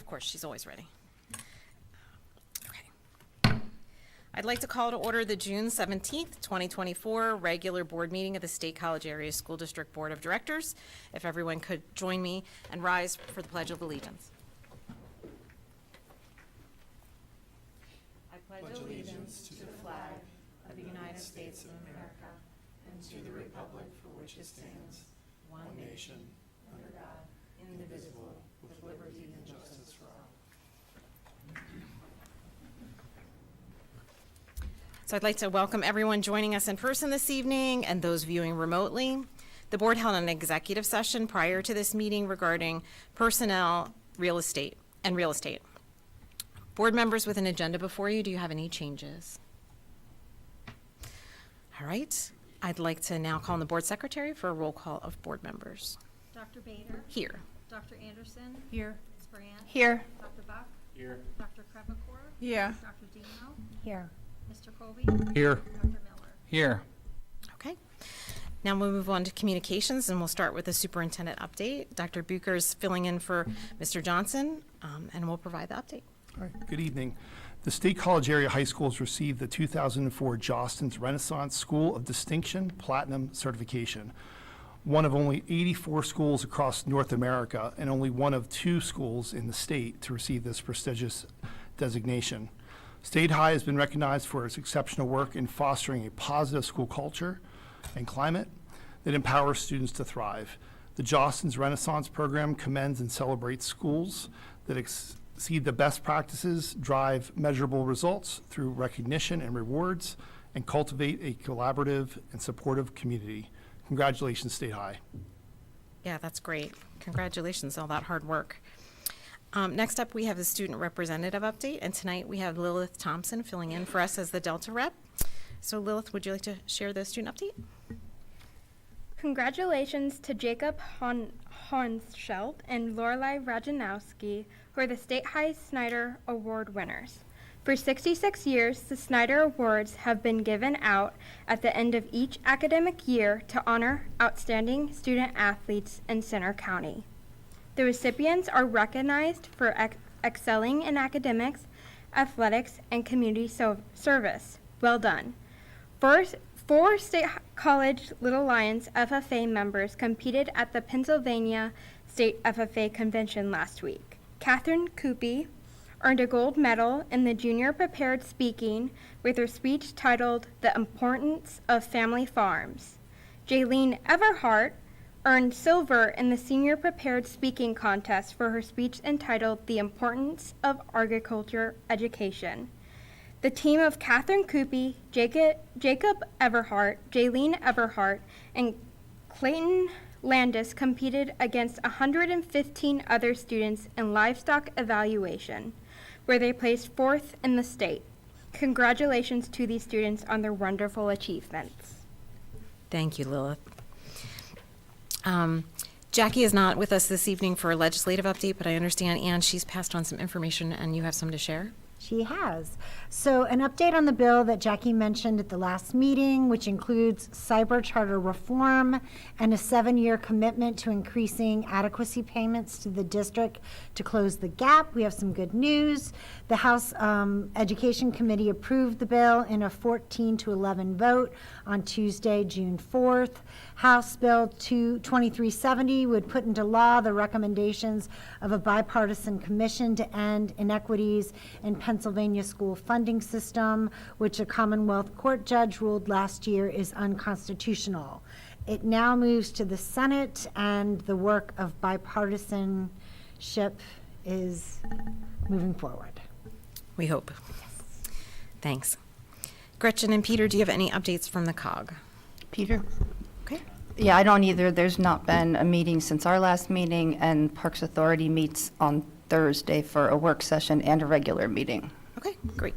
Of course, she's always ready. Okay. I'd like to call to order the June 17th, 2024 regular board meeting of the State College Area School District Board of Directors. If everyone could join me and rise for the Pledge of Allegiance. I pledge allegiance to the flag of the United States of America and to the republic for which it stands, one nation, under God, indivisible, with liberty and justice for all. So I'd like to welcome everyone joining us in person this evening and those viewing remotely. The board held an executive session prior to this meeting regarding personnel, real estate. Board members with an agenda before you, do you have any changes? All right. I'd like to now call on the board secretary for a roll call of board members. Dr. Bader. Here. Dr. Anderson. Here. Ms. Brandt. Here. Dr. Buck. Here. Dr. Crevecoeur. Here. Dr. Dino. Here. Mr. Colby. Here. Dr. Miller. Here. Okay. Now we'll move on to communications, and we'll start with the superintendent update. Dr. Bucher's filling in for Mr. Johnson, and we'll provide the update. All right, good evening. The State College Area High Schools received the 2004 Jostens Renaissance School of Distinction Platinum Certification, one of only 84 schools across North America and only one of 2 schools in the state to receive this prestigious designation. State High has been recognized for its exceptional work in fostering a positive school culture and climate that empowers students to thrive. The Jostens Renaissance program commends and celebrates schools that exceed the best practices, drive measurable results through recognition and rewards, and cultivate a collaborative and supportive community. Congratulations, State High. Yeah, that's great. Congratulations on all that hard work. Next up, we have the student representative update, and tonight we have Lilith Thompson filling in for us as the Delta rep. So Lilith, would you like to share the student update? Congratulations to Jacob Hornschelt and Lorelei Rajanowski, who are the State High Snyder Award winners. For 66 years, the Snyder Awards have been given out at the end of each academic year to honor outstanding student athletes in Center County. The recipients are recognized for excelling in academics, athletics, and community service. Well done. Four State College Little Lions FFA members competed at the Pennsylvania State FFA Convention last week. Catherine Coopy earned a gold medal in the Junior Prepared Speaking with her speech titled The Importance of Family Farms. Jaylene Everhart earned silver in the Senior Prepared Speaking Contest for her speech entitled The Importance of Agriculture Education. The team of Catherine Coopy, Jacob Everhart, Jaylene Everhart, and Clayton Landis competed against 115 other students in livestock evaluation, where they placed 4th in the state. Congratulations to these students on their wonderful achievements. Thank you, Lilith. Jackie is not with us this evening for a legislative update, but I understand, Ann, she's passed on some information and you have some to share. She has. So an update on the bill that Jackie mentioned at the last meeting, which includes cyber charter reform and a 7-year commitment to increasing adequacy payments to the district to close the gap. We have some good news. The House Education Committee approved the bill in a 14-11 vote on Tuesday, June 4th. House Bill 2370 would put into law the recommendations of a bipartisan commission to end inequities in Pennsylvania school funding system, which a Commonwealth Court judge ruled last year is unconstitutional. It now moves to the Senate, and the work of bipartisanship is moving forward. We hope. Thanks. Gretchen and Peter, do you have any updates from the COG? Peter? Okay. Yeah, I don't either. There's not been a meeting since our last meeting, and Parks Authority meets on Thursday for a work session and a regular meeting. Okay, great.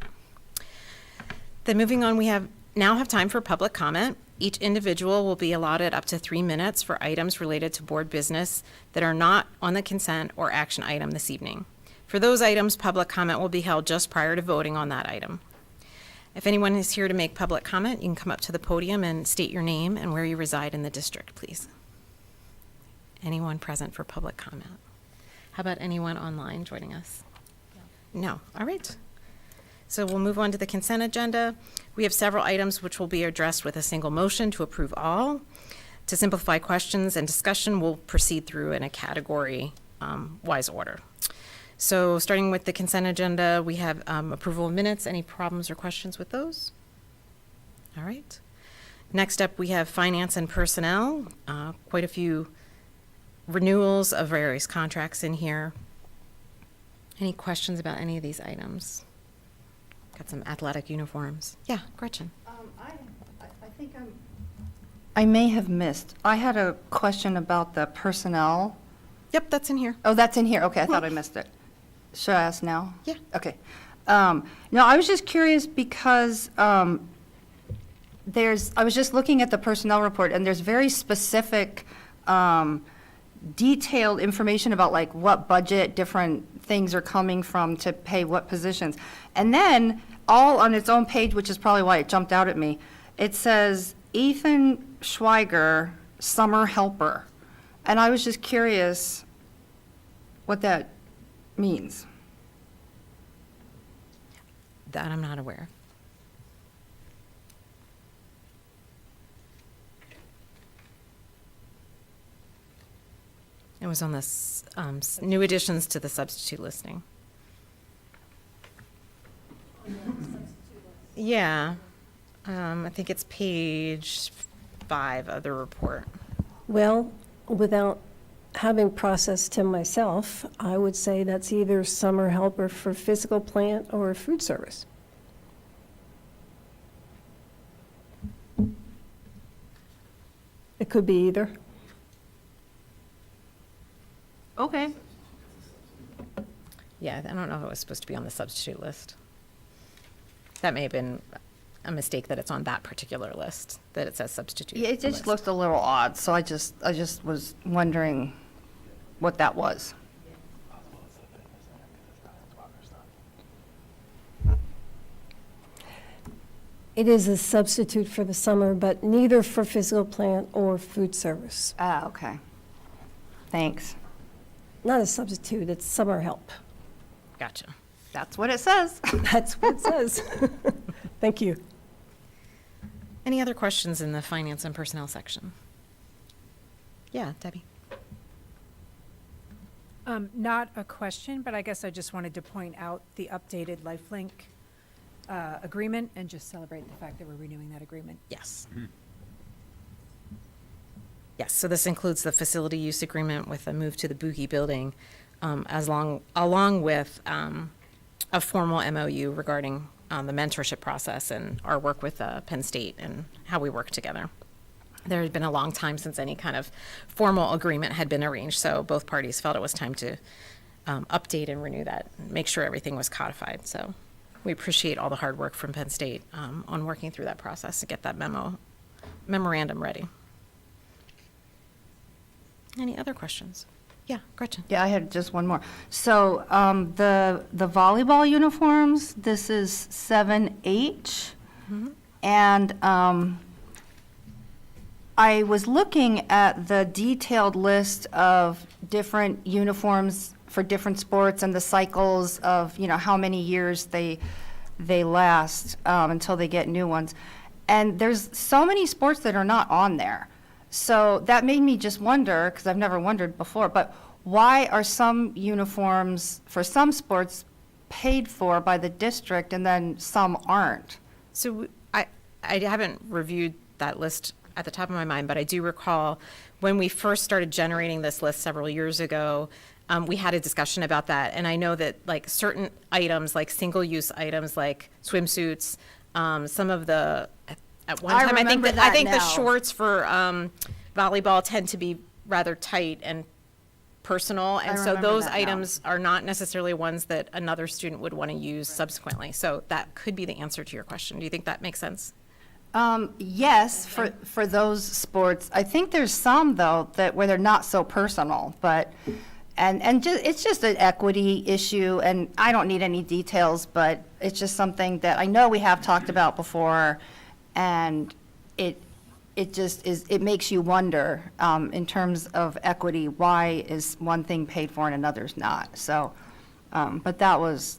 Then moving on, we now have time for public comment. Each individual will be allotted up to 3 minutes for items related to board business that are not on the consent or action item this evening. For those items, public comment will be held just prior to voting on that item. If anyone is here to make public comment, you can come up to the podium and state your name and where you reside in the district, please. Anyone present for public comment? How about anyone online joining us? No. All right. So we'll move on to the consent agenda. We have several items which will be addressed with a single motion to approve all. To simplify questions and discussion, we'll proceed through in a category-wise order. So starting with the consent agenda, we have approval of minutes. Any problems or questions with those? All right. Next up, we have finance and personnel. Quite a few renewals of various contracts in here. Any questions about any of these items? Got some athletic uniforms. Yeah, Gretchen. I think I may have missed. I had a question about the personnel. Yep, that's in here. Oh, that's in here. Okay, I thought I missed it. Should I ask now? Yeah. Okay. No, I was just curious because I was just looking at the personnel report, and there's very specific, detailed information about like what budget different things are coming from to pay what positions. And then, all on its own page, which is probably why it jumped out at me, it says Ethan Schweiger, summer helper. And I was just curious what that means. That I'm not aware. It was on this new additions to the substitute listing. Yeah, I think it's page 5 of the report. Well, without having processed him myself, I would say that's either summer helper for physical plant or food service. It could be either. Okay. Yeah, I don't know if it was supposed to be on the substitute list. That may have been a mistake that it's on that particular list, that it says substitute. Yeah, it just list. looked a little odd, so I just was wondering what that was. It is a substitute for the summer, but neither for physical plant or food service. Ah, okay. Thanks. Not a substitute, it's summer help. Gotcha. That's what it says. That's what it says. Thank you. Any other questions in the finance and personnel section? Yeah, Debbie. Not a question, but I guess I just wanted to point out the updated LifeLink agreement and just celebrate the fact that we're renewing that agreement. Yes. Yes, so this includes the facility use agreement with a move to the Boogie Building, along with a formal MOU regarding the mentorship process and our work with Penn State and how we work together. There had been a long time since any kind of formal agreement had been arranged, so both parties felt it was time to update and renew that, and make sure everything was codified. So we appreciate all the hard work from Penn State on working through that process to get that memorandum ready. Any other questions? Yeah, Gretchen. Yeah, I had just one more. So the volleyball uniforms, this is 7H. And I was looking at the detailed list of different uniforms for different sports and the cycles of, how many years they last until they get new ones. And there's so many sports that are not on there. So that made me just wonder, because I've never wondered before, but why are some uniforms for some sports paid for by the district and then some aren't? So I haven't reviewed that list at the top of my mind, but I do recall when we first started generating this list several years ago, we had a discussion about that. And I know that like certain items, like single-use items like swimsuits, some of the, at one time, I think the shorts for volleyball tend to be rather tight and personal. And so those items are not necessarily ones that another student would want to use subsequently. So that could be the answer to your question. Do you think that makes sense? Yes, for those sports. I think there's some, though, where they're not so personal, but, and it's just an equity issue, and I don't need any details, but it's just something that I know we have talked about before, and it just is, it makes you wonder, in terms of equity, why is one thing paid for and another's not? So, but that was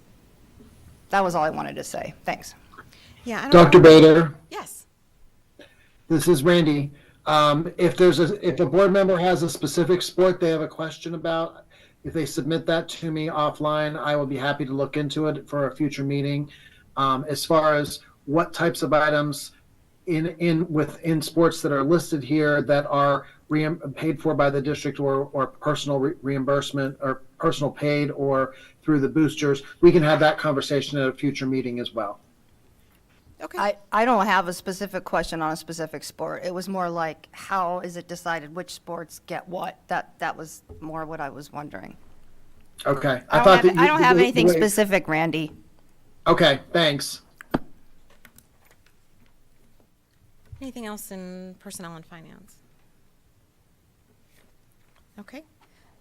all I wanted to say. Thanks. Yeah, I don't. Dr. Bader, Yes. this is Randy. If a board member has a specific sport they have a question about, if they submit that to me offline, I will be happy to look into it for a future meeting. As far as what types of items within sports that are listed here that are paid for by the district or personal reimbursement or personal paid or through the boosters, we can have that conversation at a future meeting as well. Okay. I don't have a specific question on a specific sport. It was more like, how is it decided which sports get what? That was more what I was wondering. Okay. I don't have anything specific, Randy. Okay, thanks. Anything else in personnel and finance? Okay.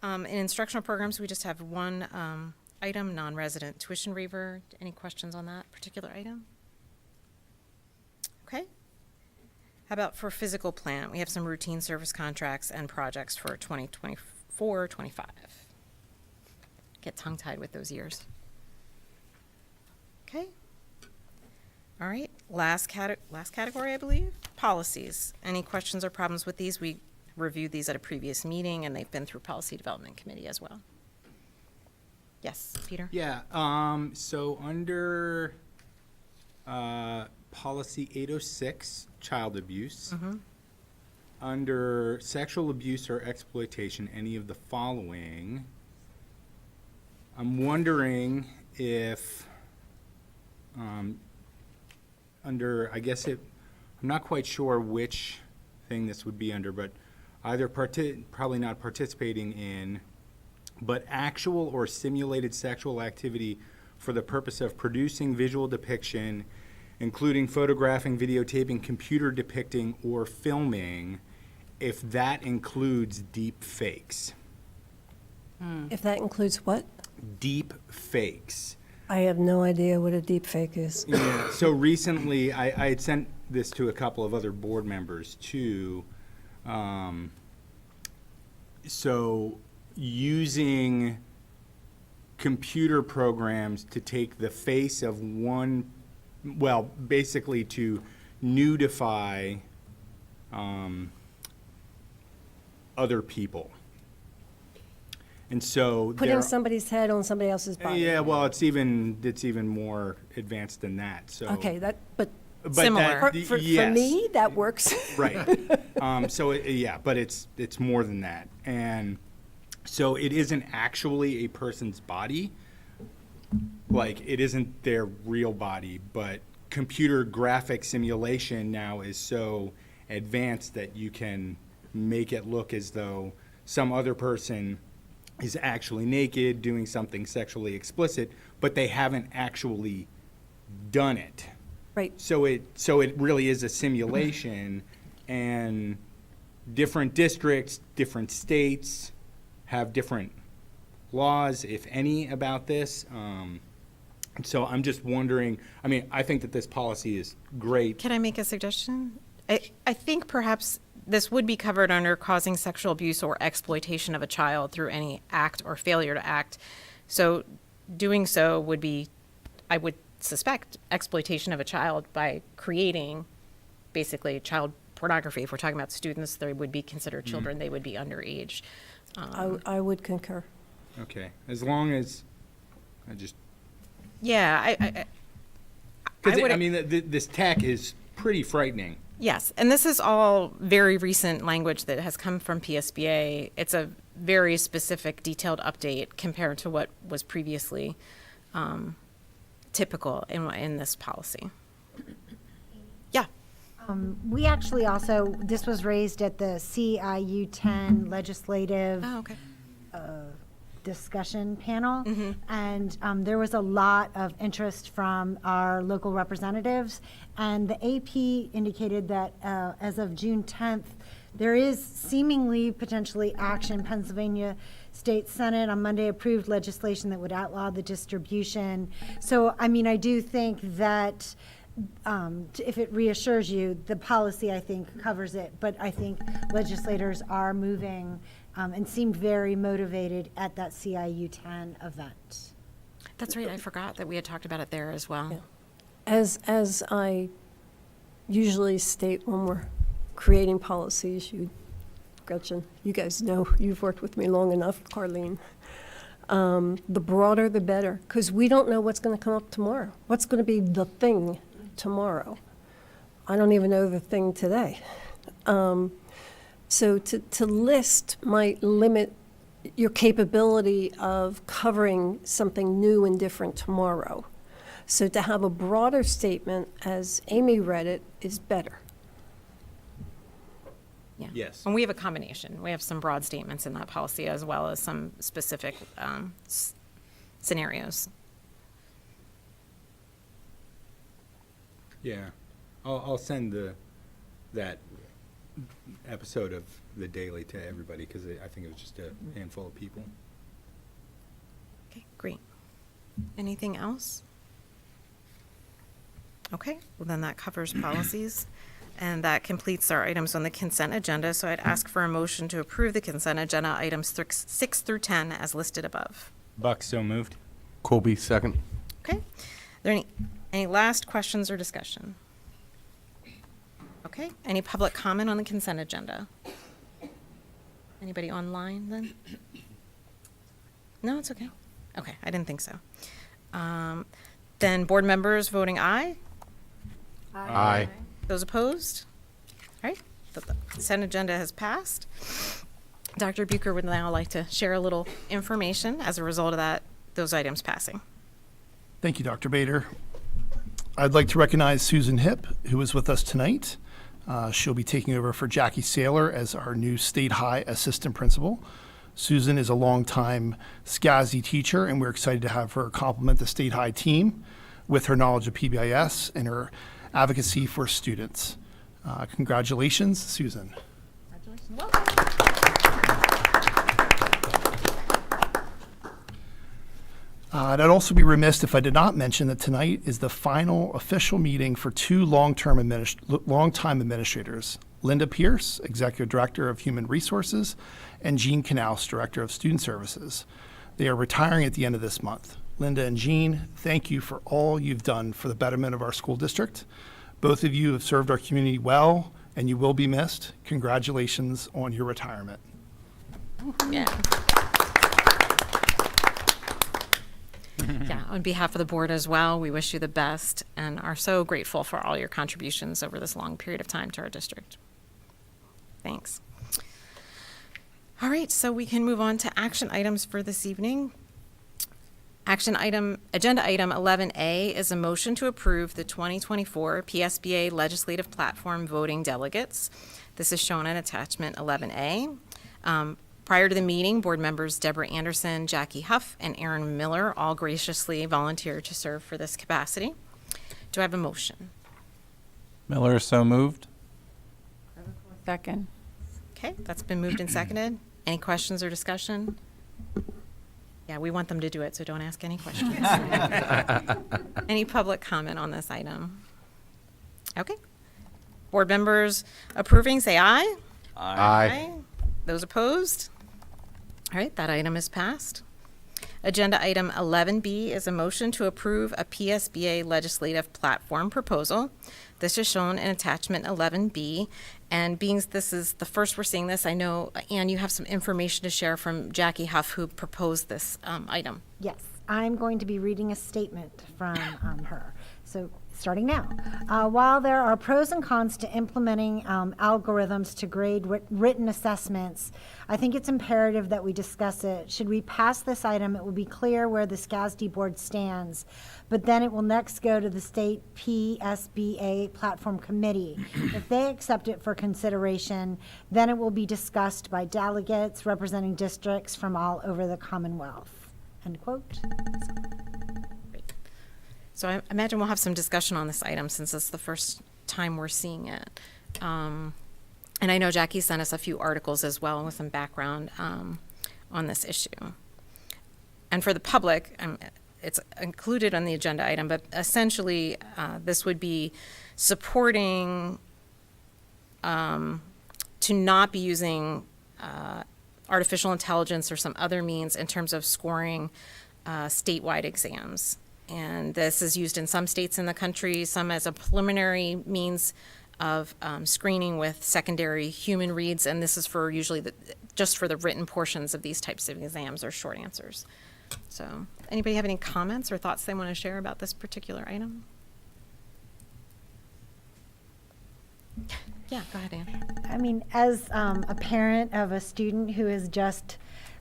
In instructional programs, we just have one item, non-resident tuition waiver. Any questions on that particular item? Okay. How about for physical plant? We have some routine service contracts and projects for 2024, 25. Get tongue-tied with those years. Okay. All right, last category, I believe, policies. Any questions or problems with these? We reviewed these at a previous meeting, and they've been through Policy Development Committee as well. Yes, Peter? Yeah, so under Policy 806, child abuse, under sexual abuse or exploitation, any of the following, I'm wondering if under, I guess I'm not quite sure which thing this would be under, but either probably not participating in, but actual or simulated sexual activity for the purpose of producing visual depiction, including photographing, videotaping, computer depicting, or filming, if that includes deep fakes. If that includes what? Deep fakes. I have no idea what a deep fake is. Yeah, so recently, I had sent this to a couple of other board members too. So using computer programs to take the face of one, well, basically to nudify other people. And so Putting there- somebody's head on somebody else's body. Yeah, well, it's even more advanced than that. So Okay, but but Similar. that- for yes, me, that works. right. So yeah, but it's more than that, and so it isn't actually a person's body. Like, it isn't their real body, but computer graphic simulation now is so advanced that you can make it look as though some other person is actually naked doing something sexually explicit, but they haven't actually done it. Right. So it really is a simulation, and different districts, different states have different laws, if any, about this. So I'm just wondering, I mean, I think that this policy is great. Can I make a suggestion? I think perhaps this would be covered under causing sexual abuse or exploitation of a child through any act or failure to act. So doing so would be, I would suspect, exploitation of a child by creating basically child pornography. If we're talking about students, they would be considered children, they would be underage. I would concur. Okay, as long as Yeah, because would- I mean, this tech is pretty frightening. Yes, and this is all very recent language that has come from PSBA. It's a very specific, detailed update compared to what was previously typical in this policy. Yeah. We actually also, this was raised at the CIU 10 legislative Oh, okay. discussion panel, and there was a lot of interest from our local representatives, and the AP indicated that as of June 10th, there is seemingly potentially action. Pennsylvania State Senate on Monday approved legislation that would outlaw the distribution. So, I mean, I do think that if it reassures you, the policy, I think, covers it, but I think legislators are moving and seemed very motivated at that CIU 10 event. That's right, I forgot that we had talked about it there as well. As I usually state when we're creating policies, Gretchen, you guys know, you've worked with me long enough, Carlene. The broader, the better, because we don't know what's going to come up tomorrow. What's going to be the thing tomorrow? I don't even know the thing today. So to list might limit your capability of covering something new and different tomorrow. So to have a broader statement, as Amy read it, is better. Yeah. Yes. And we have a combination. We have some broad statements in that policy as well as some specific scenarios. Yeah, I'll send that episode of the Daily to everybody, because I think it was just a handful of people. Okay, great. Anything else? Okay, well then that covers policies, and that completes our items on the consent agenda. So I'd ask for a motion to approve the consent agenda items 6 through 10 as listed above. Buck, so moved. Colby, second. Okay, are there any last questions or discussion? Okay, any public comment on the consent agenda? Anybody online then? No, it's okay. Okay, I didn't think so. Then board members voting aye? Aye. Those opposed? All right, the consent agenda has passed. Dr. Bucher would now like to share a little information as a result of those items passing. Thank you, Dr. Bader. I'd like to recognize Susan Hipp, who is with us tonight. She'll be taking over for Jackie Saylor as our new State High Assistant Principal. Susan is a longtime SCASD teacher, and we're excited to have her complement the State High team with her knowledge of PBIS and her advocacy for students. Congratulations, Susan. I'd also be remiss if I did not mention that tonight is the final official meeting for two longtime administrators, Linda Pierce, Executive Director of Human Resources, and Jean Knaus, Director of Student Services. They are retiring at the end of this month. Linda and Jean, thank you for all you've done for the betterment of our school district. Both of you have served our community well, and you will be missed. Congratulations on your retirement. Yeah. Yeah, on behalf of the board as well, we wish you the best and are so grateful for all your contributions over this long period of time to our district. Thanks. All right, so we can move on to action items for this evening. Agenda item 11A is a motion to approve the 2024 PSBA Legislative Platform voting delegates. This is shown in attachment 11A. Prior to the meeting, board members Deborah Anderson, Jackie Huff, and Aaron Miller all graciously volunteered to serve for this capacity. Do I have a motion? Miller, so moved. Second. Okay, that's been moved and seconded. Any questions or discussion? Yeah, we want them to do it, so don't ask any questions. Any public comment on this item? Okay. Board members approving, say aye. Aye. Those opposed? All right, that item is passed. Agenda item 11B is a motion to approve a PSBA legislative platform proposal. This is shown in attachment 11B. And being this is the first we're seeing this, I know, Anne, you have some information to share from Jackie Huff, who proposed this item. Yes, I'm going to be reading a statement from her. So starting now. While there are pros and cons to implementing algorithms to grade written assessments, I think it's imperative that we discuss it. Should we pass this item, it will be clear where the SCASD board stands, but then it will next go to the state PSBA platform committee. If they accept it for consideration, then it will be discussed by delegates representing districts from all over the Commonwealth. End quote. So I imagine we'll have some discussion on this item since it's the first time we're seeing it. And I know Jackie sent us a few articles as well with some background on this issue. And for the public, it's included on the agenda item, but essentially, this would be supporting to not be using artificial intelligence or some other means in terms of scoring statewide exams. And this is used in some states in the country, some as a preliminary means of screening with secondary human reads, and this is for usually just for the written portions of these types of exams or short answers. So, anybody have any comments or thoughts they want to share about this particular item? Yeah, go ahead, Anne. I mean, as a parent of a student who has just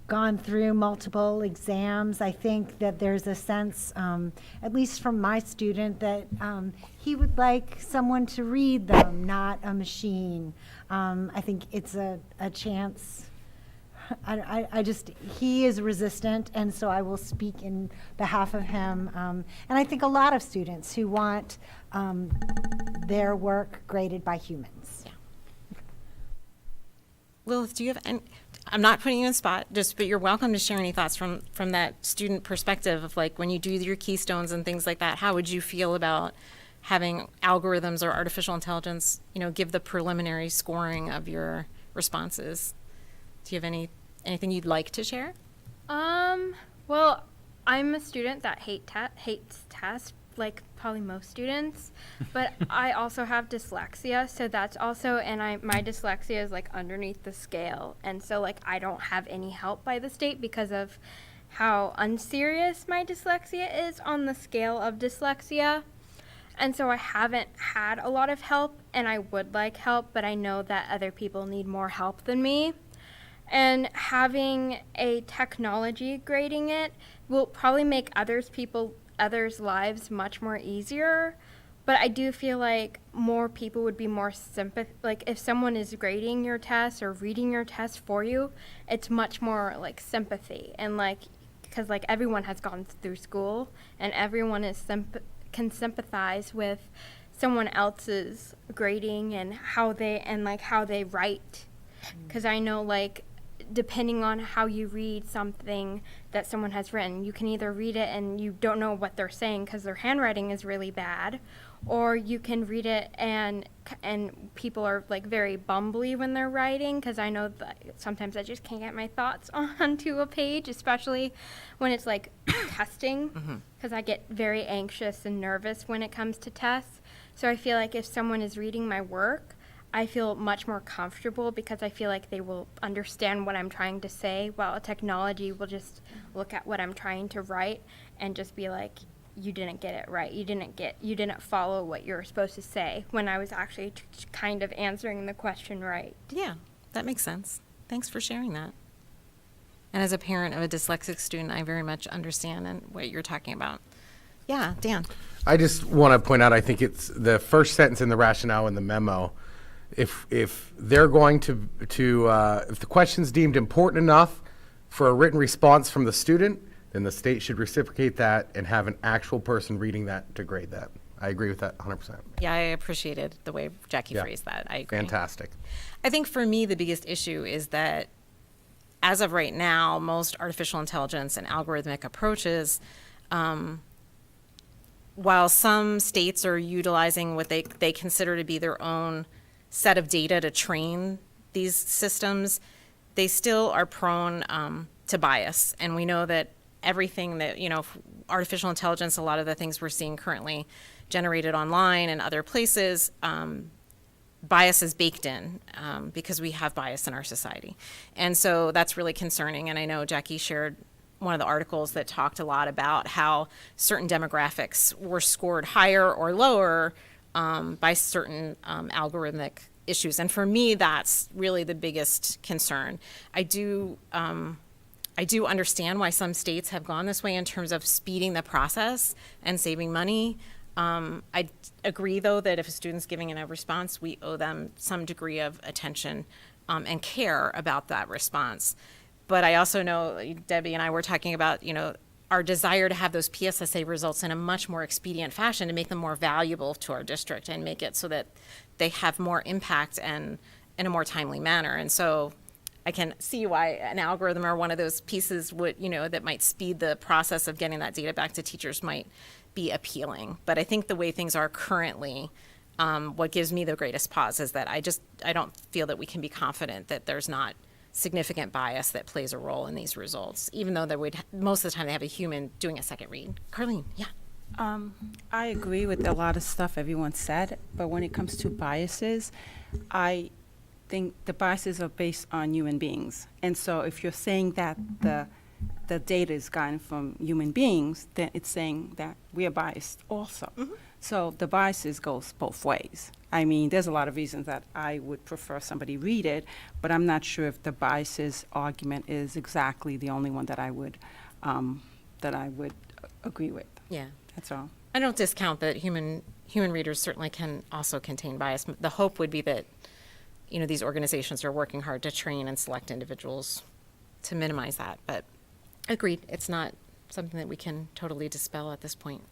gone through multiple exams, I think that there's a sense, at least from my student, that he would like someone to read them, not a machine. I think it's a chance. I just, he is resistant, and so I will speak in behalf of him. And I think a lot of students who want their work graded by humans. Lilith, do you have any, I'm not putting you on the spot, but you're welcome to share any thoughts from that student perspective of like when you do your keystones and things like that, how would you feel about having algorithms or artificial intelligence, give the preliminary scoring of your responses? Do you have anything you'd like to share? Well, I'm a student that hates tests, like probably most students, but I also have dyslexia, so that's also, and my dyslexia is like underneath the scale, and so like I don't have any help by the state because of how unserious my dyslexia is on the scale of dyslexia. And so I haven't had a lot of help, and I would like help, but I know that other people need more help than me. And having a technology grading it will probably make others' lives much more easier. But I do feel like more people would be more like if someone is grading your test or reading your test for you, it's much more like sympathy, and like, because like everyone has gone through school and everyone is can sympathize with someone else's grading and how they write. Because I know like depending on how you read something that someone has written, you can either read it and you don't know what they're saying because their handwriting is really bad, or you can read it and people are like very bumbly when they're writing, because I know that sometimes I just can't get my thoughts onto a page, especially when it's like testing, because I get very anxious and nervous when it comes to tests. So I feel like if someone is reading my work, I feel much more comfortable because I feel like they will understand what I'm trying to say, while a technology will just look at what I'm trying to write and just be like, you didn't get it right. You didn't follow what you were supposed to say, when I was actually kind of answering the question right. Yeah, that makes sense. Thanks for sharing that. And as a parent of a dyslexic student, I very much understand what you're talking about. Yeah, Dan. I just want to point out, I think it's the first sentence in the rationale in the memo. If they're going to if the question's deemed important enough for a written response from the student, then the state should reciprocate that and have an actual person reading that to grade that. I agree with that 100%. Yeah, I appreciated the way Jackie phrased that. I agree. Fantastic. I think for me, the biggest issue is that as of right now, most artificial intelligence and algorithmic approaches, while some states are utilizing what they consider to be their own set of data to train these systems, they still are prone to bias. And we know that everything that, artificial intelligence, a lot of the things we're seeing currently generated online and other places, bias is baked in because we have bias in our society. And so that's really concerning. And I know Jackie shared one of the articles that talked a lot about how certain demographics were scored higher or lower by certain algorithmic issues. And for me, that's really the biggest concern. I do understand why some states have gone this way in terms of speeding the process and saving money. I agree, though, that if a student's giving a response, we owe them some degree of attention and care about that response. But I also know, Debbie and I were talking about, our desire to have those PSSA results in a much more expedient fashion to make them more valuable to our district and make it so that they have more impact and in a more timely manner. And so I can see why an algorithm or one of those pieces would, that might speed the process of getting that data back to teachers might be appealing. But I think the way things are currently, what gives me the greatest pause is that I don't feel that we can be confident that there's not significant bias that plays a role in these results, even though most of the time they have a human doing a second read. Carlene, yeah. I agree with a lot of stuff everyone said, but when it comes to biases, I think the biases are based on human beings. And so if you're saying that the data is gotten from human beings, then it's saying that we are biased also. So the biases goes both ways. I mean, there's a lot of reasons that I would prefer somebody read it, but I'm not sure if the biases argument is exactly the only one that I would agree with. Yeah. That's all. I don't discount that human readers certainly can also contain bias. The hope would be that, these organizations are working hard to train and select individuals to minimize that. But agreed, it's not something that we can totally dispel at this point,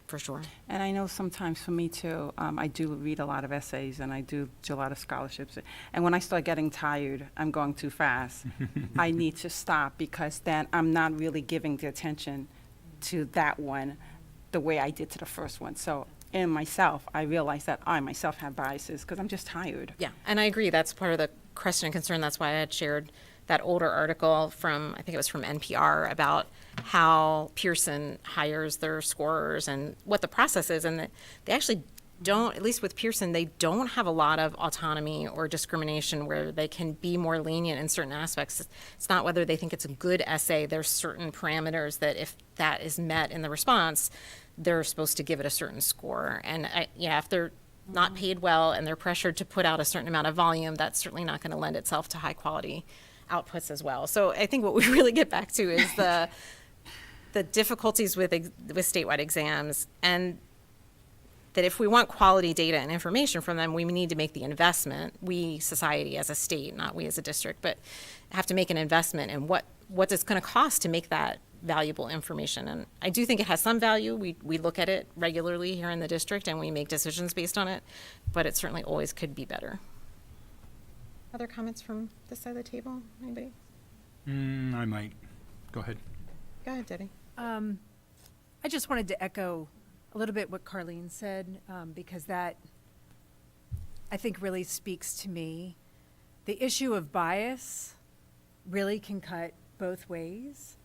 for sure. And I know sometimes for me too, I do read a lot of essays and I do a lot of scholarships. And when I start getting tired, I'm going too fast. I need to stop because then I'm not really giving the attention to that one the way I did to the first one. So in myself, I realize that I myself have biases because I'm just tired. Yeah, and I agree. That's part of the question and concern. That's why I had shared that older article from, I think it was from NPR, about how Pearson hires their scorers and what the process is. And that they actually don't, at least with Pearson, they don't have a lot of autonomy or discrimination where they can be more lenient in certain aspects. It's not whether they think it's a good essay. There's certain parameters that if that is met in the response, they're supposed to give it a certain score. And if they're not paid well and they're pressured to put out a certain amount of volume, that's certainly not going to lend itself to high quality outputs as well. So I think what we really get back to is the difficulties with statewide exams, and that if we want quality data and information from them, we need to make the investment, we, society as a state, not we as a district, but have to make an investment in what it's going to cost to make that valuable information. And I do think it has some value. We look at it regularly here in the district and we make decisions based on it, but it certainly always could be better. Other comments from this side of the table? Anybody? I might. Go ahead. Go ahead, Debbie. I just wanted to echo a little bit what Carlene said, because that, I think, really speaks to me. The issue of bias really can cut both ways.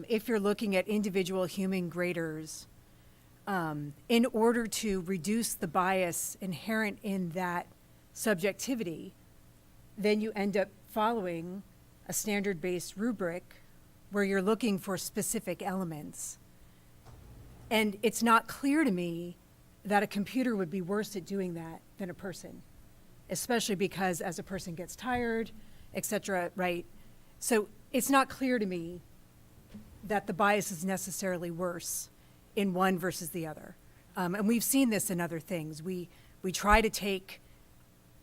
If you're looking at individual human graders, in order to reduce the bias inherent in that subjectivity, then you end up following a standard-based rubric where you're looking for specific elements. And it's not clear to me that a computer would be worse at doing that than a person, especially because as a person gets tired, et cetera, right? So it's not clear to me that the bias is necessarily worse in one versus the other. And we've seen this in other things. We try to take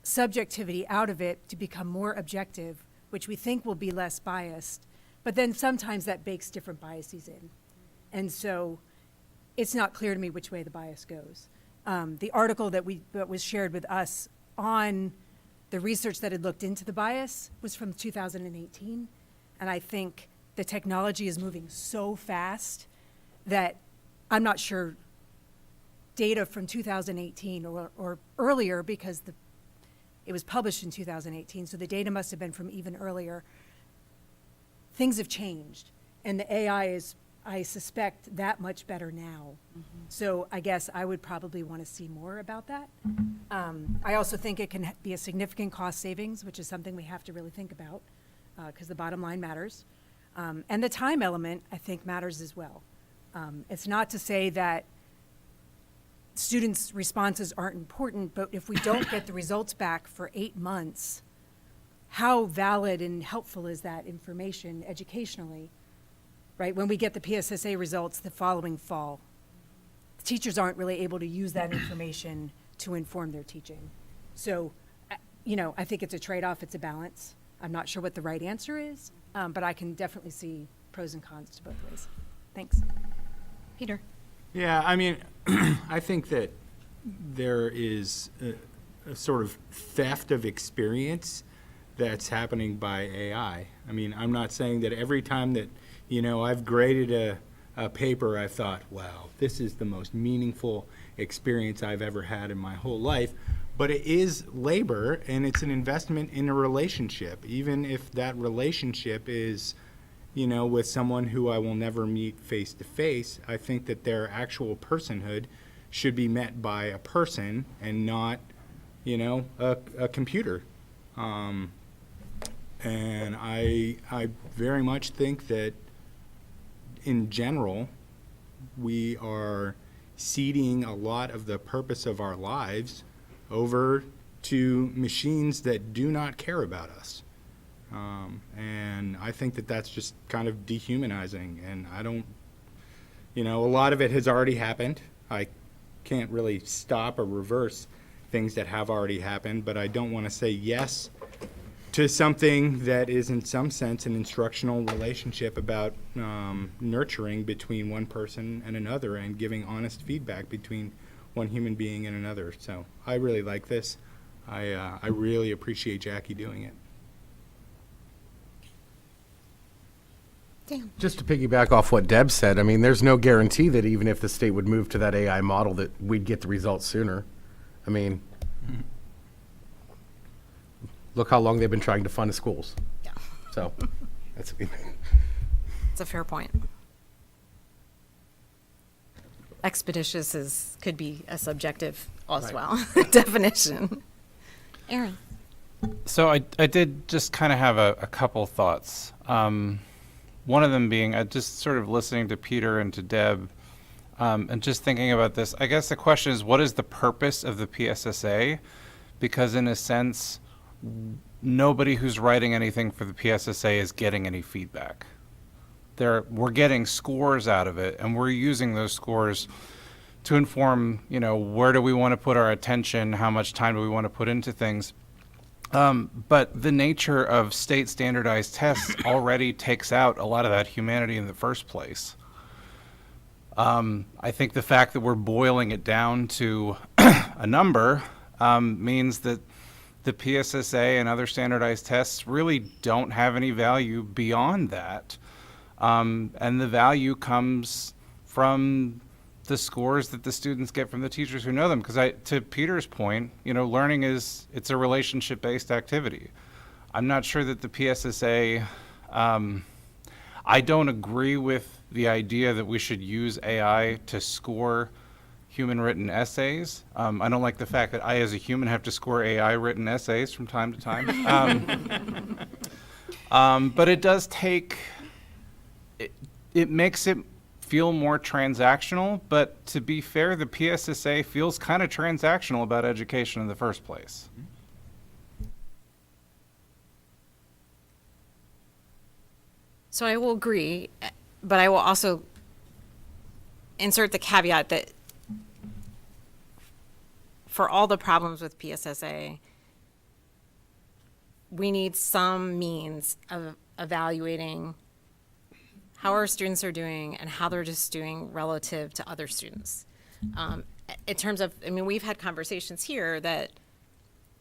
subjectivity out of it to become more objective, which we think will be less biased, but then sometimes that bakes different biases in. And so it's not clear to me which way the bias goes. The article that was shared with us on the research that had looked into the bias was from 2018, and I think the technology is moving so fast that I'm not sure data from 2018 or earlier, because it was published in 2018, so the data must have been from even earlier. Things have changed, and the AI is, I suspect, that much better now. So I guess I would probably want to see more about that. I also think it can be a significant cost savings, which is something we have to really think about, because the bottom line matters. And the time element, I think, matters as well. It's not to say that students' responses aren't important, but if we don't get the results back for 8 months, how valid and helpful is that information educationally, right? When we get the PSSA results the following fall, the teachers aren't really able to use that information to inform their teaching. So, I think it's a trade-off, it's a balance. I'm not sure what the right answer is, but I can definitely see pros and cons to both ways. Thanks. Peter. Yeah, I mean, I think that there is a sort of theft of experience that's happening by AI. I mean, I'm not saying that every time that, I've graded a paper, I've thought, wow, this is the most meaningful experience I've ever had in my whole life. But it is labor, and it's an investment in a relationship, even if that relationship is, with someone who I will never meet face to face. I think that their actual personhood should be met by a person and not, a computer. And I very much think that in general, we are ceding a lot of the purpose of our lives over to machines that do not care about us. And I think that that's just kind of dehumanizing, and I don't, a lot of it has already happened. I can't really stop or reverse things that have already happened, but I don't want to say yes to something that is in some sense an instructional relationship about nurturing between one person and another and giving honest feedback between one human being and another. So I really like this. I really appreciate Jackie doing it. Dan. Just to piggyback off what Deb said, I mean, there's no guarantee that even if the state would move to that AI model that we'd get the results sooner. I mean, look how long they've been trying to fund schools. Yeah. So that's It's a fair point. Expeditious could be a subjective as Right. well definition. Aaron. So I did just kind of have a couple thoughts. One of them being just sort of listening to Peter and to Deb and just thinking about this. I guess the question is, what is the purpose of the PSSA? Because in a sense, nobody who's writing anything for the PSSA is getting any feedback. We're getting scores out of it, and we're using those scores to inform, where do we want to put our attention, how much time do we want to put into things. But the nature of state standardized tests already takes out a lot of that humanity in the first place. I think the fact that we're boiling it down to a number means that the PSSA and other standardized tests really don't have any value beyond that. And the value comes from the scores that the students get from the teachers who know them. Because to Peter's point, learning it's a relationship-based activity. I'm not sure that the PSSA, I don't agree with the idea that we should use AI to score human written essays. I don't like the fact that I as a human have to score AI written essays from time to time. But it does take, it makes it feel more transactional, but to be fair, the PSSA feels kind of transactional about education in the first place. So I will agree, but I will also insert the caveat that for all the problems with PSSA, we need some means of evaluating how our students are doing and how they're just doing relative to other students. In terms of, we've had conversations here that,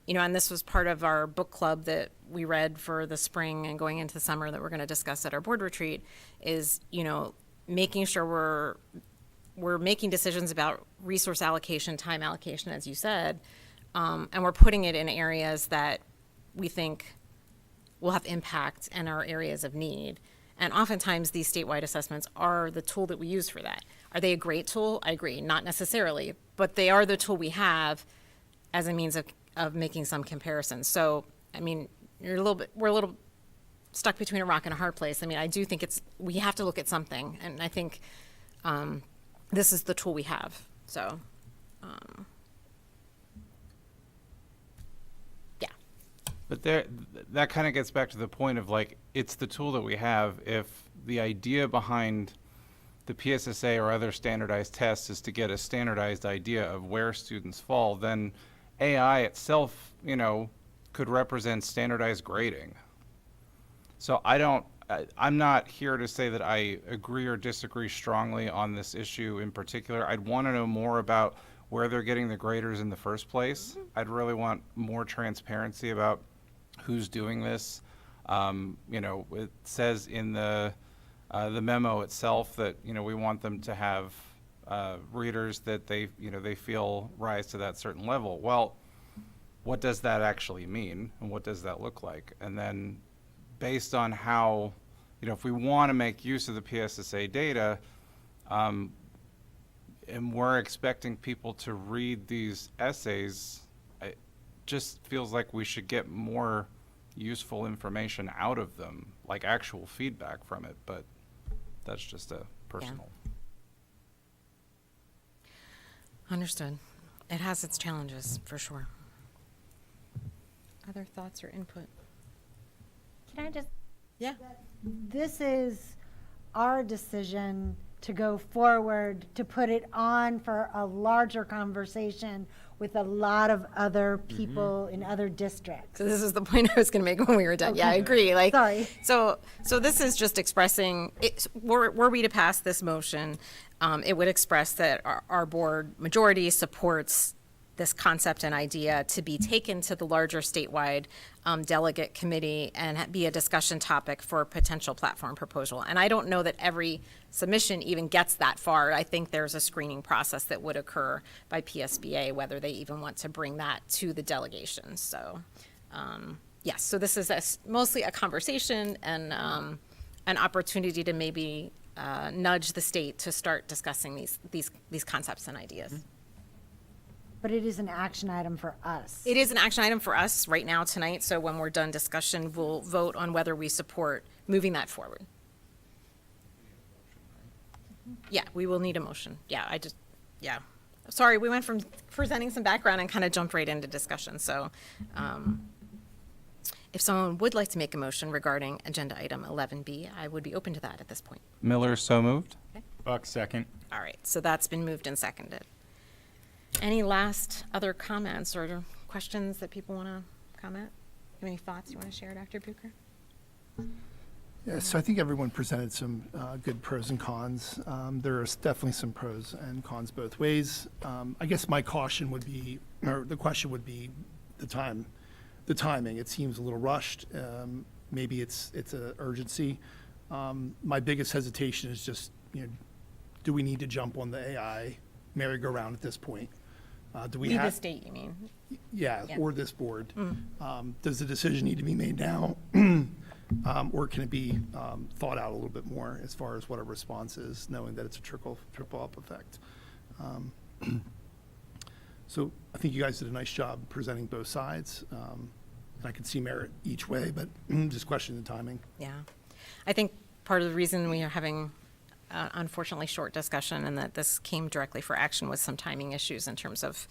and this was part of our book club that we read for the spring and going into the summer that we're going to discuss at our board retreat, is, making sure we're making decisions about resource allocation, time allocation, as you said, and we're putting it in areas that we think will have impact and are areas of need. And oftentimes these statewide assessments are the tool that we use for that. Are they a great tool? I agree, not necessarily, but they are the tool we have as a means of making some comparisons. So, we're a little stuck between a rock and a hard place. I do think we have to look at something, and I think this is the tool we have. So, yeah. But that kind of gets back to the point of it's the tool that we have. If the idea behind the PSSA or other standardized tests is to get a standardized idea of where students fall, then AI itself, could represent standardized grading. So I'm not here to say that I agree or disagree strongly on this issue in particular. I'd want to know more about where they're getting the graders in the first place. I'd really want more transparency about who's doing this. It says in the memo itself that, we want them to have readers that they feel rise to that certain level. Well, what does that actually mean, and what does that look like? And then based on how, if we want to make use of the PSSA data, and we're expecting people to read these essays, it just feels like we should get more useful information out of them, like actual feedback from it, but that's just a personal. Understood. It has its challenges, for sure. Other thoughts or input? Can I just? Yeah. This is our decision to go forward, to put it on for a larger conversation with a lot of other people in other districts. So this is the point I was going to make when we were done. Yeah, I agree. Sorry. So this is just expressing, were we to pass this motion, it would express that our board majority supports this concept and idea to be taken to the larger statewide delegate committee and be a discussion topic for a potential platform proposal. And I don't know that every submission even gets that far. I think there's a screening process that would occur by PSBA, whether they even want to bring that to the delegation. So, yes, so this is mostly a conversation and an opportunity to maybe nudge the state to start discussing these concepts and ideas. But it is an action item for us. It is an action item for us right now tonight, so when we're done discussion, we'll vote on whether we support moving that forward. Yeah, we will need a motion. Yeah, Sorry, we went from presenting some background and kind of jumped right into discussion, so if someone would like to make a motion regarding agenda item 11B, I would be open to that at this point. Miller, so moved. Buck, second. All right, so that's been moved and seconded. Any last other comments or questions that people want to comment? Have any thoughts you want to share, Dr. Bucher? Yeah, so I think everyone presented some good pros and cons. There is definitely some pros and cons both ways. I guess my caution would be, or the question would be, the timing. It seems a little rushed. Maybe it's an urgency. My biggest hesitation is just, do we need to jump on the AI merry-go-round at this point? Do we have the state, you mean? Yeah, Yeah. or this board. Does the decision need to be made now? Or can it be thought out a little bit more as far as what our response is, knowing that it's a triple-up effect? So I think you guys did a nice job presenting both sides. And I can see merit each way, but just questioning the timing. Yeah. I think part of the reason we are having unfortunately short discussion and that this came directly for action was some timing issues in terms of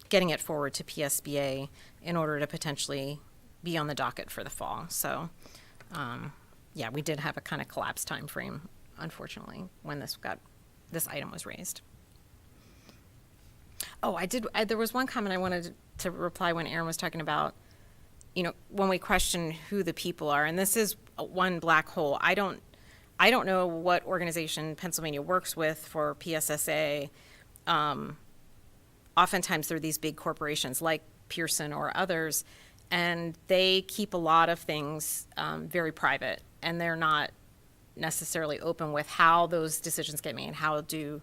getting it forward to PSBA in order to potentially be on the docket for the fall. So, yeah, we did have a kind of collapsed time frame, unfortunately, when this item was raised. Oh, there was one comment I wanted to reply when Aaron was talking about, when we question who the people are, and this is one black hole. I don't know what organization Pennsylvania works with for PSSA. Oftentimes they're these big corporations like Pearson or others, and they keep a lot of things very private, and they're not necessarily open with how those decisions get made, how do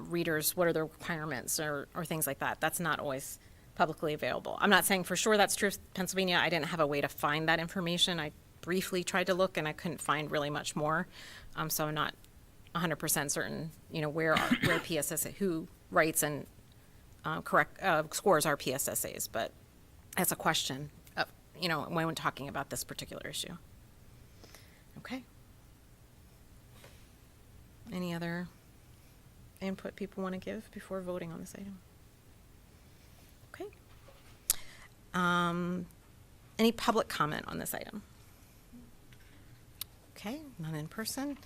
readers, what are their requirements or things like that. That's not always publicly available. I'm not saying for sure that's true of Pennsylvania. I didn't have a way to find that information. I briefly tried to look and I couldn't find really much more. So I'm not 100% certain, where PSSA, who writes and scores our PSSAs, but that's a question, when we're talking about this particular issue. Okay. Any other input people want to give before voting on this item? Okay. Any public comment on this item? Okay, none in person.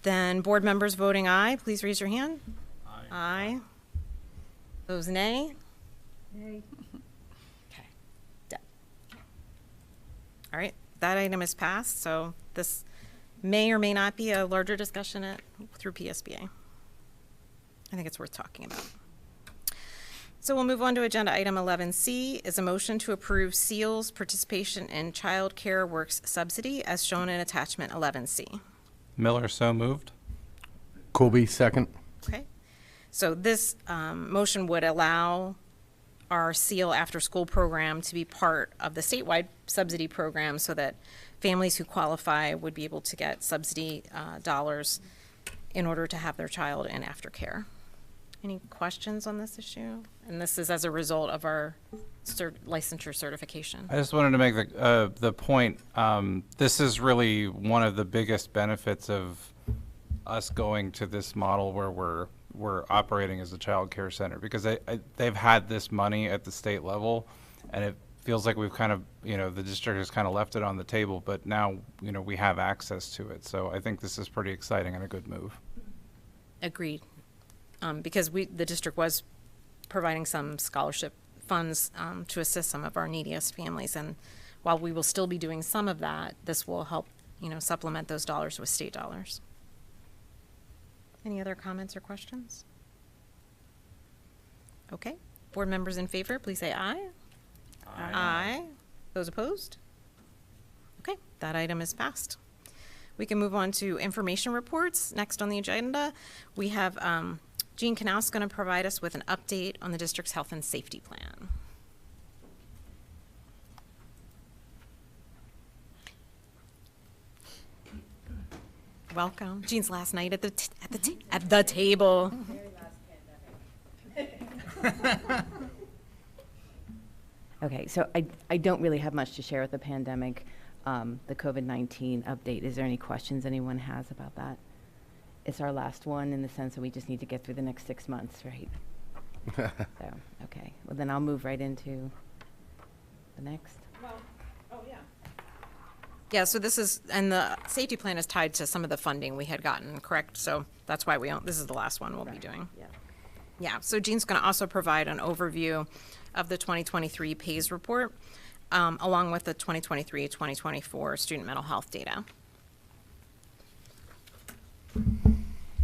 Then board members voting aye, please raise your hand. Aye. Aye. Those nay? Nay. Okay, done. All right, that item is passed, so this may or may not be a larger discussion through PSBA. I think it's worth talking about. So we'll move on to agenda item 11C is a motion to approve SEAL's participation in Child Care Works subsidy as shown in attachment 11C. Miller, so moved. Colby, second. Okay. So this motion would allow our SEAL after-school program to be part of the statewide subsidy program so that families who qualify would be able to get subsidy dollars in order to have their child in aftercare. Any questions on this issue? And this is as a result of our licensure certification. I just wanted to make the point, this is really one of the biggest benefits of us going to this model where we're operating as a child care center, because they've had this money at the state level, and it feels like we've kind of, the district has kind of left it on the table, but now, we have access to it. So I think this is pretty exciting and a good move. Agreed. Because the district was providing some scholarship funds to assist some of our neediest families. And while we will still be doing some of that, this will help, supplement those dollars with state dollars. Any other comments or questions? Okay. Board members in favor, please say aye. Aye. Aye. Those opposed? Okay, that item is passed. We can move on to information reports. Next on the agenda, we have Jean Knaus going to provide us with an update on the district's health and safety plan. Welcome. Jean's last night at the table. Okay, so I don't really have much to share with the pandemic, the COVID-19 update. Is there any questions anyone has about that? It's our last one in the sense that we just need to get through the next 6 months, right? So, okay. Well, then I'll move right into the next. Yeah, so this is, and the safety plan is tied to some of the funding we had gotten, correct? So that's why this is the last one we'll be doing. Yeah. Yeah, so Jean's going to also provide an overview of the 2023 PAYS report, along with the 2023-2024 student mental health data.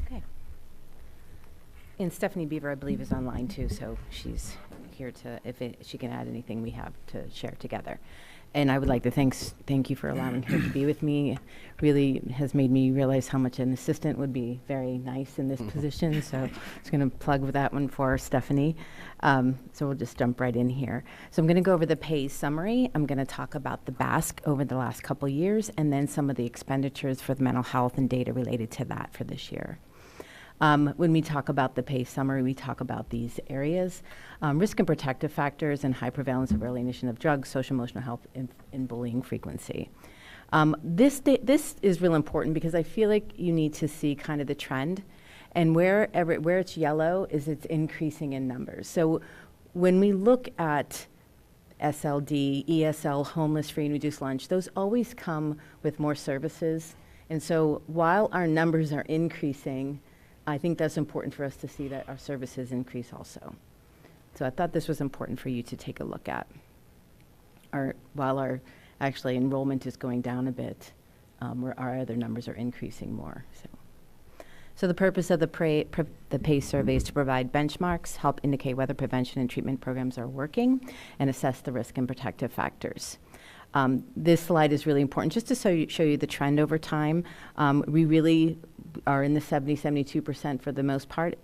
Okay. And Stephanie Beaver, I believe, is online too, so she's here to, she can add anything we have to share together. And I would like to thank you for allowing her to be with me. Really has made me realize how much an assistant would be very nice in this position. So I'm just going to plug with that one for Stephanie. So we'll just jump right in here. So I'm going to go over the PAYS summary. I'm going to talk about the BASC over the last couple years, and then some of the expenditures for the mental health and data related to that for this year. When we talk about the PAYS summary, we talk about these areas: risk and protective factors and high prevalence of early initiation of drugs, social emotional health, and bullying frequency. This is real important because I feel like you need to see kind of the trend, and where it's yellow is it's increasing in numbers. So when we look at SLD, ESL, homeless, free and reduced lunch, those always come with more services. And so while our numbers are increasing, I think that's important for us to see that our services increase also. So I thought this was important for you to take a look at. While our actually enrollment is going down a bit, our other numbers are increasing more. So the purpose of the PAYS survey is to provide benchmarks, help indicate whether prevention and treatment programs are working, and assess the risk and protective factors. This slide is really important just to show you the trend over time. We really are in the 72% for the most part.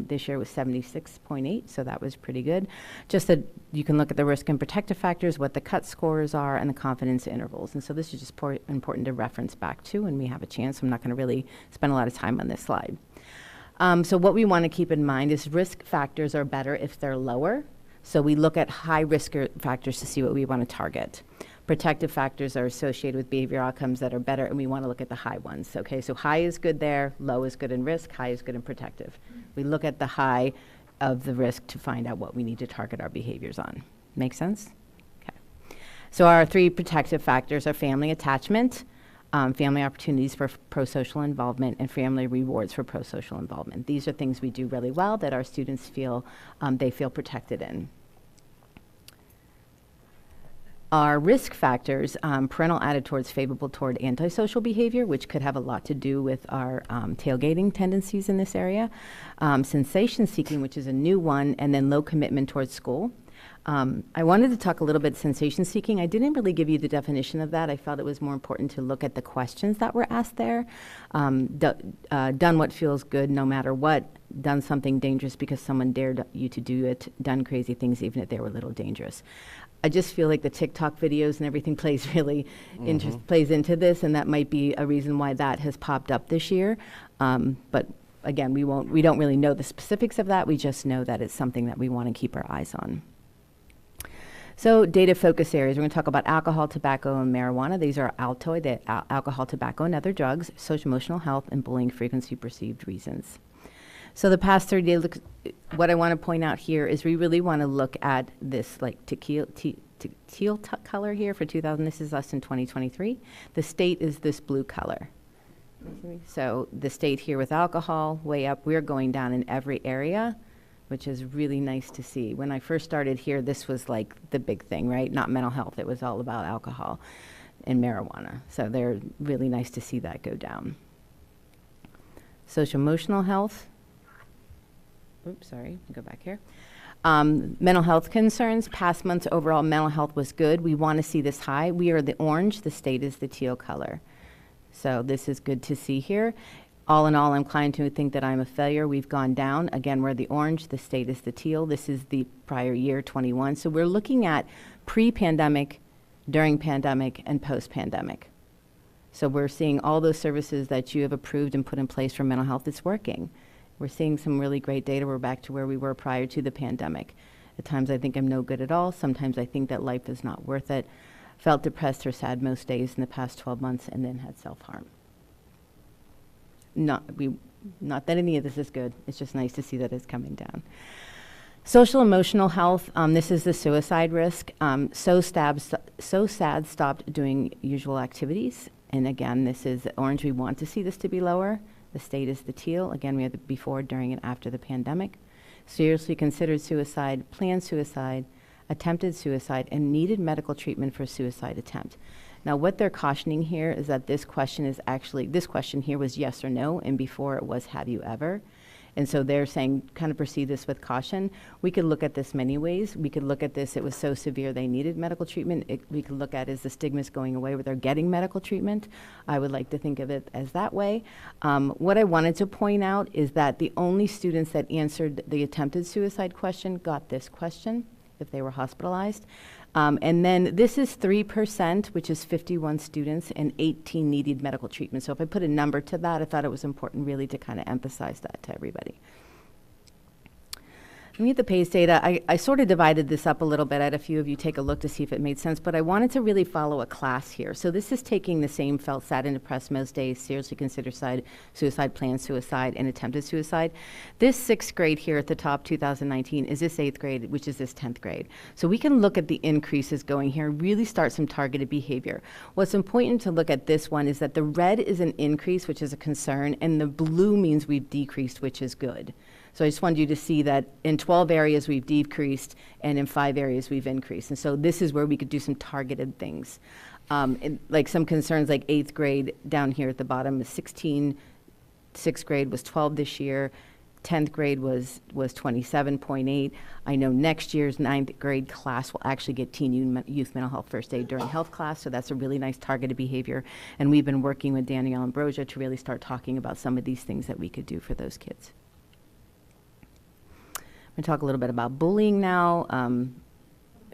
This year was 76.8, so that was pretty good. Just that you can look at the risk and protective factors, what the cut scores are, and the confidence intervals. And so this is just important to reference back to when we have a chance. I'm not going to really spend a lot of time on this slide. So what we want to keep in mind is risk factors are better if they're lower. So we look at high risk factors to see what we want to target. Protective factors are associated with behavior outcomes that are better, and we want to look at the high ones. Okay, so high is good there, low is good in risk, high is good in protective. We look at the high of the risk to find out what we need to target our behaviors on. Make sense? Okay. So our three protective factors are family attachment, family opportunities for pro-social involvement, and family rewards for pro-social involvement. These are things we do really well that our students feel they feel protected in. Our risk factors, parental attitude towards favorable toward antisocial behavior, which could have a lot to do with our tailgating tendencies in this area, sensation seeking, which is a new one, and then low commitment towards school. I wanted to talk a little bit sensation seeking. I didn't really give you the definition of that. I felt it was more important to look at the questions that were asked there. Done what feels good no matter what, done something dangerous because someone dared you to do it, done crazy things even if they were a little dangerous. I just feel like the TikTok videos and everything plays really plays into this, and that might be a reason why that has popped up this year. But again, we don't really know the specifics of that. We just know that it's something that we want to keep our eyes on. So data focus areas, we're going to talk about alcohol, tobacco, and marijuana. These are Altoid, the alcohol, tobacco, and other drugs, social emotional health, and bullying frequency perceived reasons. So the past 30 days, what I want to point out here is we really want to look at this like teal color here for 2000. This is us in 2023. The state is this blue color. So the state here with alcohol, way up, we're going down in every area, which is really nice to see. When I first started here, this was like the big thing, right? Not mental health. It was all about alcohol and marijuana. So they're really nice to see that go down. Social emotional health. Oops, sorry, go back here. Mental health concerns, past months overall mental health was good. We want to see this high. We are the orange, the state is the teal color. So this is good to see here. All in all, I'm inclined to think that I'm a failure. We've gone down. Again, we're the orange, the state is the teal. This is the prior year, 21. So we're looking at pre-pandemic, during pandemic, and post-pandemic. So we're seeing all those services that you have approved and put in place for mental health, it's working. We're seeing some really great data. We're back to where we were prior to the pandemic. At times I think I'm no good at all. Sometimes I think that life is not worth it. Felt depressed or sad most days in the past 12 months and then had self-harm. Not that any of this is good. It's just nice to see that it's coming down. Social emotional health, this is the suicide risk. So sad stopped doing usual activities. And again, this is the orange. We want to see this to be lower. The state is the teal. Again, we have the before, during, and after the pandemic. Seriously considered suicide, planned suicide, attempted suicide, and needed medical treatment for suicide attempt. Now, what they're cautioning here is that this question here was yes or no, and before it was have you ever. And so they're saying kind of proceed this with caution. We could look at this many ways. We could look at this, it was so severe they needed medical treatment. We could look at is the stigma's going away where they're getting medical treatment. I would like to think of it as that way. What I wanted to point out is that the only students that answered the attempted suicide question got this question if they were hospitalized. And then this is 3%, which is 51 students, and 18 needed medical treatment. So if I put a number to that, I thought it was important really to kind of emphasize that to everybody. Looking at the PACE data, I sort of divided this up a little bit. I had a few of you take a look to see if it made sense, but I wanted to really follow a class here. So this is taking the same felt sad and depressed most days, seriously considered suicide, planned suicide, and attempted suicide. This 6th grade here at the top, 2019, is this 8th grade, which is this 10th grade. So we can look at the increases going here, really start some targeted behavior. What's important to look at this one is that the red is an increase, which is a concern, and the blue means we've decreased, which is good. So I just wanted you to see that in 12 areas we've decreased and in 5 areas we've increased. And so this is where we could do some targeted things. Like some concerns like 8th grade down here at the bottom is 16, 6th grade was 12 this year, 10th grade was 27.8. I know next year's 9th grade class will actually get teen youth mental health first aid during health class, so that's a really nice targeted behavior. And we've been working with Danielle Ambrosia to really start talking about some of these things that we could do for those kids. I'm going to talk a little bit about bullying now.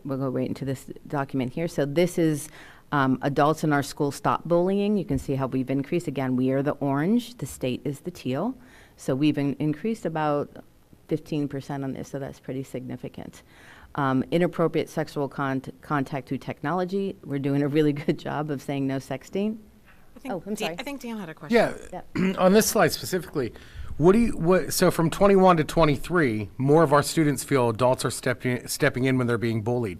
We'll go right into this document here. So this is adults in our school stop bullying. You can see how we've increased. Again, we are the orange. The state is the teal. So we've increased about 15% on this, so that's pretty significant. Inappropriate sexual contact through technology. We're doing a really good job of saying no sexting. I'm sorry. I think Dan had a question. Yeah. On this slide specifically, so from 21 to 23, more of our students feel adults are stepping in when they're being bullied.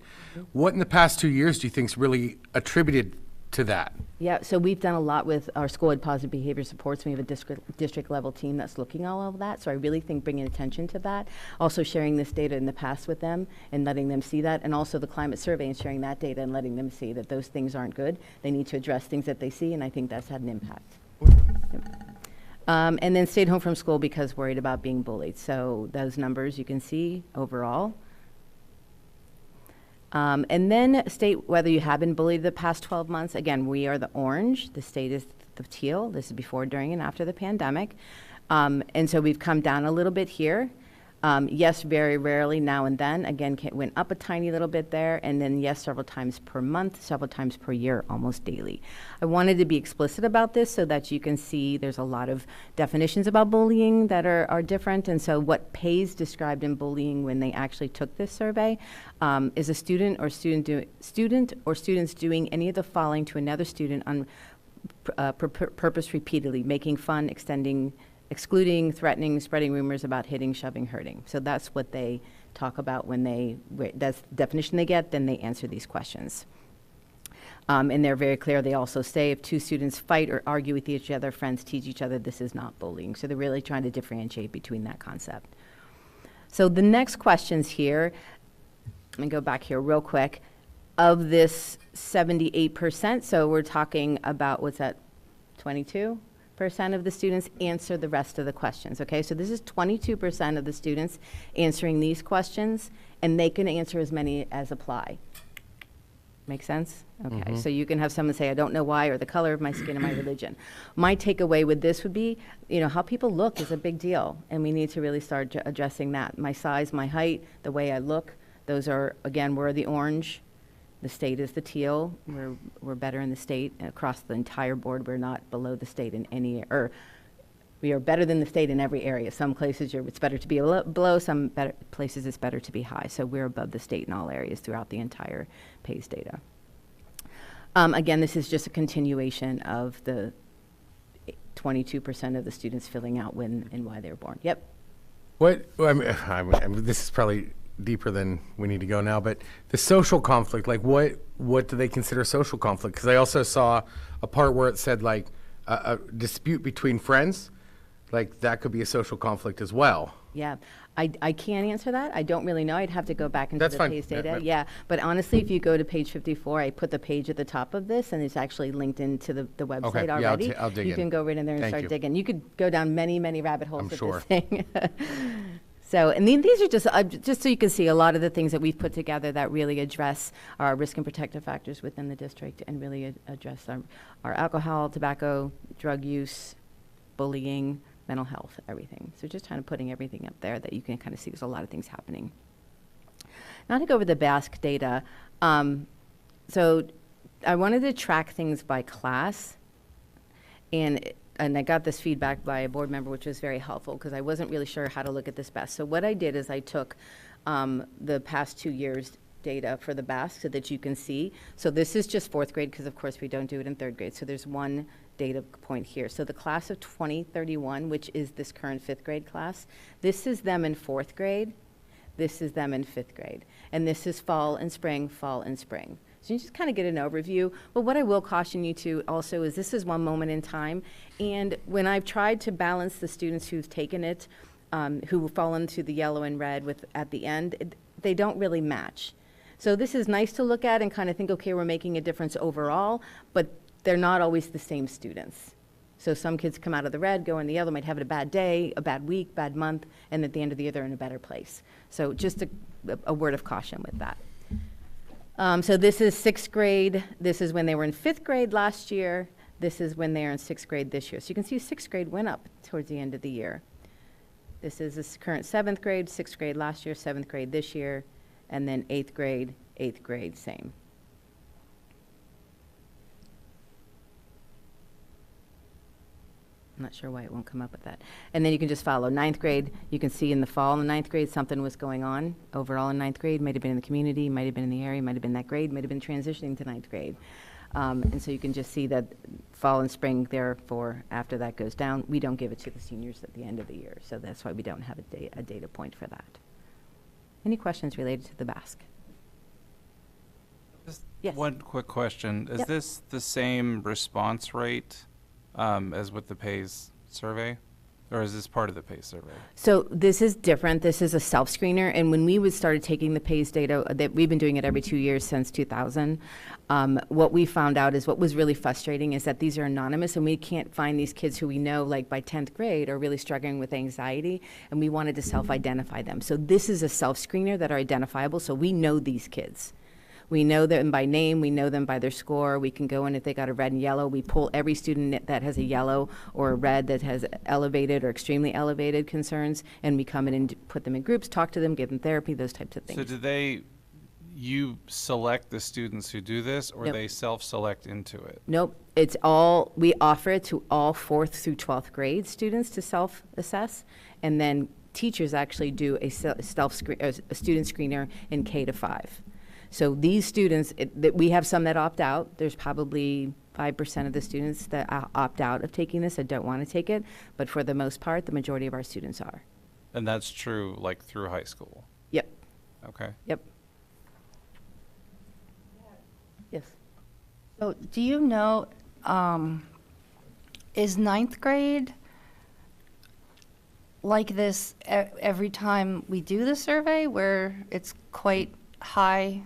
What in the past 2 years do you think's really attributed to that? Yeah, so we've done a lot with our school-wide positive behavior supports. We have a district level team that's looking at all of that. So I really think bringing attention to that, also sharing this data in the past with them and letting them see that, and also the climate survey and sharing that data and letting them see that those things aren't good. They need to address things that they see, and I think that's had an impact. Yep. And then stayed home from school because worried about being bullied. So those numbers you can see overall. And then state whether you have been bullied the past 12 months. Again, we are the orange, the state is the teal. This is before, during, and after the pandemic. And so we've come down a little bit here. Yes, very rarely, now and then. Again, went up a tiny little bit there. And then yes, several times per month, several times per year, almost daily. I wanted to be explicit about this so that you can see there's a lot of definitions about bullying that are different. And so what PAYS described in bullying when they actually took this survey is a student or students doing any of the following to another student on purpose repeatedly, making fun, excluding, threatening, spreading rumors about hitting, shoving, hurting. So that's what they talk about when that's the definition they get, then they answer these questions. And they're very clear. They also say if two students fight or argue with each other, friends tease each other, this is not bullying. So they're really trying to differentiate between that concept. So the next questions here, let me go back here real quick. Of this 78%, so we're talking about, what's that, 22%? Of the students answer the rest of the questions, okay? So this is 22% of the students answering these questions, and they can answer as many as apply. Make sense? Okay, so you can have someone say, I don't know why, or the color of my skin or my religion. My takeaway with this would be, how people look is a big deal, and we need to really start addressing that. My size, my height, the way I look, those are, again, we're the orange. The state is the teal. We're better in the state across the entire board. We're not below the state in any, or we are better than the state in every area. Some places it's better to be below, some places it's better to be high. So we're above the state in all areas throughout the entire PAYS data. Again, this is just a continuation of the 22% of the students filling out when and why they were born. Yep. I mean, this is probably deeper than we need to go now, but the social conflict, like what do they consider social conflict? Because I also saw a part where it said like a dispute between friends, like that could be a social conflict as well. Yeah, I can't answer that. I don't really know. I'd have to go back into That's the fine. PAYS data. Yeah, Yeah, but honestly, if you go to page 54, I put the page at the top of this, and it's actually linked into the website Okay, yeah, already. I'll dig You in. can go right in there and Thank start you. digging. You could go down many, many rabbit holes I'm with sure. this thing. So, and these are just so you can see a lot of the things that we've put together that really address our risk and protective factors within the district and really address our alcohol, tobacco, drug use, bullying, mental health, everything. So just kind of putting everything up there that you can kind of see there's a lot of things happening. Now to go over the BASC data. So I wanted to track things by class, and I got this feedback by a board member, which was very helpful because I wasn't really sure how to look at this BASC. So what I did is I took the past 2 years data for the BASC so that you can see. So this is just fourth grade because of course we don't do it in third grade. So there's one data point here. So the class of 2031, which is this current fifth grade class, this is them in fourth grade. This is them in fifth grade. And this is fall and spring, fall and spring. So you just kind of get an overview. But what I will caution you to also is this is one moment in time. And when I've tried to balance the students who've taken it, who fall into the yellow and red at the end, they don't really match. So this is nice to look at and kind of think, okay, we're making a difference overall, but they're not always the same students. So some kids come out of the red, go in the yellow, might have a bad day, a bad week, bad month, and at the end of the year, they're in a better place. So just a word of caution with that. So this is sixth grade. This is when they were in fifth grade last year. This is when they are in sixth grade this year. So you can see sixth grade went up towards the end of the year. This is this current seventh grade, sixth grade last year, seventh grade this year, and then eighth grade, same. I'm not sure why it won't come up with that. And then you can just follow ninth grade. You can see in the fall in the ninth grade something was going on overall in ninth grade. Might have been in the community, might have been in the area, might have been that grade, might have been transitioning to ninth grade. And so you can just see that fall and spring, therefore, after that goes down, we don't give it to the seniors at the end of the year. So that's why we don't have a data point for that. Any questions related to the BASC? Yes. One quick question. Is Yep. this the same response rate as with the PACE survey? Or is this part of the PACE survey? So this is different. This is a self-screener, and when we started taking the PACE data, that we've been doing it every 2 years since 2000, what we found out is what was really frustrating is that these are anonymous, and we can't find these kids who we know, like by 10th grade, are really struggling with anxiety, and we wanted to self-identify them. So this is a self-screener that are identifiable, so we know these kids. We know them by name, we know them by their score. We can go in if they got a red and yellow. We pull every student that has a yellow or a red that has elevated or extremely elevated concerns, and we come in and put them in groups, talk to them, give them therapy, those types of things. So you select the students who do this, or Nope. they self-select into it? Nope, we offer it to all 4th through 12th grade students to self-assess, and then teachers actually do a student screener in K to 5. So these students, we have some that opt out. There's probably 5% of the students that opt out of taking this and don't want to take it, but for the most part, the majority of our students are. And that's true, like, through high school? Yep, Okay. yep. Yes. So do you know, is ninth grade like this every time we do the survey, where it's quite high?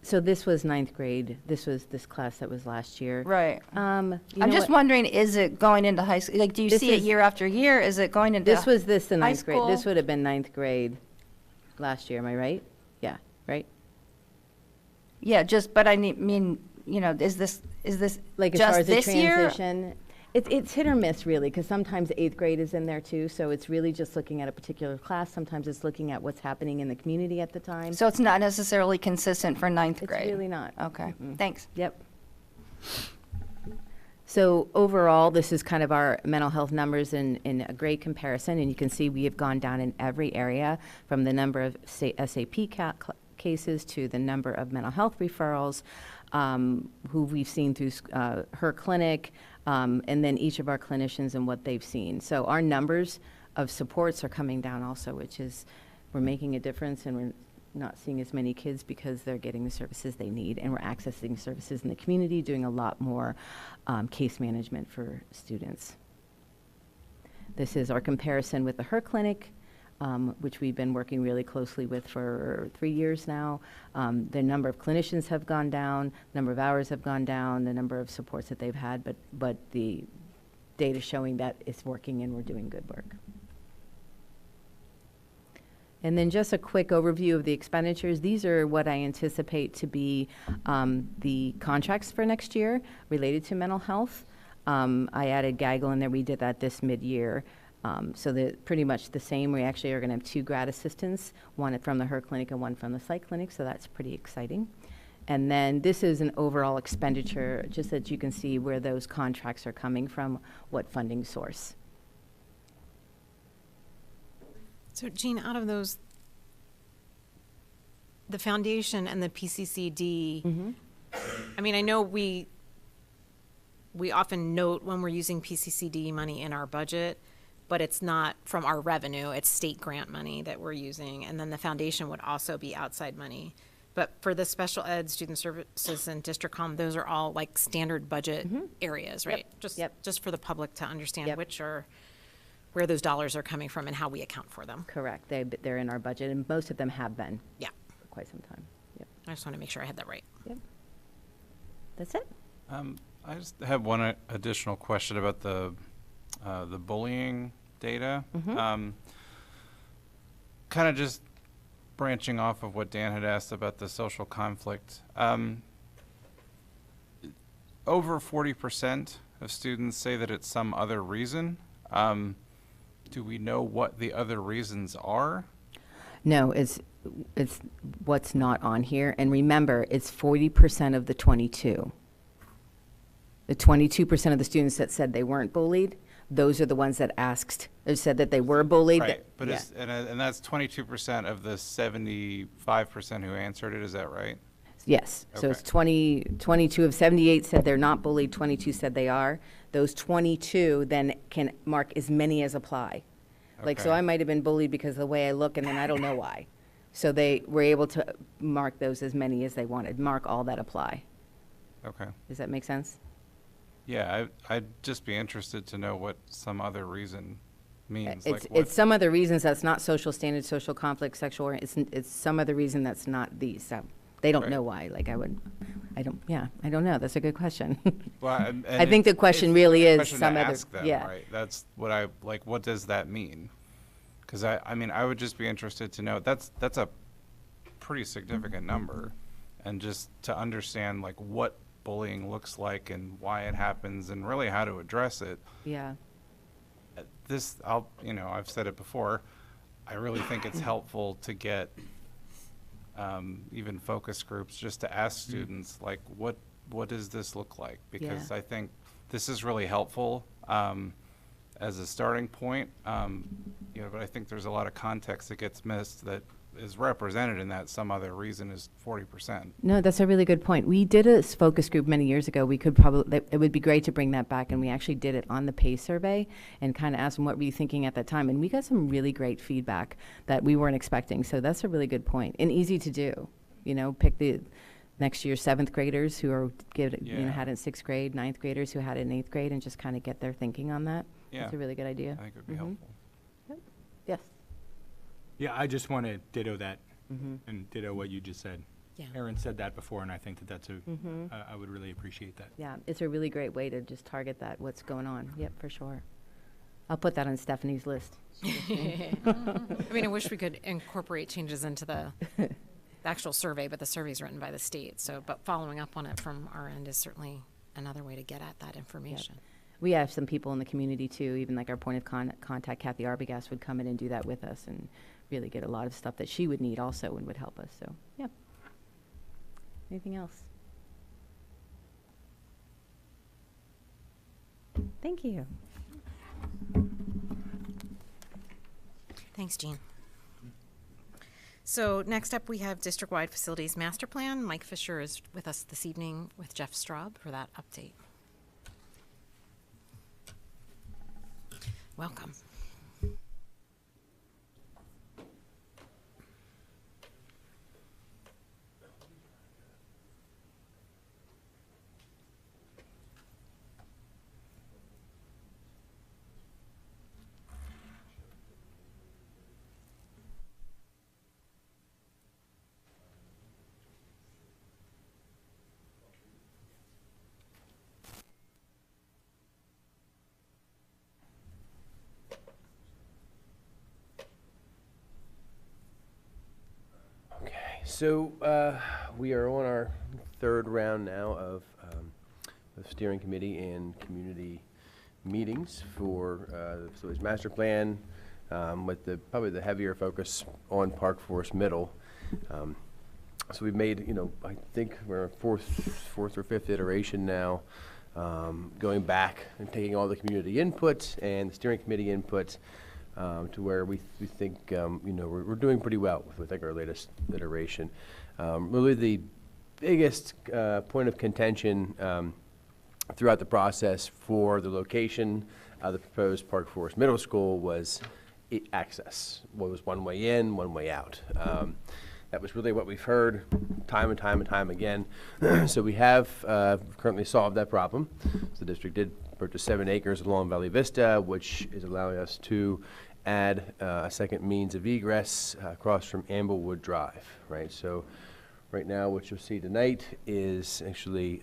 So this was 9th grade. This was this class that was last year. Right. I'm I'm just wondering, is it going into high school? Like, do you This see it is- year after year? Is it going into This was the high 9th grade. This school? would have been 9th grade last year, am I right? Yeah, right? Yeah, but I mean, is this Like as far just as the this year? transition, it's hit or miss really, because sometimes 8th grade is in there too. So it's really just looking at a particular class. Sometimes it's looking at what's happening in the community at the time. So it's not necessarily consistent for ninth It's grade? really not. Okay, Mm-mm. thanks. Yep. So overall, this is kind of our mental health numbers in a great comparison, and you can see we have gone down in every area, from the number of SAP cases to the number of mental health referrals, who we've seen through her clinic, and then each of our clinicians and what they've seen. So our numbers of supports are coming down also, which is, we're making a difference, and we're not seeing as many kids because they're getting the services they need, and we're accessing services in the community, doing a lot more case management for students. This is our comparison with the HER Clinic, which we've been working really closely with for 3 years now. The number of clinicians have gone down, number of hours have gone down, the number of supports that they've had, but the data showing that it's working and we're doing good work. And then just a quick overview of the expenditures. These are what I anticipate to be the contracts for next year related to mental health. I added Gaggle in there. We did that this mid-year. So they're pretty much the same. We actually are going to have 2 grad assistants, one from the HER Clinic and one from the Psych Clinic, so that's pretty exciting. And then this is an overall expenditure, just so that you can see where those contracts are coming from, what funding source. So Jean, out of those, the foundation and the PCCD, I mean, I know we often note when we're using PCCD money in our budget, but it's not from our revenue, it's state grant money that we're using. And then the foundation would also be outside money. But for the special ed, student services, and district comm, those are all like standard budget areas, right? Just for the public to understand where those dollars are coming from and how we account for them. Correct. They're in our budget, and most of them have been. Yeah. For quite some time. Yep. I just want to make sure I had that right. Yep. That's it. I just have one additional question about the bullying data. Kind of just branching off of what Dan had asked about the social conflict. Over 40% of students say that it's some other reason. Do we know what the other reasons are? No, it's what's not on here. And remember, it's 40% of the 22. The 22% of the students that said they weren't bullied, those are the ones that said that they were bullied. Right, but and that's 22% of the 75% who answered it, is that right? Yes, so Okay. it's 22 of 78 said they're not bullied, 22 said they are. Those 22 then can mark as many as apply. Like, so Okay. I might have been bullied because of the way I look, and then I don't know why. So they were able to mark those as many as they wanted, mark all that apply. Okay. Does that make sense? Yeah, I'd just be interested to know what some other reason means. It's, like what, it's some other reasons that's not social standards, social conflict, sexual, it's some other reason that's not these. So they don't Right. know why. Like I don't know. That's a good question. Well, and I think it's- the question it's really a is question to some other, ask them, yeah. right? That's what I, like, what does that mean? Because I mean, I would just be interested to know, that's a pretty significant number. And just to understand, like, what bullying looks like and why it happens and really how to address it. Yeah. This, I've said it before, I really think it's helpful to get even focus groups just to ask students, like, what does this look like? Because Yeah. I think this is really helpful as a starting point, but I think there's a lot of context that gets missed that is represented in that some other reason is 40%. No, that's a really good point. We did a focus group many years ago. We could probably, it would be great to bring that back, and we actually did it on the PACE survey and kind of asked them what were you thinking at that time, and we got some really great feedback that we weren't expecting. So that's a really good point and easy to do. Pick the next year's 7th graders who are had it in 6th grade, 9th graders who had it in 8th grade, and just kind of get their thinking on that. Yeah. That's a really good idea. I think it would be helpful. Yes. Yeah, I just want to ditto that and ditto what you just said. Yeah. Erin said that before, and I think that's I would really appreciate that. Yeah, it's a really great way to just target that, what's going on. Yep, for sure. I'll put that on Stephanie's list. I mean, I wish we could incorporate changes into the actual survey, but the survey's written by the state. So, but following up on it from our end is certainly another way to get at that information. We have some people in the community too, even like our point of contact, Kathy Arbogast, would come in and do that with us and really get a lot of stuff that she would need also and would help us. So, yeah. Anything else? Thank you. Thanks, Jean. So next up, we have District-Wide Facilities Master Plan. Mike Fisher is with us this evening with Jeff Straub for that update. Welcome. So we are on our 3rd round now of the steering committee and community meetings for the facilities master plan, with probably the heavier focus on Park Forest Middle. So we've made, I think we're 4th or 5th iteration now, going back and taking all the community input and the steering committee input. To where we think we're doing pretty well with I think our latest iteration. Really, the biggest point of contention throughout the process for the location of the proposed Park Forest Middle School was access. What was one way in, one way out. That was really what we've heard time and time again. So we have currently solved that problem. So the district did purchase 7 acres along Valley Vista, which is allowing us to add a second means of egress across from Amblewood Drive, right? So right now what you'll see tonight is actually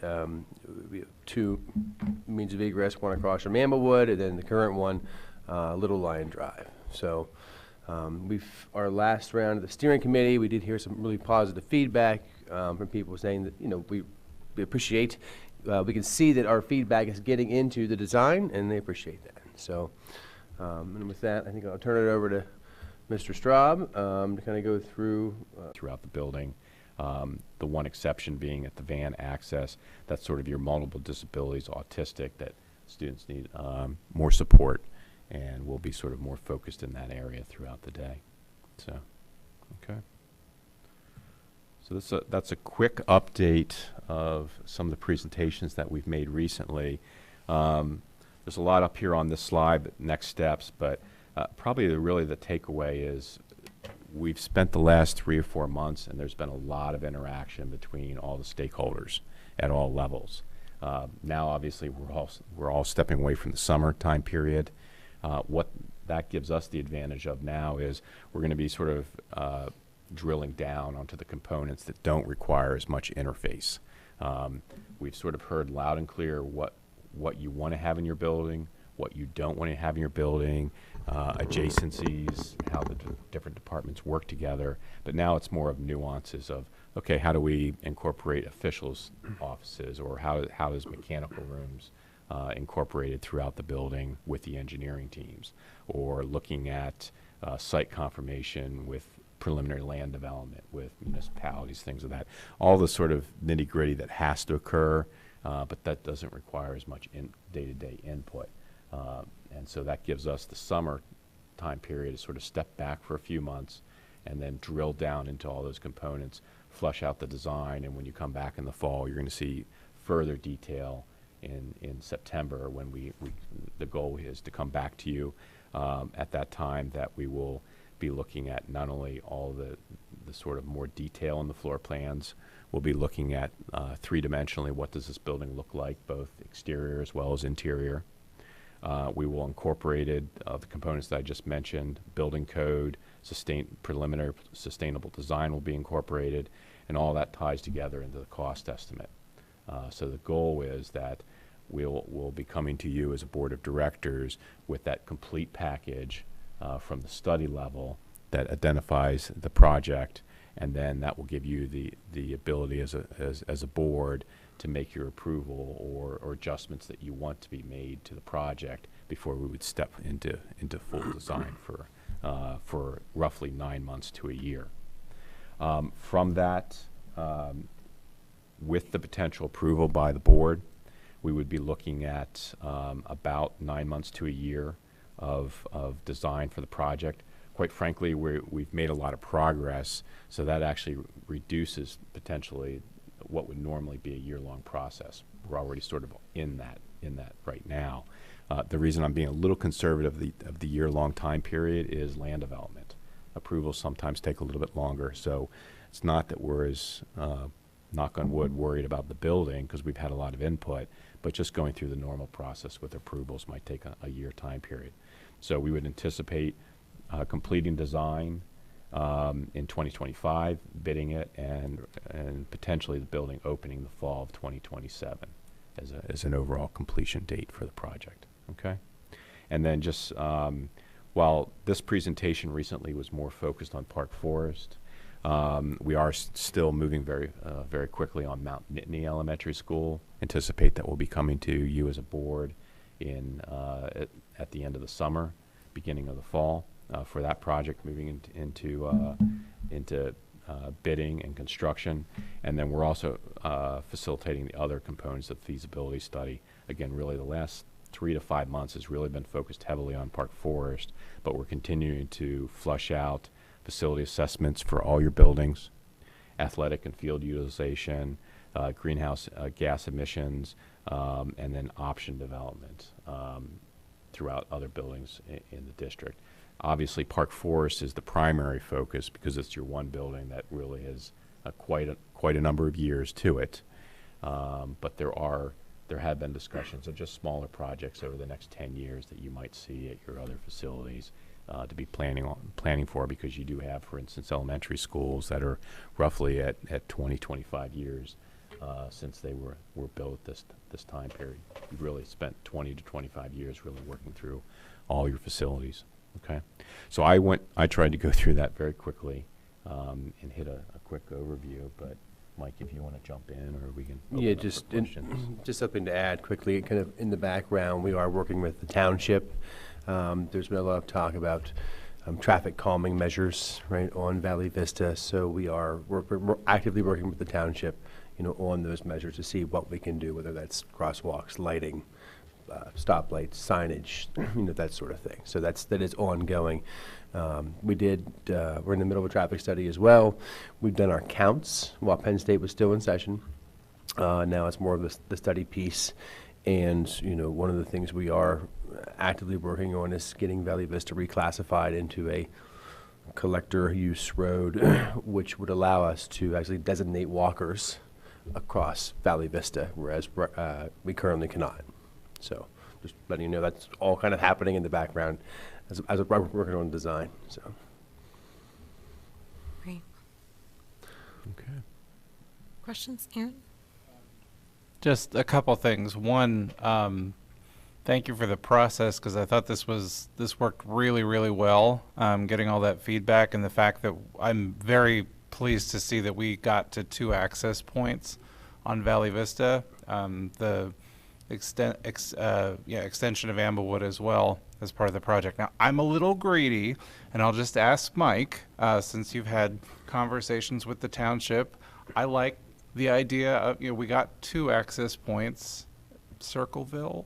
we have 2 means of egress, one across from Amblewood and then the current one, Little Lion Drive. So our last round of the steering committee, we did hear some really positive feedback from people saying that, we appreciate, we can see that our feedback is getting into the design and they appreciate that. So, and with that, I think I'll turn it over to Mr. Straub to kind of go through. Throughout the building, the one exception being at the van access, that's sort of your multiple disabilities, autistic, that students need more support, and we'll be sort of more focused in that area throughout the day. So, okay. So that's a quick update of some of the presentations that we've made recently. There's a lot up here on this slide, next steps, but probably really the takeaway is we've spent the last 3 or 4 months, and there's been a lot of interaction between all the stakeholders at all levels. Now, obviously, we're all stepping away from the summer time period. What that gives us the advantage of now is we're going to be sort of drilling down onto the components that don't require as much interface. We've sort of heard loud and clear what you want to have in your building, what you don't want to have in your building, adjacencies, how the different departments work together. But now it's more of nuances of, okay, how do we incorporate officials' offices, or how is mechanical rooms incorporated throughout the building with the engineering teams, or looking at site confirmation with preliminary land development with municipalities, things of that. All the sort of nitty-gritty that has to occur, but that doesn't require as much day-to-day input. And so that gives us the summer time period to sort of step back for a few months and then drill down into all those components, flush out the design, and when you come back in the fall, you're going to see further detail in September, when the goal is to come back to you at that time, that we will be looking at not only all the sort of more detail in the floor plans, we'll be looking at three-dimensionally what does this building look like, both exterior as well as interior. We will incorporate the components that I just mentioned, building code, preliminary sustainable design will be incorporated, and all that ties together into the cost estimate. So the goal is that we'll be coming to you as a board of directors with that complete package from the study level that identifies the project, and then that will give you the ability as a board to make your approval or adjustments that you want to be made to the project before we would step into full design for roughly 9 months to a year. From that, with the potential approval by the board, we would be looking at about 9 months to a year of design for the project. Quite frankly, we've made a lot of progress, so that actually reduces potentially what would normally be a year-long process. We're already sort of in that right now. The reason I'm being a little conservative of the year-long time period is land development. Approvals sometimes take a little bit longer, so it's not that we're as, knock on wood, worried about the building, because we've had a lot of input, but just going through the normal process with approvals might take a year time period. So we would anticipate completing design in 2025, bidding it, and potentially the building opening the fall of 2027 as an overall completion date for the project. Okay, and then just while this presentation recently was more focused on Park Forest, we are still moving very quickly on Mount Nittany Elementary School. Anticipate that we'll be coming to you as a board at the end of the summer, beginning of the fall, for that project, moving into bidding and construction. And then we're also facilitating the other components of the feasibility study. Again, really the last 3 to 5 months has really been focused heavily on Park Forest, but we're continuing to flush out facility assessments for all your buildings, athletic and field utilization, greenhouse gas emissions, and then option development throughout other buildings in the district. Obviously, Park Forest is the primary focus because it's your one building that really has quite a number of years to it. But there have been discussions of just smaller projects over the next 10 years that you might see at your other facilities to be planning for, because you do have, for instance, elementary schools that are roughly at 20, 25 years since they were built this time period. You've really spent 20 to 25 years really working through all your facilities. Okay, so I tried to go through that very quickly and hit a quick overview, but Mike, if you want to jump in, or we can open up for questions. Just something to add quickly, kind of in the background, we are working with the township. There's been a lot of talk about traffic calming measures, right, on Valley Vista. So we're actively working with the township, on those measures to see what we can do, whether that's crosswalks, lighting, stoplights, signage, that sort of thing. So that is ongoing. We're in the middle of a traffic study as well. We've done our counts while Penn State was still in session. Now it's more of the study piece. And, one of the things we are actively working on is getting Valley Vista reclassified into a collector use road, which would allow us to actually designate walkers across Valley Vista, whereas we currently cannot. So just letting you know that's all kind of happening in the background as we're working on design. So. Great. Okay. Questions, Aaron? Just a couple things. One, thank you for the process, because I thought this worked really, really well, getting all that feedback, and the fact that I'm very pleased to see that we got to 2 access points on Valley Vista. The extension of Amblewood as well as part of the project. Now, I'm a little greedy, and I'll just ask Mike, since you've had conversations with the township, I like the idea of, we got 2 access points, Circleville.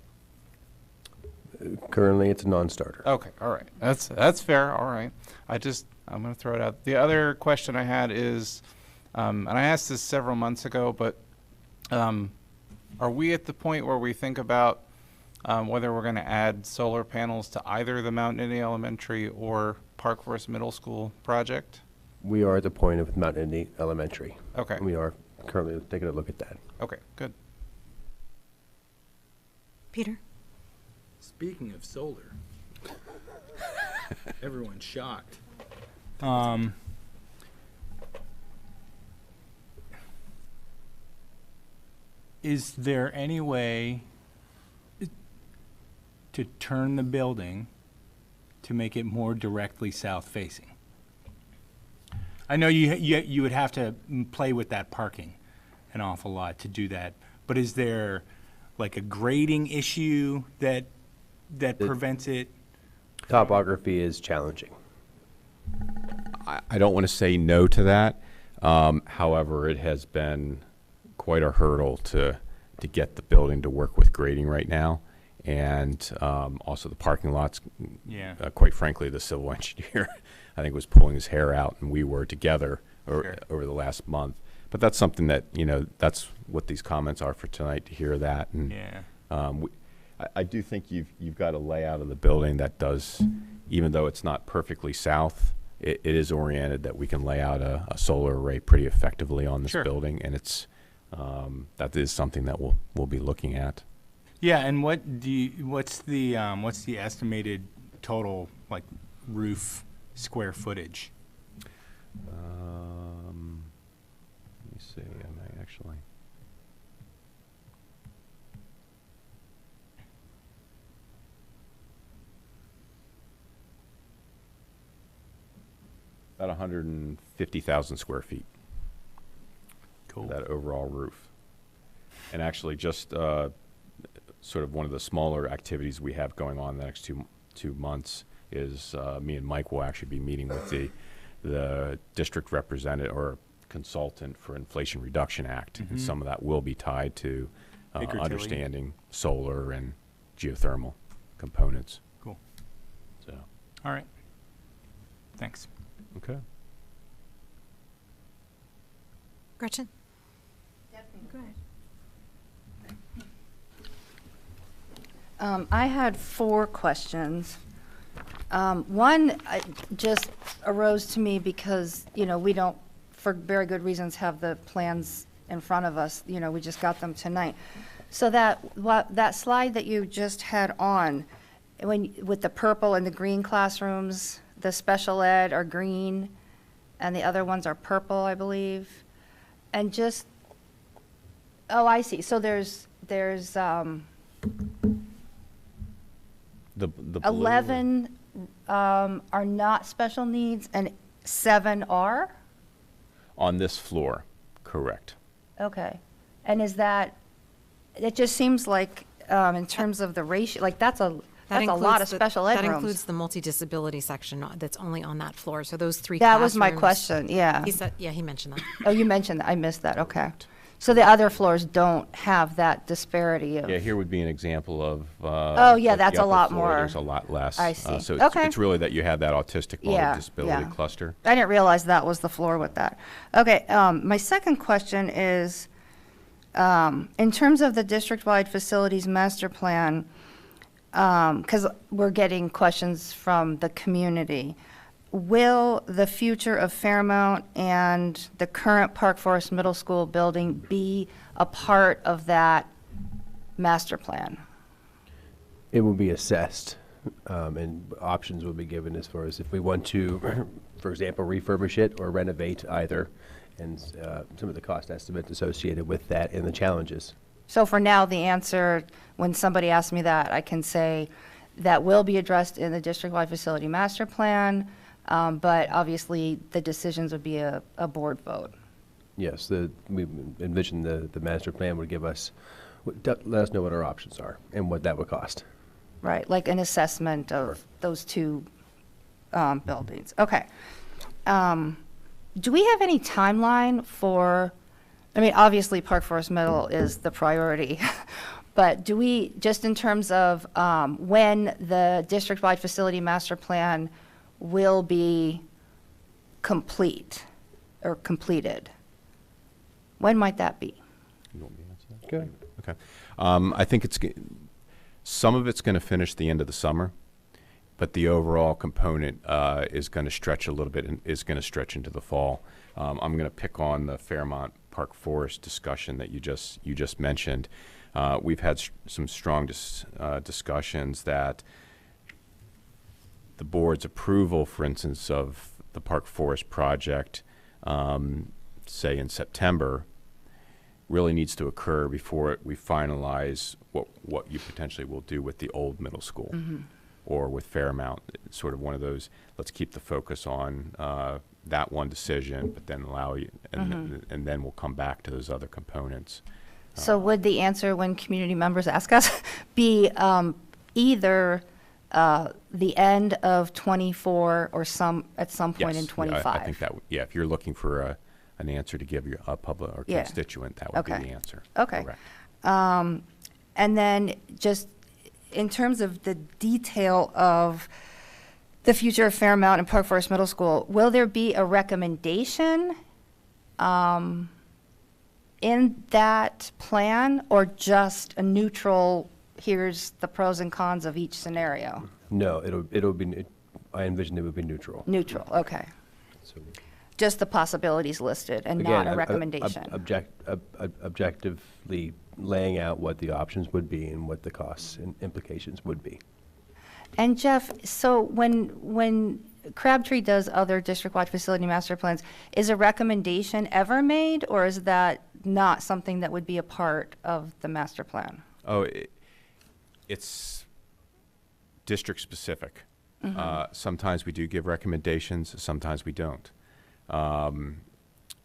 Currently, it's a non-starter. Okay, all right. That's fair. All right. I'm going to throw it out. The other question I had is, and I asked this several months ago, but are we at the point where we think about whether we're going to add solar panels to either the Mount Nittany Elementary or Park Forest Middle School project? We are at the point of Mount Nittany Elementary. Okay. We are currently taking a look at that. Okay, good. Peter? Speaking of solar, everyone's shocked. Is there any way to turn the building to make it more directly south-facing? I know you would have to play with that parking an awful lot to do that, but is there like a grading issue that prevents it? Topography is challenging. I don't want to say no to that. However, it has been quite a hurdle to get the building to work with grading right now. And also the parking lots, Yeah. Quite frankly, the civil engineer, I think, was pulling his hair out, and we were together over the last month. But that's something that, that's what these comments are for tonight, to hear that. And Yeah. I do think you've got a layout of the building that does, even though it's not perfectly south, it is oriented that we can lay out a solar array pretty effectively on this Sure. building, and it's that is something that we'll be looking at. Yeah, and what's the estimated total like roof square footage? Let me see. I might actually. About 150,000 square feet. Cool. That overall roof. And actually, just sort of one of the smaller activities we have going on the next two months is me and Mike will actually be meeting with the district representative or consultant for Inflation Reduction Act. Mhm. And some of that will be tied to Baker Tilly. understanding solar and geothermal components. Cool. So, All right. Thanks. okay. Gretchen? I had 4 questions. One just arose to me because, we don't, for very good reasons, have the plans in front of us. We just got them tonight. So that slide that you just had on, with the purple and the green classrooms, the special ed are green, and the other ones are purple, I believe. And just, oh, I see. So there's The blue- 11 are not special needs and 7 are? on this floor, correct. Okay. And is that, it just seems like, in terms of the ratio, like that's a lot of special ed That rooms. includes the multidisability section that's only on that floor, so those 3 That was my classrooms- question, yeah. He said, yeah, he mentioned that. Oh, you mentioned that. I missed that. Okay. So the other floors don't have that disparity of. Yeah, here would be an example of. Oh, yeah, like the that's a upper lot floor, more. There's a lot less. I see. So Okay. it's really that you have that autistic Yeah, multi-disability yeah. cluster. I didn't realize that was the floor with that. Okay, my second question is, in terms of the district-wide facilities master plan, because we're getting questions from the community, will the future of Fairmount and the current Park Forest Middle School building be a part of that master plan? It will be assessed, and options will be given as far as if we want to, for example, refurbish it or renovate either, and some of the cost estimates associated with that and the challenges. So for now, the answer, when somebody asks me that, I can say that will be addressed in the district-wide facility master plan, but obviously the decisions would be a board vote. Yes, we envision the master plan would give us, let us know what our options are and what that would cost. Right, like an assessment of those two buildings. Okay. Do we have any timeline for, I mean, obviously Park Forest Middle is the priority, but do we, just in terms of when the district-wide facility master plan will be complete or completed? When might that be? You want me to answer that? Go ahead. Okay. I think some of it's going to finish the end of the summer, but the overall component is going to stretch a little bit and is going to stretch into the fall. I'm going to pick on the Fairmount Park Forest discussion that you just mentioned. We've had some strong discussions that the board's approval, for instance, of the Park Forest project, say in September, really needs to occur before we finalize what you potentially will do with the old middle school or with Fairmount. It's sort of one of those, let's keep the focus on that one decision, but then allow you, and then we'll come back to those other components. So would the answer when community members ask us be either the end of '24 or at some point in Yes, '25? I think that, if you're looking for an answer to give your public or Yeah. constituent, that would be Okay. the answer. Okay. Correct. And then just in terms of the detail of the future of Fairmount and Park Forest Middle School, will there be a recommendation in that plan, or just a neutral, here's the pros and cons of each scenario? No, it'll be, I envision it would be neutral. Neutral, okay. So Just the possibilities listed and not a recommendation. Objectively laying out what the options would be and what the costs and implications would be. And Jeff, so when Crabtree does other district-wide facility master plans, is a recommendation ever made, or is that not something that would be a part of the master plan? Oh, it's district-specific. Sometimes we do give recommendations, sometimes we don't.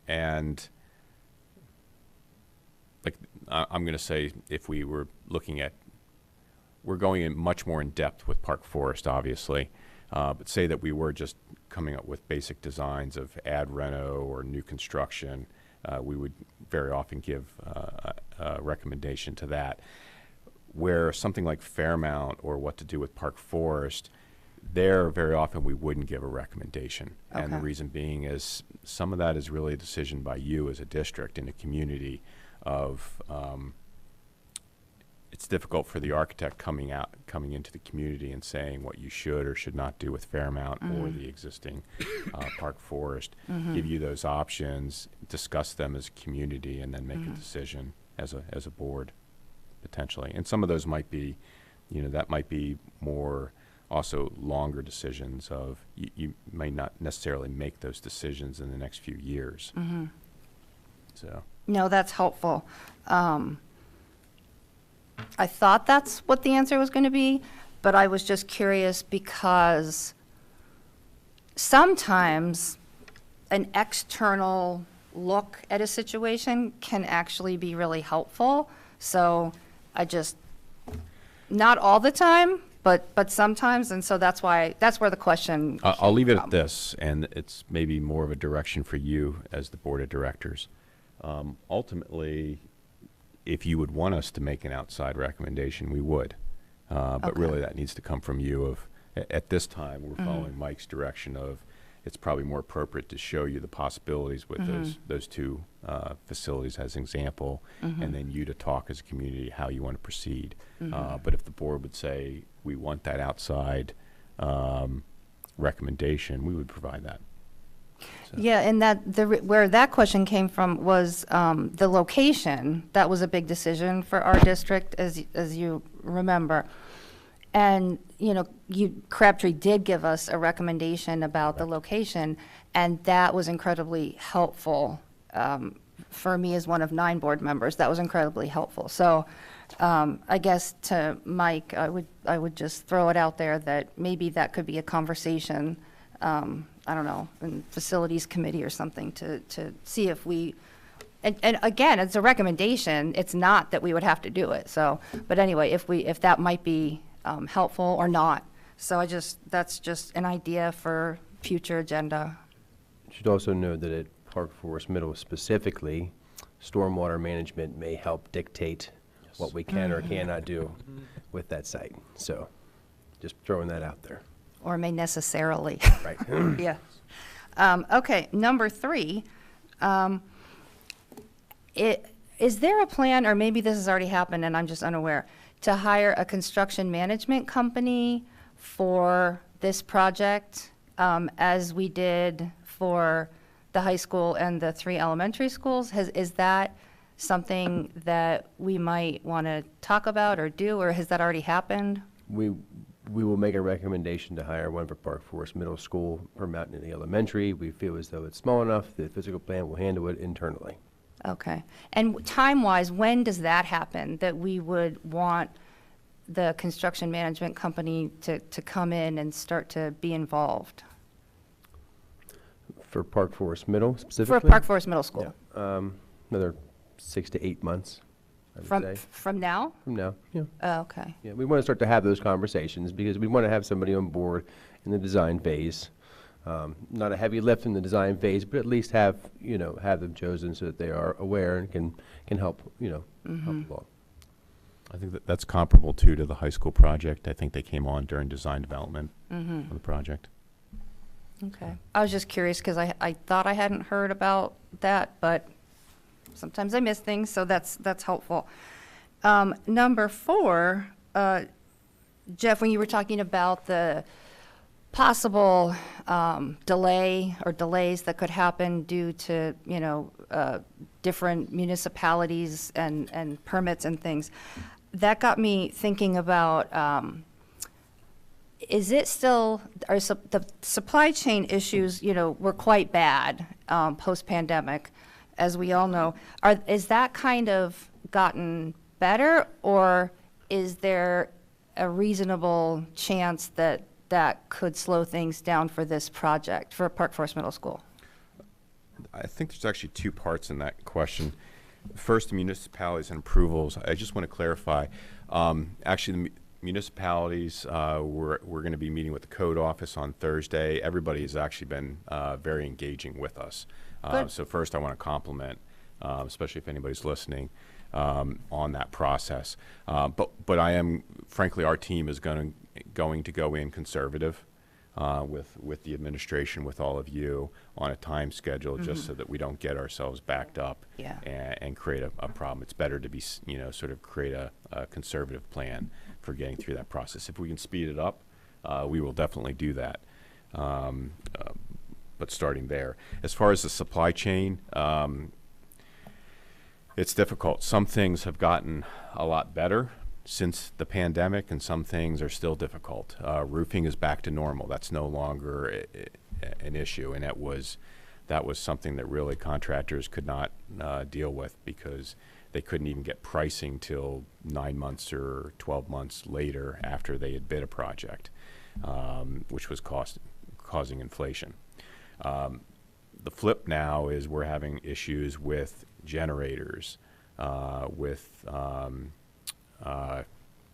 And like I'm going to say, if we were looking at, we're going in much more in depth with Park Forest, obviously, but say that we were just coming up with basic designs of ad reno or new construction, we would very often give a recommendation to that. Where something like Fairmount or what to do with Park Forest, there very often we wouldn't give a recommendation. And the Okay. reason being is some of that is really a decision by you as a district and a community of, it's difficult for the architect coming into the community and saying what you should or should not do with Fairmount or the existing Park Forest. Give you those options, discuss them as a community, and then make a decision as a board, potentially. And some of those might be, that might be more also longer decisions of, you may not necessarily make those decisions in the next few years. So. No, that's helpful. I thought that's what the answer was going to be, but I was just curious because sometimes an external look at a situation can actually be really helpful. So I just, not all the time, but sometimes, and so that's where the question. I'll leave it at this, and it's maybe more of a direction for you as the board of directors. Ultimately, if you would want us to make an outside recommendation, we would. But really, that needs to come from you. At this time, we're following Mike's direction of, it's probably more appropriate to show you the possibilities with those two facilities as an example, and then you to talk as a community how you want to proceed. But if the board would say, we want that outside recommendation, we would provide that. Yeah, and where that question came from was the location. That was a big decision for our district, as you remember. And, Crabtree did give us a recommendation about the location, and that was incredibly helpful for me as one of 9 board members. That was incredibly helpful. So I guess to Mike, I would just throw it out there that maybe that could be a conversation, I don't know, in facilities committee or something to see if we, and again, it's a recommendation. It's not that we would have to do it. So, but anyway, if that might be helpful or not. So that's just an idea for future agenda. You should also know that at Park Forest Middle specifically, stormwater management may help dictate what we can or cannot do with that site. So just throwing that out there. Or may necessarily. Right. Yeah. Okay, number 3. Is there a plan, or maybe this has already happened and I'm just unaware, to hire a construction management company for this project, as we did for the high school and the 3 elementary schools? Is that something that we might want to talk about or do, or has that already happened? We will make a recommendation to hire one for Park Forest Middle School or Mountain Inn Elementary. We feel as though it's small enough, the physical plan will handle it internally. Okay. And time-wise, when does that happen, that we would want the construction management company to come in and start to be involved? For Park Forest Middle specifically? For Park Forest Middle School? Yeah. Another 6 to 8 months, I would say. From now? From now, yeah. Oh, okay. Yeah, we want to start to have those conversations because we want to have somebody on board in the design phase. Not a heavy lift in the design phase, but at least have them chosen so that they are aware and can help, help along. I think that's comparable to the high school project. I think they came on during design development of the project. Okay. I was just curious because I thought I hadn't heard about that, but sometimes I miss things, so that's helpful. Number 4, Jeff, when you were talking about the possible delay or delays that could happen due to, different municipalities and permits and things, that got me thinking about, is it still, the supply chain issues, were quite bad post-pandemic, as we all know. Is that kind of gotten better, or is there a reasonable chance that could slow things down for this project, for Park Forest Middle School? I think there's actually 2 parts in that question. First, the municipalities and approvals. I just want to clarify. Actually, the municipalities, we're going to be meeting with the code office on Thursday. Everybody has actually been very engaging with us. So first, I want to compliment, especially if anybody's listening, on that process. But I am, frankly, our team is going to go in conservative with the administration, with all of you, on a time schedule, just so that we don't get ourselves backed up and create a problem. It's better to be, sort of create a conservative plan for getting through that process. If we can speed it up, we will definitely do that. But starting there. As far as the supply chain, it's difficult. Some things have gotten a lot better since the pandemic, and some things are still difficult. Roofing is back to normal. That's no longer an issue, and that was something that really contractors could not deal with because they couldn't even get pricing till 9 months or 12 months later after they had bid a project, which was causing inflation. The flip now is we're having issues with generators, with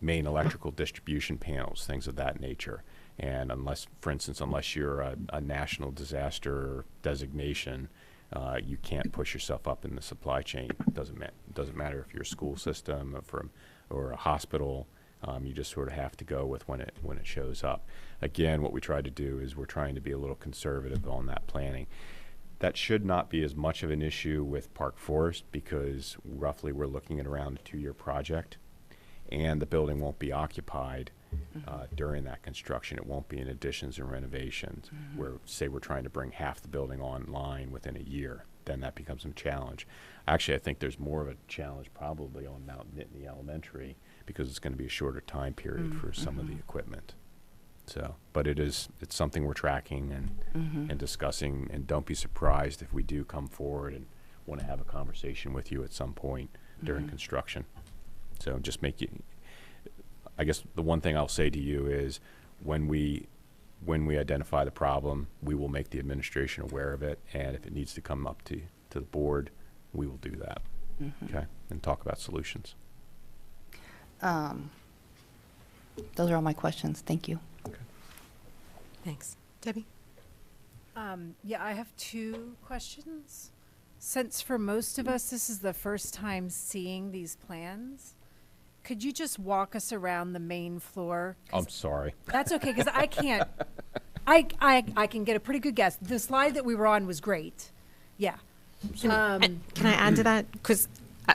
main electrical distribution panels, things of that nature. And unless you're a national disaster designation, you can't push yourself up in the supply chain. It doesn't matter if you're a school system or a hospital. You just sort of have to go with when it shows up. Again, what we try to do is we're trying to be a little conservative on that planning. That should not be as much of an issue with Park Forest because roughly we're looking at around a 2-year project, and the building won't be occupied during that construction. It won't be in additions and renovations where, say, we're trying to bring half the building online within a year. Then that becomes a challenge. Actually, I think there's more of a challenge probably on Mount Nittany Elementary because it's going to be a shorter time period for some of the equipment. So, but it's something we're tracking and discussing, and don't be surprised if we do come forward and want to have a conversation with you at some point during construction. So just I guess the one thing I'll say to you is when we identify the problem, we will make the administration aware of it, and if it needs to come up to the board, we will do that, okay, and talk about solutions. Those are all my questions. Thank you. Thanks. Debbie? Yeah, I have 2 questions. Since for most of us, this is the first time seeing these plans, could you just walk us around the main floor? I'm sorry. That's okay, because I can't, I can get a pretty good guess. The slide that we were on was great. Yeah. Can I add to that? Because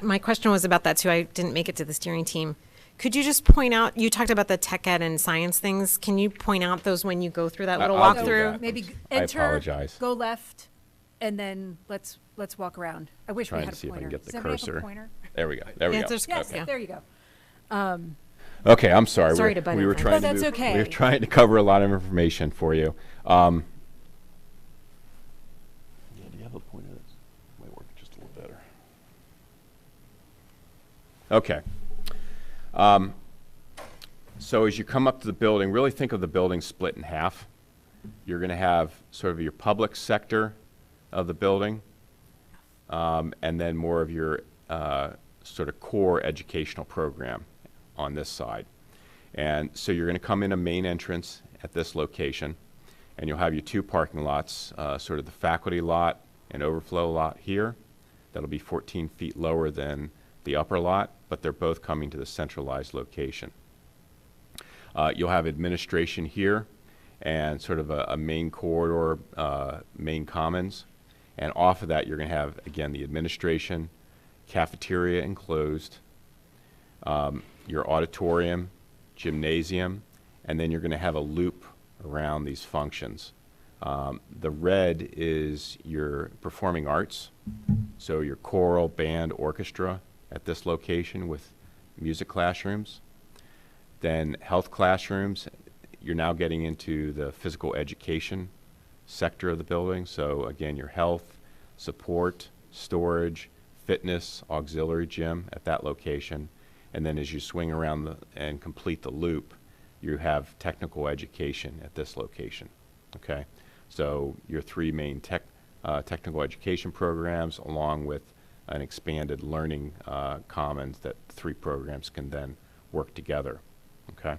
my question was about that too. I didn't make it to the steering team. Could you just point out, you talked about the tech ed and science things. Can you point out those when you go through that little I'll do walkthrough? that. Maybe I enter, apologize. go left, and then let's walk around. I wish we Trying had to a see if I pointer. can get Does the anybody have a cursor. pointer? There we go. There we Yeah, go. there's- Yes, Okay. there you go. Okay, I'm sorry. Sorry to butt we in were front. trying No, to that's move, okay. We were trying to cover a lot of information for you. Yeah, do you have a pointer that might work just a little better? Okay. So as you come up to the building, really think of the building split in half. You're going to have sort of your public sector of the building, and then more of your sort of core educational program on this side. And so you're going to come in a main entrance at this location, and you'll have your 2 parking lots, sort of the faculty lot and overflow lot here. That'll be 14 feet lower than the upper lot, but they're both coming to the centralized location. You'll have administration here and sort of a main corridor, main commons. And off of that, you're going to have, again, the administration, cafeteria enclosed, your auditorium, gymnasium, and then you're going to have a loop around these functions. The red is your performing arts, so your choral, band, orchestra at this location with music classrooms. Then health classrooms, you're now getting into the physical education sector of the building. So again, your health, support, storage, fitness, auxiliary gym at that location. And then as you swing around and complete the loop, you have technical education at this location, okay? So your 3 main technical education programs along with an expanded learning commons that 3 programs can then work together. Okay.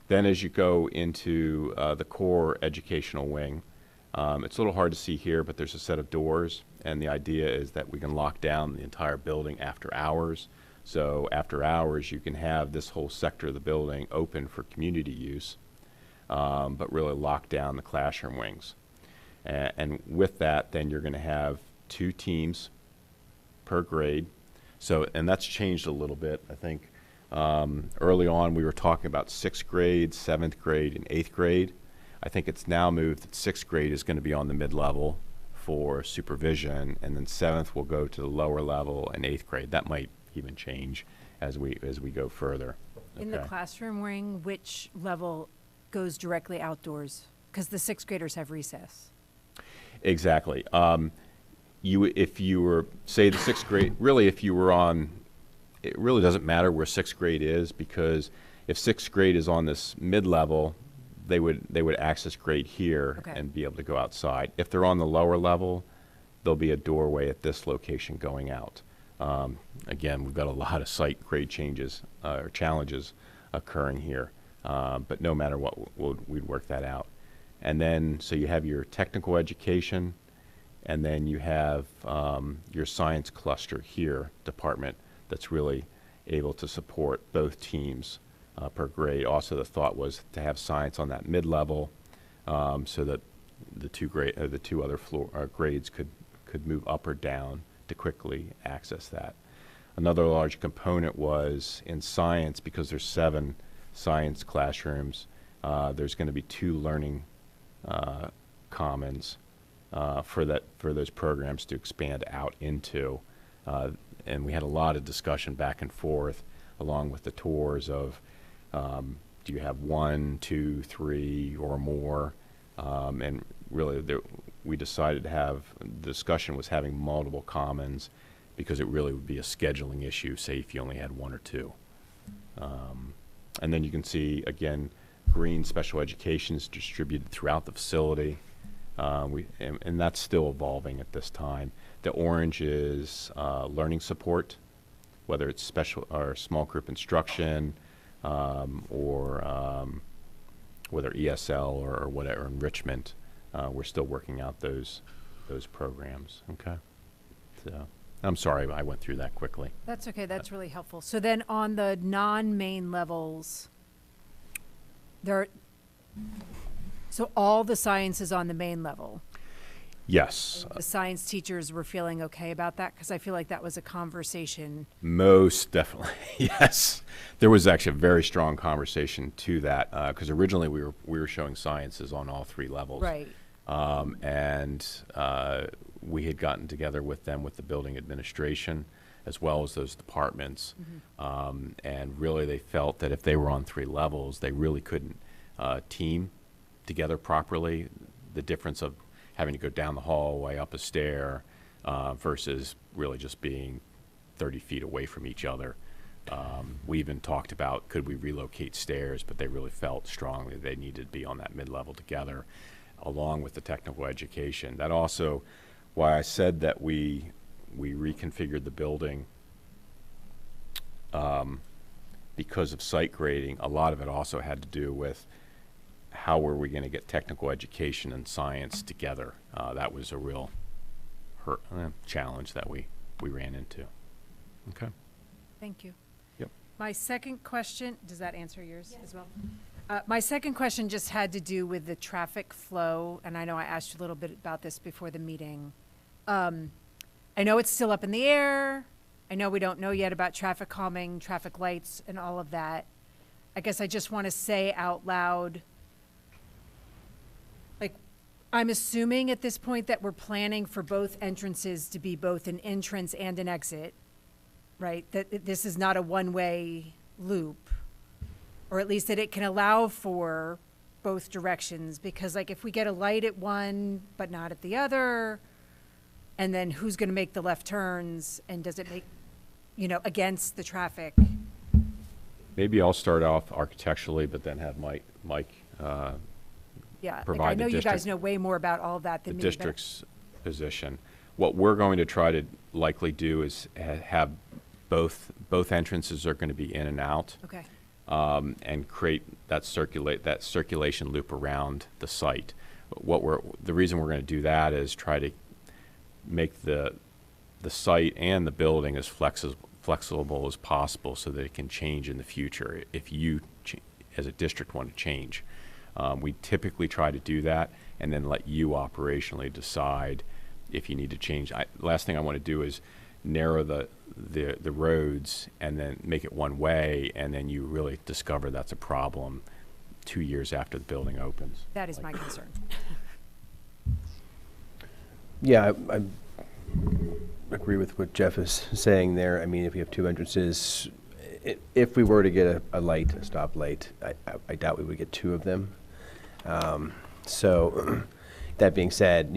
Then as you go into the core educational wing, it's a little hard to see here, but there's a set of doors, and the idea is that we can lock down the entire building after hours. So after hours, you can have this whole sector of the building open for community use, but really lock down the classroom wings. And with that, then you're going to have 2 teams per grade. So, and that's changed a little bit, I think. Early on, we were talking about 6th grade, 7th grade, and 8th grade. I think it's now moved that 6th grade is going to be on the mid-level for supervision, and then 7th will go to the lower level, and 8th grade. That might even change as we go further. In the Okay. classroom ring, which level goes directly outdoors? Because the 6th graders have recess. Exactly. If you were, say, the 6th grade, really, if you were on, it really doesn't matter where 6th grade is, because if 6th grade is on this mid-level, they would access grade here Okay. and be able to go outside. If they're on the lower level, there'll be a doorway at this location going out. Again, we've got a lot of site grade changes or challenges occurring here, but no matter what, we'd work that out. And then, so you have your technical education, and then you have your science cluster here, department, that's really able to support both teams per grade. Also, the thought was to have science on that mid-level, so that the 2 other grades could move up or down to quickly access that. Another large component was in science, because there's 7 science classrooms. There's going to be 2 learning commons for those programs to expand out into. And we had a lot of discussion back and forth along with the tours of do you have 1, 2, 3 or more? And really we decided to have, the discussion was having multiple commons because it really would be a scheduling issue, say if you only had 1 or 2. And then you can see, again, green special education is distributed throughout the facility. And that's still evolving at this time. The orange is learning support, whether it's special or small group instruction, or whether ESL or whatever enrichment. We're still working out those programs. Okay. So I'm sorry I went through that quickly. That's okay. That's really helpful. So then on the non-main levels, so all the science is on the main level. Yes. The science teachers were feeling okay about that, because I feel like that was a conversation. Most definitely, yes. There was actually a very strong conversation to that, because originally we were showing sciences on all 3 levels. Right. And we had gotten together with them, with the building administration, as well as those departments. And really they felt that if they were on 3 levels, they really couldn't team together properly. The difference of having to go down the hallway, up a stair, versus really just being 30 feet away from each other. We even talked about, could we relocate stairs, but they really felt strongly they needed to be on that mid-level together, along with the technical education. That also, why I said that we reconfigured the building because of site grading. A lot of it also had to do with how were we going to get technical education and science together. That was a real challenge that we ran into. Okay. Thank you. Yep. My second question, does that answer yours as well? My second question just had to do with the traffic flow, and I know I asked you a little bit about this before the meeting. I know it's still up in the air. I know we don't know yet about traffic calming, traffic lights, and all of that. I guess I just want to say out loud, like, I'm assuming at this point that we're planning for both entrances to be both an entrance and an exit, right? That this is not a one-way loop, or at least that it can allow for both directions, because like if we get a light at one but not at the other, and then who's going to make the left turns, and does it make, against the traffic? Maybe I'll start off architecturally, but then have Mike Yeah, like provide I know the you guys district- know way more about all of that the than me. but- district's position. What we're going to try to likely do is have both entrances are going to be in and out. Okay. And create that circulation loop around the site. The reason we're going to do that is try to make the site and the building as flexible as possible so that it can change in the future if you as a district want to change. We typically try to do that and then let you operationally decide if you need to change. Last thing I want to do is narrow the roads and then make it one way, and then you really discover that's a problem 2 years after the building opens. That is my concern. Yeah, I agree with what Jeff is saying there. I mean, if we have 2 entrances, if we were to get a light, a stop light, I doubt we would get 2 of them. So that being said,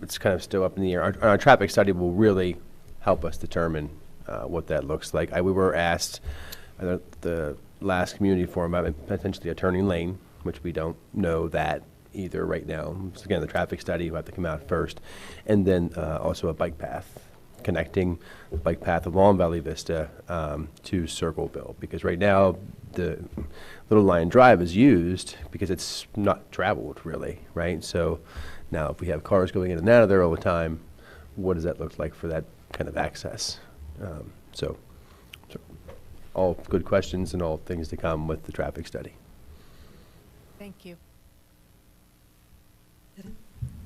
it's kind of still up in the air. Our traffic study will really help us determine what that looks like. We were asked at the last community forum about potentially a turning lane, which we don't know that either right now. So again, the traffic study will have to come out first. And then also a bike path, connecting the bike path along Valley Vista to Circleville. Because right now, the Little Lion Drive is used because it's not traveled really, right? So now if we have cars going in and out of there all the time, what does that look like for that kind of access? So all good questions and all things to come with the traffic study. Thank you.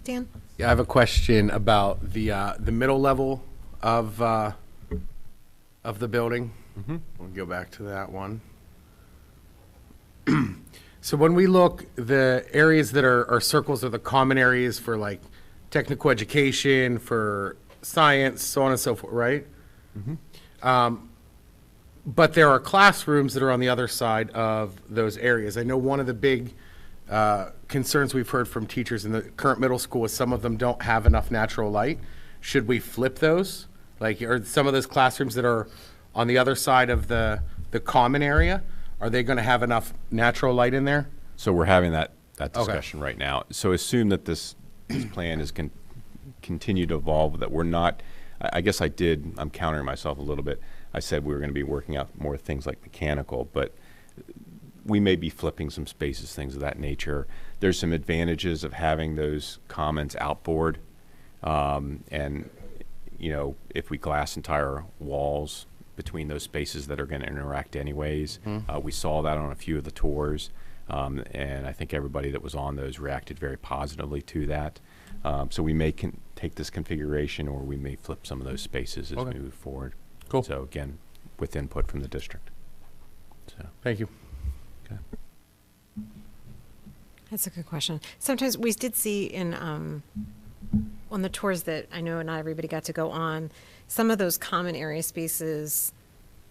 Dan? Yeah, I have a question about the middle level of the building. Mm-hmm. We'll go back to that one. So when we look, the areas that are circles are the common areas for like technical education, for science, so on and so forth, right? But there are classrooms that are on the other side of those areas. I know one of the big concerns we've heard from teachers in the current middle school is some of them don't have enough natural light. Should we flip those? Like, are some of those classrooms that are on the other side of the common area, are they going to have enough natural light in there? So we're having that Okay. discussion right now. So assume that this plan is continue to evolve, that we're not, I guess I'm countering myself a little bit. I said we were going to be working out more things like mechanical, but we may be flipping some spaces, things of that nature. There's some advantages of having those commons outboard. And, you know, if we glass entire walls between those spaces that are going to interact anyways, we saw that on a few of the tours. And I think everybody that was on those reacted very positively to that. So we may take this configuration, or we may flip some of those spaces as we move forward. Cool. So again, with input from the district. So. Thank you. Okay. That's a good question. Sometimes we did see in, on the tours that I know not everybody got to go on, some of those common area spaces,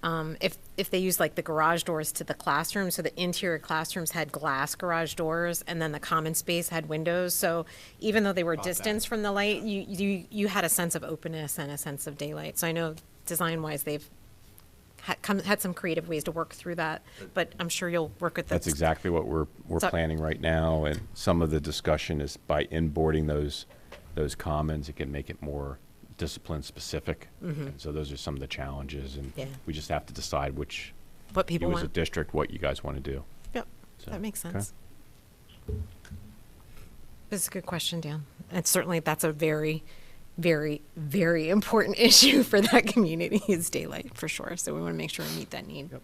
if they use like the garage doors to the classroom, so the interior classrooms had glass garage doors, and then the common space had windows. So even though they were distanced from the light, you had a sense of openness and a sense of daylight. So I know design-wise they've had some creative ways to work through that, but I'm sure you'll work with That's exactly what we're planning right now, and some of the discussion is by inboarding those commons, it can make it more discipline specific. And so those are some of the challenges, and we just have to decide what people you as a want. district, what you guys want to do. Yep, So, that makes okay. sense. That's a good question, Dan. And certainly that's a very, very, very important issue for that community is daylight, for sure. So we want to make sure we meet that need. Yep.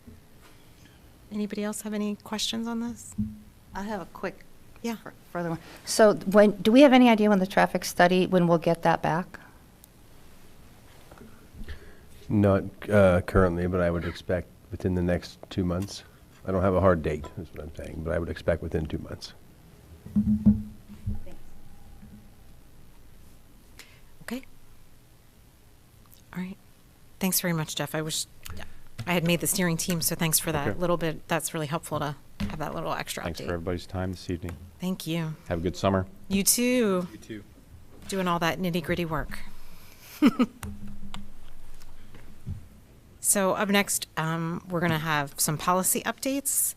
Anybody else have any questions on this? I have a quick Yeah. further one. So do we have any idea when the traffic study, when we'll get that back? Not currently, but I would expect within the next 2 months. I don't have a hard date, is what I'm saying, but I would expect within 2 months. Okay. All right. Thanks very much, Jeff. I wish I had made the steering team, so thanks for that Okay. little bit. That's really helpful to have that little extra Thanks update. for everybody's time this evening. Thank you. Have a good summer. You too. You too. Doing all that nitty gritty work. So up next, we're going to have some policy updates,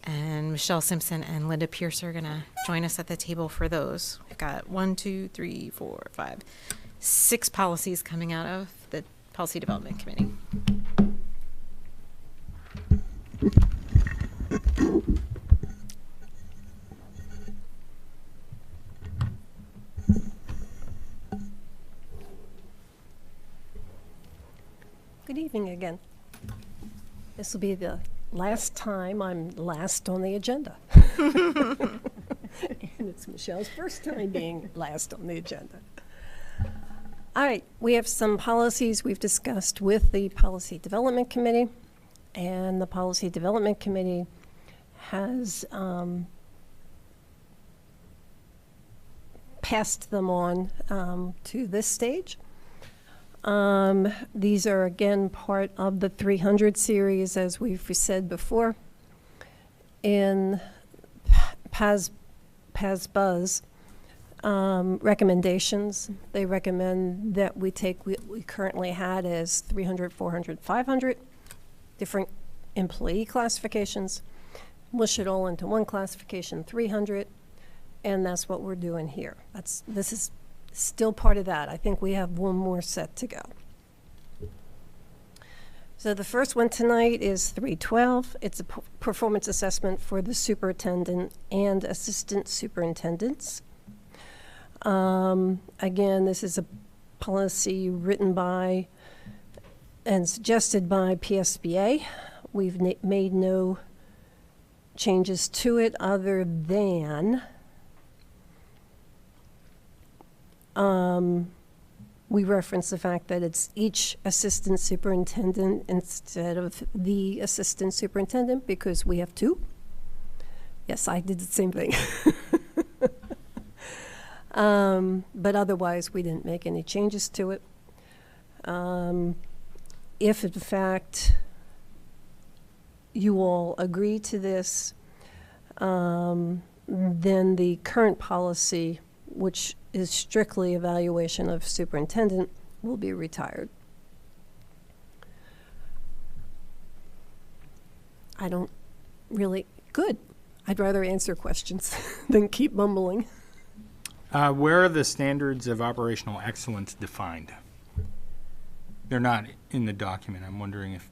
and Michelle Simpson and Linda Pierce are going to join us at the table for those. We've got 6 policies coming out of the Policy Development Committee. Good evening again. This will be the last time I'm last on the agenda. And it's Michelle's first time being last on the agenda. All right, we have some policies we've discussed with the Policy Development Committee, and the Policy Development Committee has passed them on to this stage. These are, again, part of the 300 series, as we've said before. In PASBuzz recommendations, they recommend that we take what we currently had as 300, 400, 500, different employee classifications, mush it all into one classification, 300, and that's what we're doing here. This is still part of that. I think we have one more set to go. So the first one tonight is 312. It's a performance assessment for the superintendent and assistant superintendents. Again, this is a policy written by and suggested by PSBA. We've made no changes to it other than we reference the fact that it's each assistant superintendent instead of the assistant superintendent because we have 2. Yes, I did the same thing. But otherwise, we didn't make any changes to it. If in fact you all agree to this, then the current policy, which is strictly evaluation of superintendent, will be retired. I don't really, good. I'd rather answer questions than keep mumbling. Where are the standards of operational excellence defined? They're not in the document. I'm wondering if,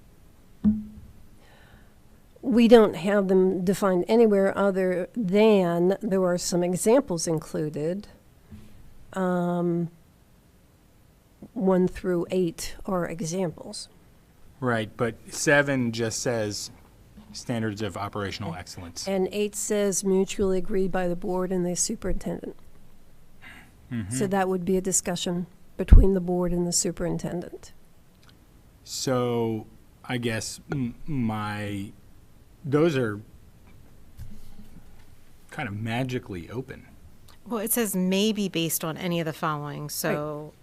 We don't have them defined anywhere other than there are some examples included. 1 through 8 are examples. right, but 7 just says standards of operational excellence. And 8 says mutually agreed by the board and the superintendent. So that would be a discussion between the board and the superintendent. So I guess those are kind of magically open. Well, it says may be based on any of the following. So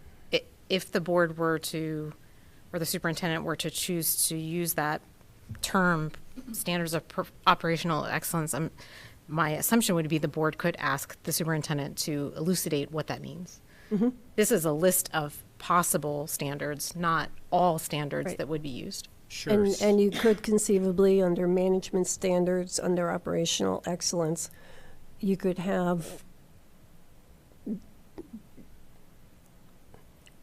if the board were to, or the superintendent were to choose to use that term, standards of operational excellence, my assumption would be the board could ask the superintendent to elucidate what that means. This is a list of possible standards, not all standards Right. that would be used. Sure. And you could conceivably, under management standards, under operational excellence, you could have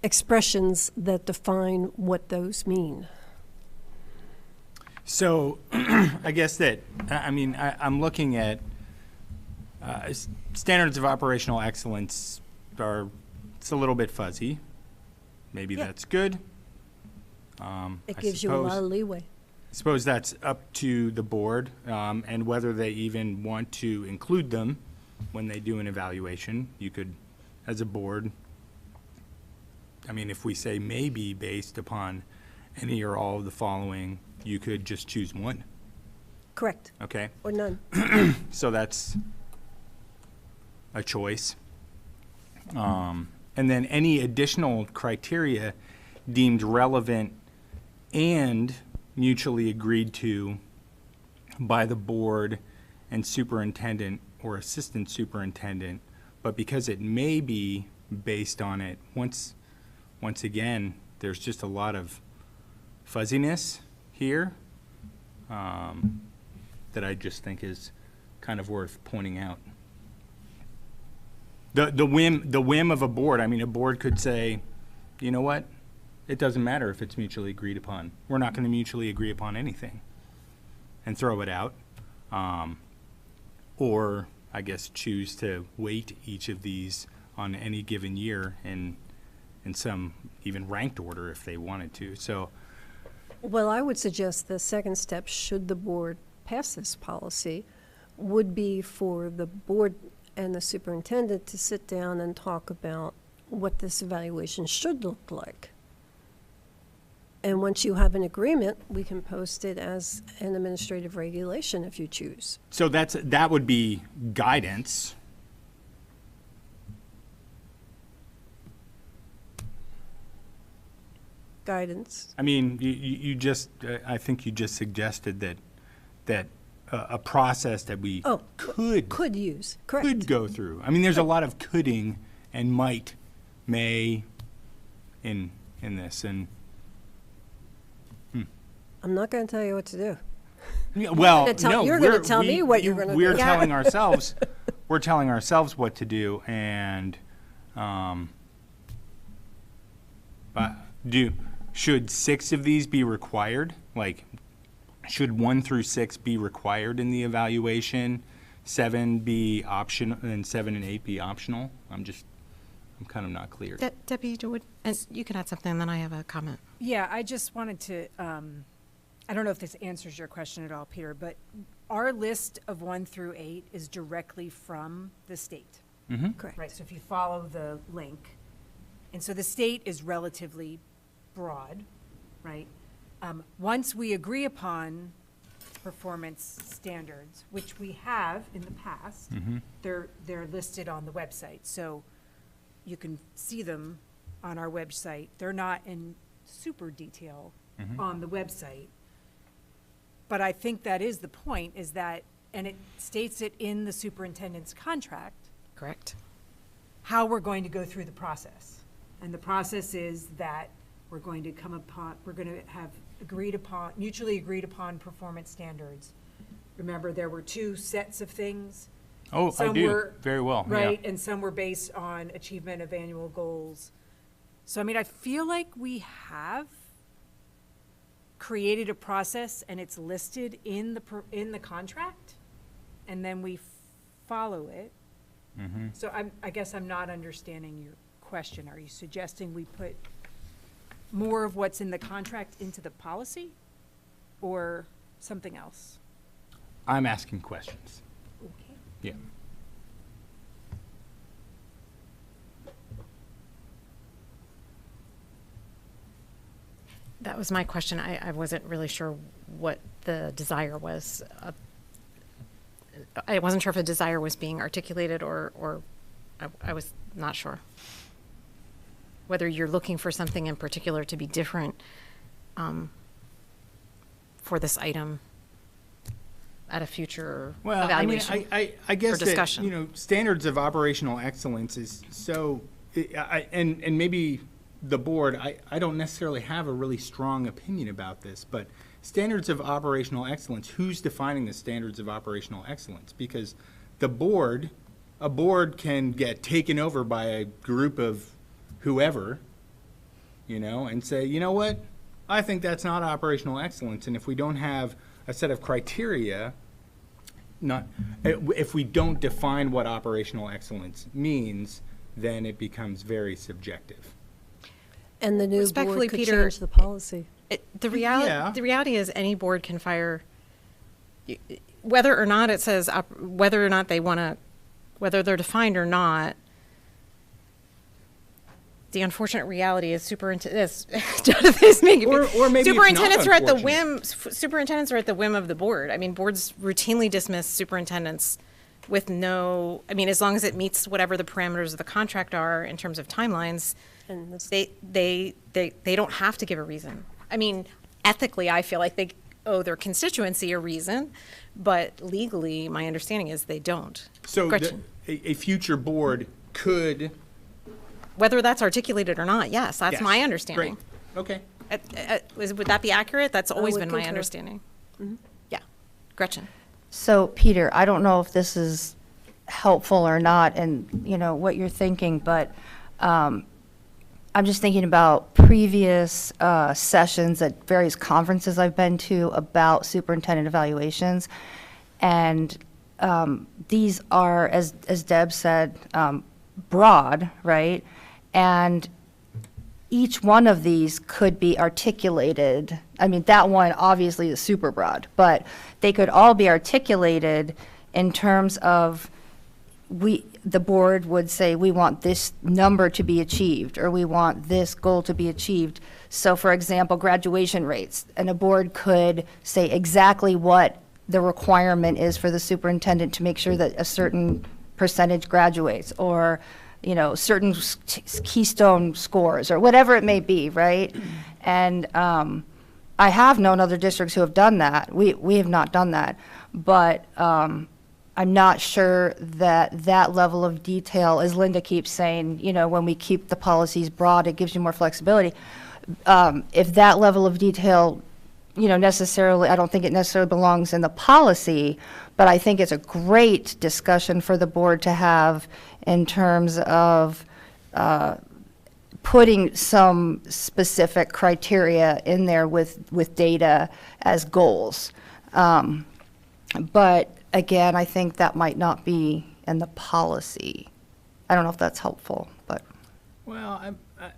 expressions that define what those mean. So I guess that, I'm looking at standards of operational excellence it's a little bit fuzzy. Maybe Yeah. that's good. It I gives you a lot suppose- of leeway. I suppose that's up to the board, and whether they even want to include them when they do an evaluation. You could, as a board, if we say maybe based upon any or all of the following, you could just choose one, Correct. okay? Or none. So that's a choice. And then any additional criteria deemed relevant and mutually agreed to by the board and superintendent or assistant superintendent, but because it may be based on it, once again, there's just a lot of fuzziness here that I just think is kind of worth pointing out. The whim of a board, a board could say, you know what? It doesn't matter if it's mutually agreed upon. We're not going to mutually agree upon anything and throw it out. Or, I guess, choose to weight each of these on any given year in some even ranked order if they wanted to. So, Well, I would suggest the second step, should the board pass this policy, would be for the board and the superintendent to sit down and talk about what this evaluation should look like. And once you have an agreement, we can post it as an administrative regulation if you choose. so that would be guidance. Guidance. You just, I think you just suggested that a process that we Oh, could use, correct. go through. There's a lot of coulding and might, may in this, and I'm not going to tell you what to do. well, gonna tell- no, you're gonna we're- tell me what you're gonna We're do. telling ourselves, we're telling ourselves what to do, and but should 6 of these be required? Like, should 1 through 6 be required in the evaluation? 7 be optional, and 7 and 8 be optional? I'm kind of not clear. Debbie, you can add something, and then I have a comment. Yeah, I just wanted to, I don't know if this answers your question at all, Peter, but our list of 1 through 8 is directly from the state. Correct. Right, so if you follow the link, and so the state is relatively broad, right? Once we agree upon, performance standards, which we have in the past. They're listed on the website, so you can see them on our website. They're not in super detail on the website. But I think that is the point, is that, and it states it in the superintendent's contract, Correct. how we're going to go through the process. And the process is that we're going to have mutually agreed upon performance standards. Remember, there were 2 sets of things. Oh, I Some do. were- Very well, yeah. Right, and some were based on achievement of annual goals. So, I mean, I feel like we have created a process and it's listed in the contract, and then we follow it. So I guess I'm not understanding your question. Are you suggesting we put more of what's in the contract into the policy, or something else? I'm asking questions. Okay. Yeah. That was my question. I wasn't really sure what the desire was. I wasn't sure if a desire was being articulated or I was not sure. Whether you're looking for something in particular to be different for this item at a future evaluation I guess or discussion. that, you know, standards of operational excellence is so, and maybe the board, I don't necessarily have a really strong opinion about this, but standards of operational excellence, who's defining the standards of operational excellence? Because a board can get taken over by a group of whoever, you know, and say, you know what, I think that's not operational excellence. And if we don't have a set of criteria, if we don't define what operational excellence means, then it becomes very subjective. And the new Respectfully, board could Peter, change the policy. The reality is any board can fire, whether or not it says, whether or not they want to, whether they're defined or not. The unfortunate reality is superintendents are at the whim. Superintendents are at the whim of the board. I mean, boards routinely dismiss superintendents with no. I mean, as long as it meets whatever the parameters of the contract are in terms of timelines, And they don't have to give a reason. I mean, ethically, I feel like they owe their constituency a reason, but legally, my understanding is they don't. So Gretchen. a future board could. Whether that's articulated or not, yes, that's Yes. my understanding. Great. Okay. Would that be accurate? That's always would been my concur. understanding. Yeah. Gretchen. So, Peter, I don't know if this is helpful or not, and, you know, what you're thinking, but I'm just thinking about previous sessions at various conferences I've been to about superintendent evaluations. And these are, as Deb said, broad, right? And each one of these could be articulated. I mean, that one obviously is super broad, but they could all be articulated in terms of the board would say, we want this number to be achieved, or we want this goal to be achieved. So for example, graduation rates, and a board could say exactly what the requirement is for the superintendent to make sure that a certain percentage graduates, or, you know, certain keystone scores, or whatever it may be, right? And I have known other districts who have done that. We have not done that, but I'm not sure that that level of detail, as Linda keeps saying, you know, when we keep the policies broad, it gives you more flexibility. If that level of detail, you know, necessarily, I don't think it necessarily belongs in the policy, but I think it's a great discussion for the board to have in terms of putting some specific criteria in there with data as goals. But again, I think that might not be in the policy. I don't know if that's helpful, but. Well,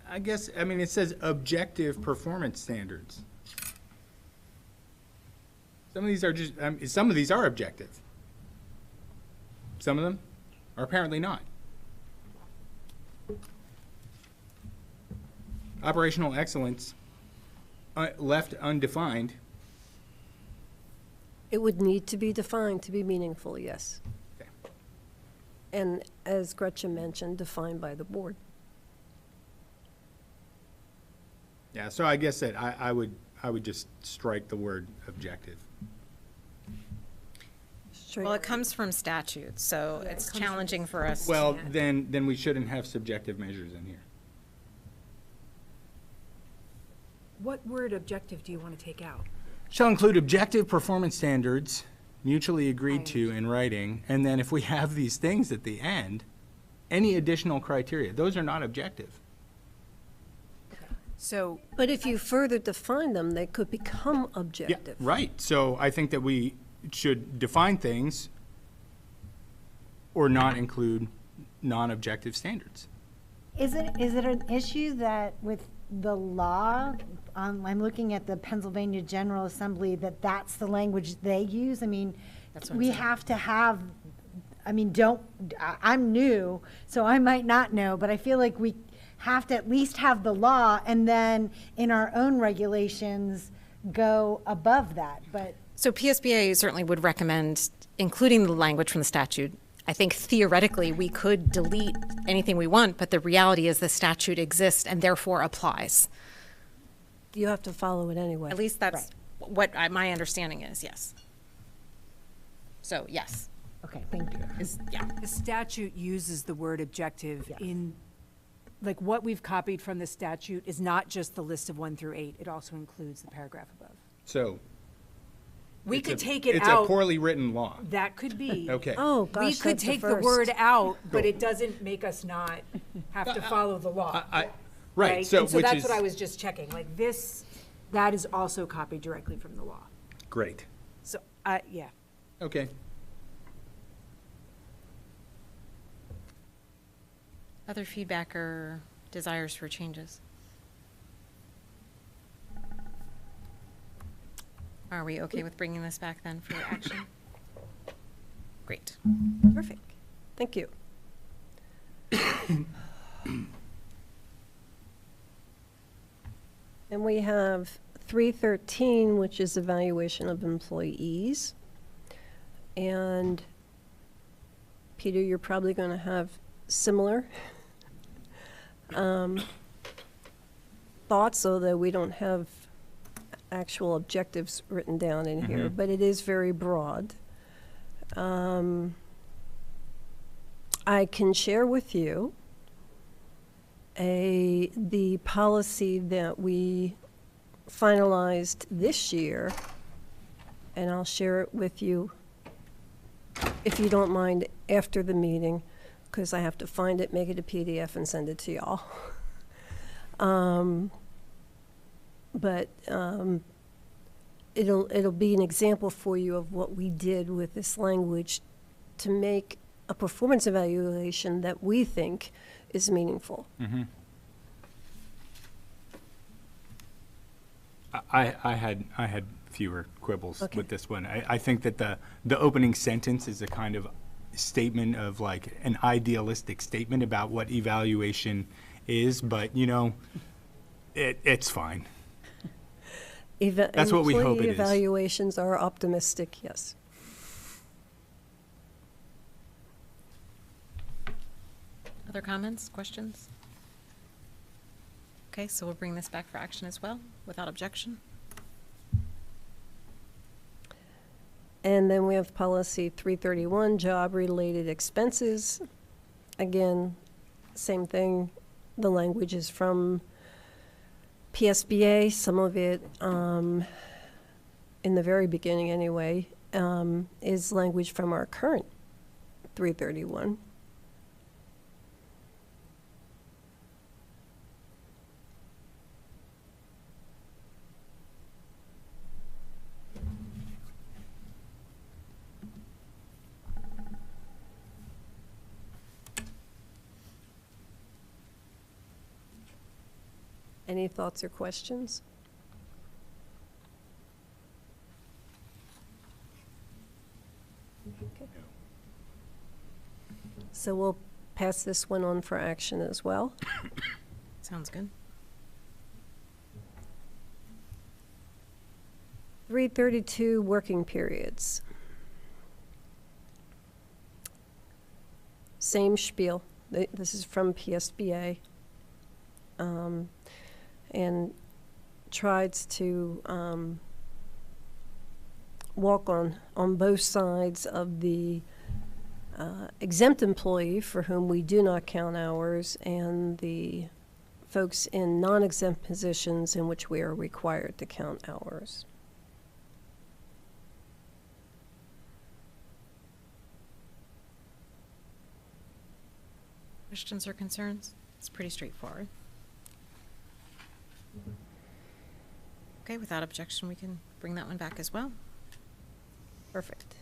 I guess, I mean, it says objective performance standards. Some of these are just, some of these are objective. Some of them are apparently not. Operational excellence, left undefined, It would need to be defined to be meaningful, yes. Okay. And as Gretchen mentioned, defined by the board. Yeah, so I guess that I would just strike the word objective. Well, it comes from statute, so it's challenging for us. Well, then we shouldn't have subjective measures in here. What word objective do you want to take out? Shall include objective performance standards mutually agreed to in writing, and then if we have these things at the end, any additional criteria, those are not objective. So, But if you further define them, they could become Yeah, objective. right. So I think that we should define things or not include non-objective standards. Is it an issue that with the law, I'm looking at the Pennsylvania General Assembly, that's the language they use? I mean, That's what I'm we saying. have to have, I'm new, so I might not know, but I feel like we have to at least have the law and then in our own regulations go above that, but. So PSBA certainly would recommend including the language from the statute. I think theoretically, we could delete anything we want, but the reality is the statute exists and therefore applies. You have to follow it anyway. At least that's what my understanding is, yes. So, yes. Okay, thank you. the statute uses the word objective in, like, what we've copied from the statute is not just the list of 1 through 8. It also includes the paragraph above. So. We it's could a- take it It's out. a poorly written law. That could be. Okay. Oh, We gosh, could that's a take the first. word out, but Cool. it doesn't make us not have to follow the law. Right, so And so which that's is. what I was just checking, like this, that is also copied directly from the law. Great. So, yeah. Okay. Other feedback or desires for changes? Are we okay with bringing this back then for action? Great. Perfect. Thank you. And we have 313, which is evaluation of employees. And Peter, you're probably going to have similar thoughts, although we don't have actual objectives written down in here, but it is very broad. I can share with you the policy that we finalized this year, and I'll share it with you, if you don't mind, after the meeting, because I have to find it, make it a PDF, and send it to y'all. But it'll be an example for you of what we did with this language to make a performance evaluation that we think is meaningful. I had fewer quibbles Okay. with this one. I think that the opening sentence is a kind of statement of like an idealistic statement about what evaluation is, but it's fine. That's what we hope it Employee is. evaluations are optimistic, yes. Other comments, questions? Okay, so we'll bring this back for action as well, without objection. And then we have policy 331, job-related expenses. Again, same thing. The language is from PSBA. Some of it, in the very beginning anyway, is language from our current 331. Any thoughts or questions? Okay. So we'll pass this one on for action as well. Sounds good. 332, working periods. Same spiel. This is from PSBA. And tries to walk on both sides of the exempt employee for whom we do not count hours and the folks in non-exempt positions in which we are required to count hours. Questions or concerns? It's pretty straightforward. Okay, without objection, we can bring that one back as well. Perfect.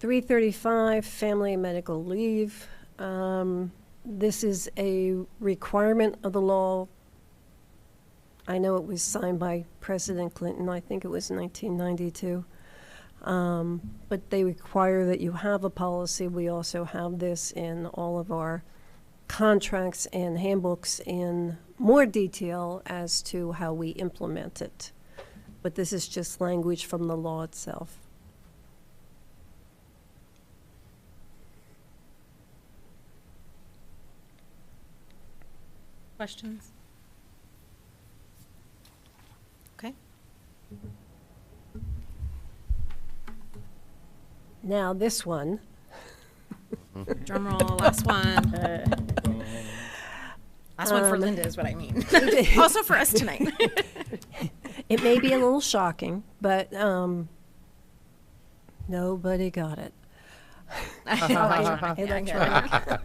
335, family and medical leave. This is a requirement of the law. I know it was signed by President Clinton. I think it was 1992. But they require that you have a policy. We also have this in all of our contracts and handbooks in more detail as to how we implement it. But this is just language from the law itself. Questions? Okay. Now, this one. Drum roll, last one. Last one for Linda is what I mean. Also for us tonight. It may be a little shocking, but nobody got it. Electronic.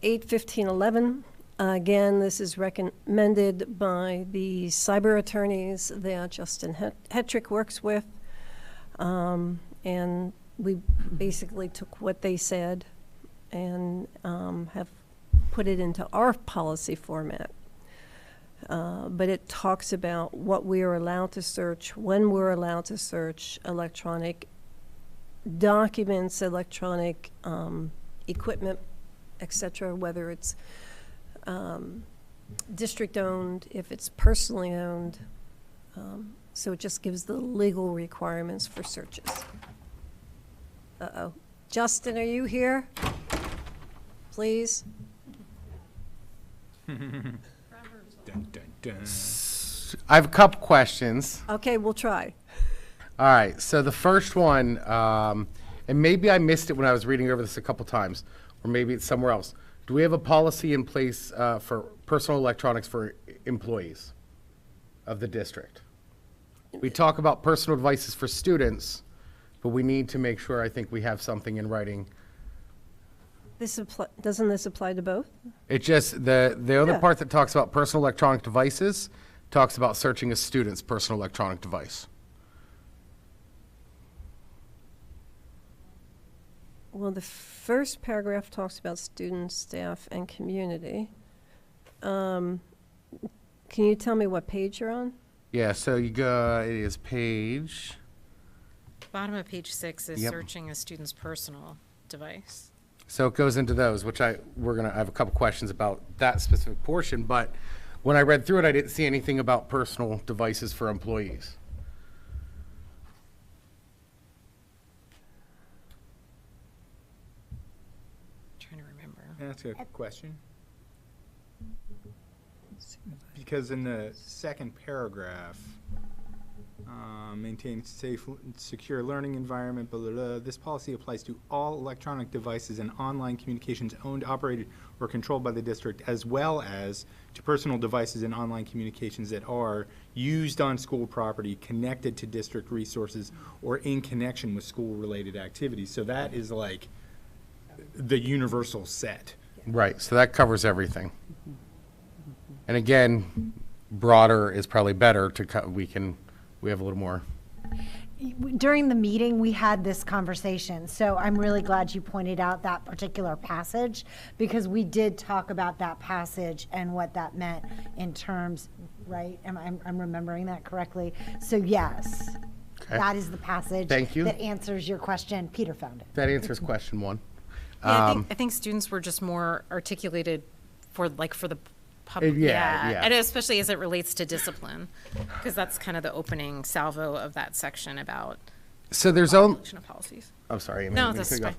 81511. Again, this is recommended by the cyber attorneys that Justin Hetrick works with. And we basically took what they said and have put it into our policy format. But it talks about what we are allowed to search, when we're allowed to search electronic documents, electronic equipment, et cetera, whether it's district-owned, if it's personally owned. So it just gives the legal requirements for searches. Uh-oh. Justin, are you here? Please? Dun, dun, dun. I have a couple questions. Okay, we'll try. All right, so the first one, and maybe I missed it when I was reading over this a couple times, or maybe it's somewhere else. Do we have a policy in place for personal electronics for employees of the district? We talk about personal devices for students, but we need to make sure, I think we have something in writing. Doesn't this apply to both? It just, the other Yeah. part that talks about personal electronic devices talks about searching a student's personal electronic device. Well, the first paragraph talks about students, staff, and community. Can you tell me what page you're on? Yeah, so you go, it is page, Bottom of page 6 is Yep. searching a student's personal device. so it goes into those, which I have a couple questions about that specific portion, but when I read through it, I didn't see anything about personal devices for employees. Trying to remember. That's a question. Because in the second paragraph, maintain safe, secure learning environment, blah, blah, blah. This policy applies to all electronic devices and online communications owned, operated, or controlled by the district, as well as to personal devices and online communications that are used on school property, connected to district resources, or in connection with school-related activities. So that is like the universal set. Right, so that covers everything. And again, broader is probably better to, we have a little more. During the meeting, we had this conversation, so I'm really glad you pointed out that particular passage, because we did talk about that passage and what that meant in terms, right? I'm remembering that correctly? So yes, Okay. that is the passage. Thank you. That answers your question. Peter found it. That answers question one. Yeah, I think students were just more articulated for the Yeah. And especially as it relates to discipline, because that's kind of the opening salvo of that section about So there's only, evolution of policies. I'm sorry. No, that's fine.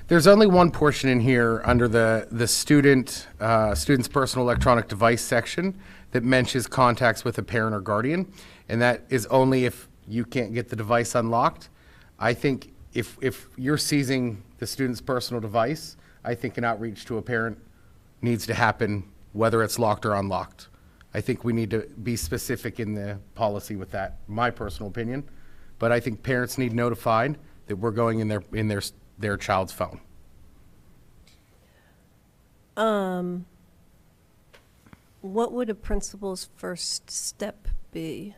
There's only one portion in here under the student's personal electronic device section that mentions contacts with a parent or guardian, and that is only if you can't get the device unlocked. I think if you're seizing the student's personal device, I think an outreach to a parent needs to happen, whether it's locked or unlocked. I think we need to be specific in the policy with that, my personal opinion. But I think parents need notified that we're going in their child's phone. What would a principal's first step be?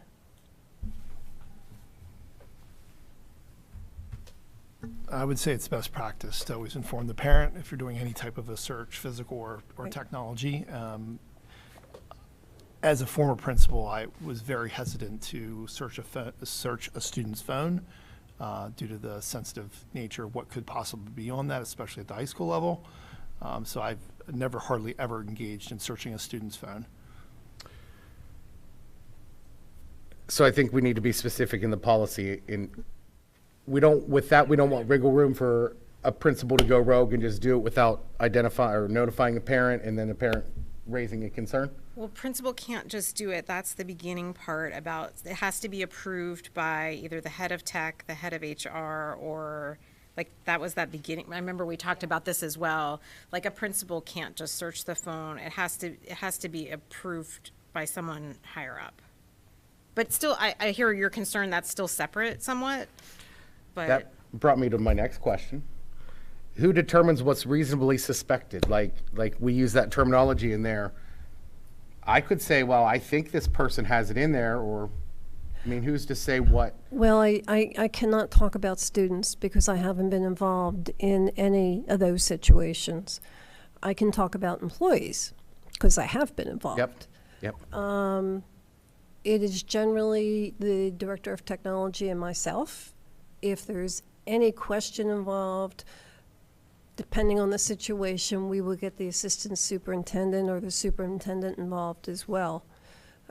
I would say it's best practice to always inform the parent if you're doing any type of a search, physical or Right. technology. As a former principal, I was very hesitant to search a student's phone due to the sensitive nature of what could possibly be on that, especially at the high school level. So I've never hardly ever engaged in searching a student's phone. So I think we need to be specific in the policy. We don't want wiggle room for a principal to go rogue and just do it without identifying or notifying a parent and then a parent raising a concern. Well, principal can't just do it. That's the beginning part about, it has to be approved by either the head of tech, the head of HR, or like, that was that beginning. I remember we talked about this as well. Like, a principal can't just search the phone. It has to be approved by someone higher up. But still, I hear your concern, that's still separate somewhat, but. That brought me to my next question. Who determines what's reasonably suspected? Like we use that terminology in there. I could say, well, I think this person has it in there, or, I mean, who's to say what? Well, I cannot talk about students because I haven't been involved in any of those situations. I can talk about employees because I have been involved. Yep. It is generally the director of technology and myself. If there's any question involved, depending on the situation, we will get the assistant superintendent or the superintendent involved as well.